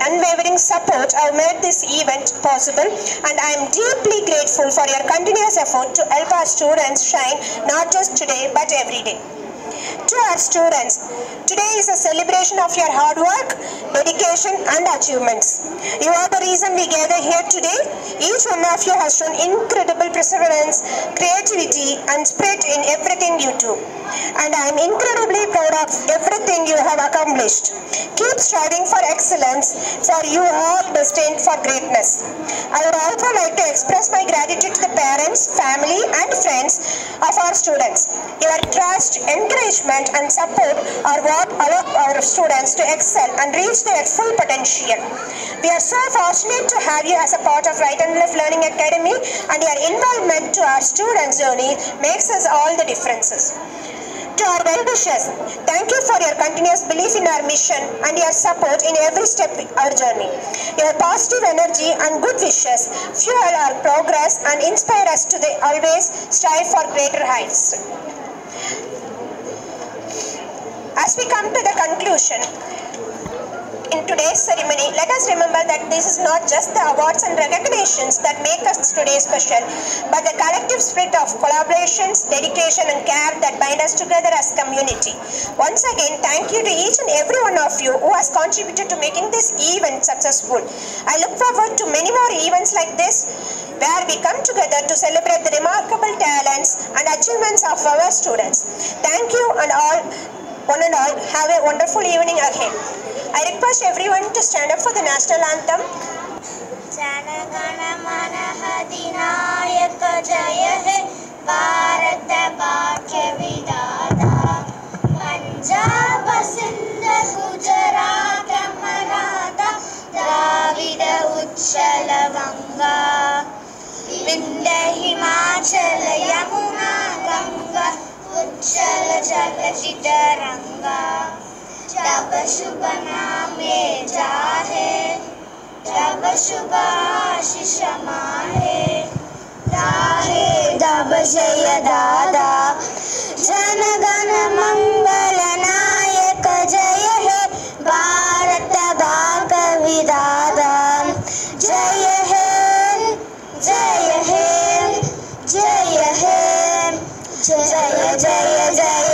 unwavering support have made this event possible, and I am deeply grateful for your continuous effort to help our students shine not just today but every day. To our students, today is a celebration of your hard work, dedication and achievements. You are the reason we gather here today. Each one of you has shown incredible perseverance, creativity and spirit in everything you do. And I am incredibly proud of everything you have accomplished. Keep striving for excellence, for you are all destined for greatness. I would also like to express my gratitude to the parents, family and friends of our students. Your trust, encouragement and support are what allow our students to excel and reach their full potential. We are so fortunate to have you as a part of Right and Left Learning Academy, and your involvement to our students' journey makes us all the differences. to our well-wishers, thank you for your continuous belief in our mission and your support in every step of our journey. Your positive energy and good wishes fuel our progress and inspire us to always strive for greater heights. As we come to the conclusion, in today's ceremony, let us remember that this is not just the awards and recognitions that make us today special, but the collective spirit of collaborations, dedication and care that bind us together as community. Once again, thank you to each and every one of you who has contributed to making this event successful. I look forward to many more events like this, where we come together to celebrate the remarkable talents and achievements of our students. Thank you and one and all, have a wonderful evening ahead. I request everyone to stand up for the national anthem. Jana Gana Mana Adinayaka Jaya He Bharata Bhagya Vidata Punjab Sindh Gujarat Maratha Dravida Uchala Vanga Vindhya Himachala Yamuna Ganga Uchala Jala Chitaranga जब शुभ नामे जाहे जब शुभ आशीष माहे राहे जब जय दादा जन गण मंगल नायक जय हे भारत भाग विधाता जय हे जय हे जय हे जय जय जय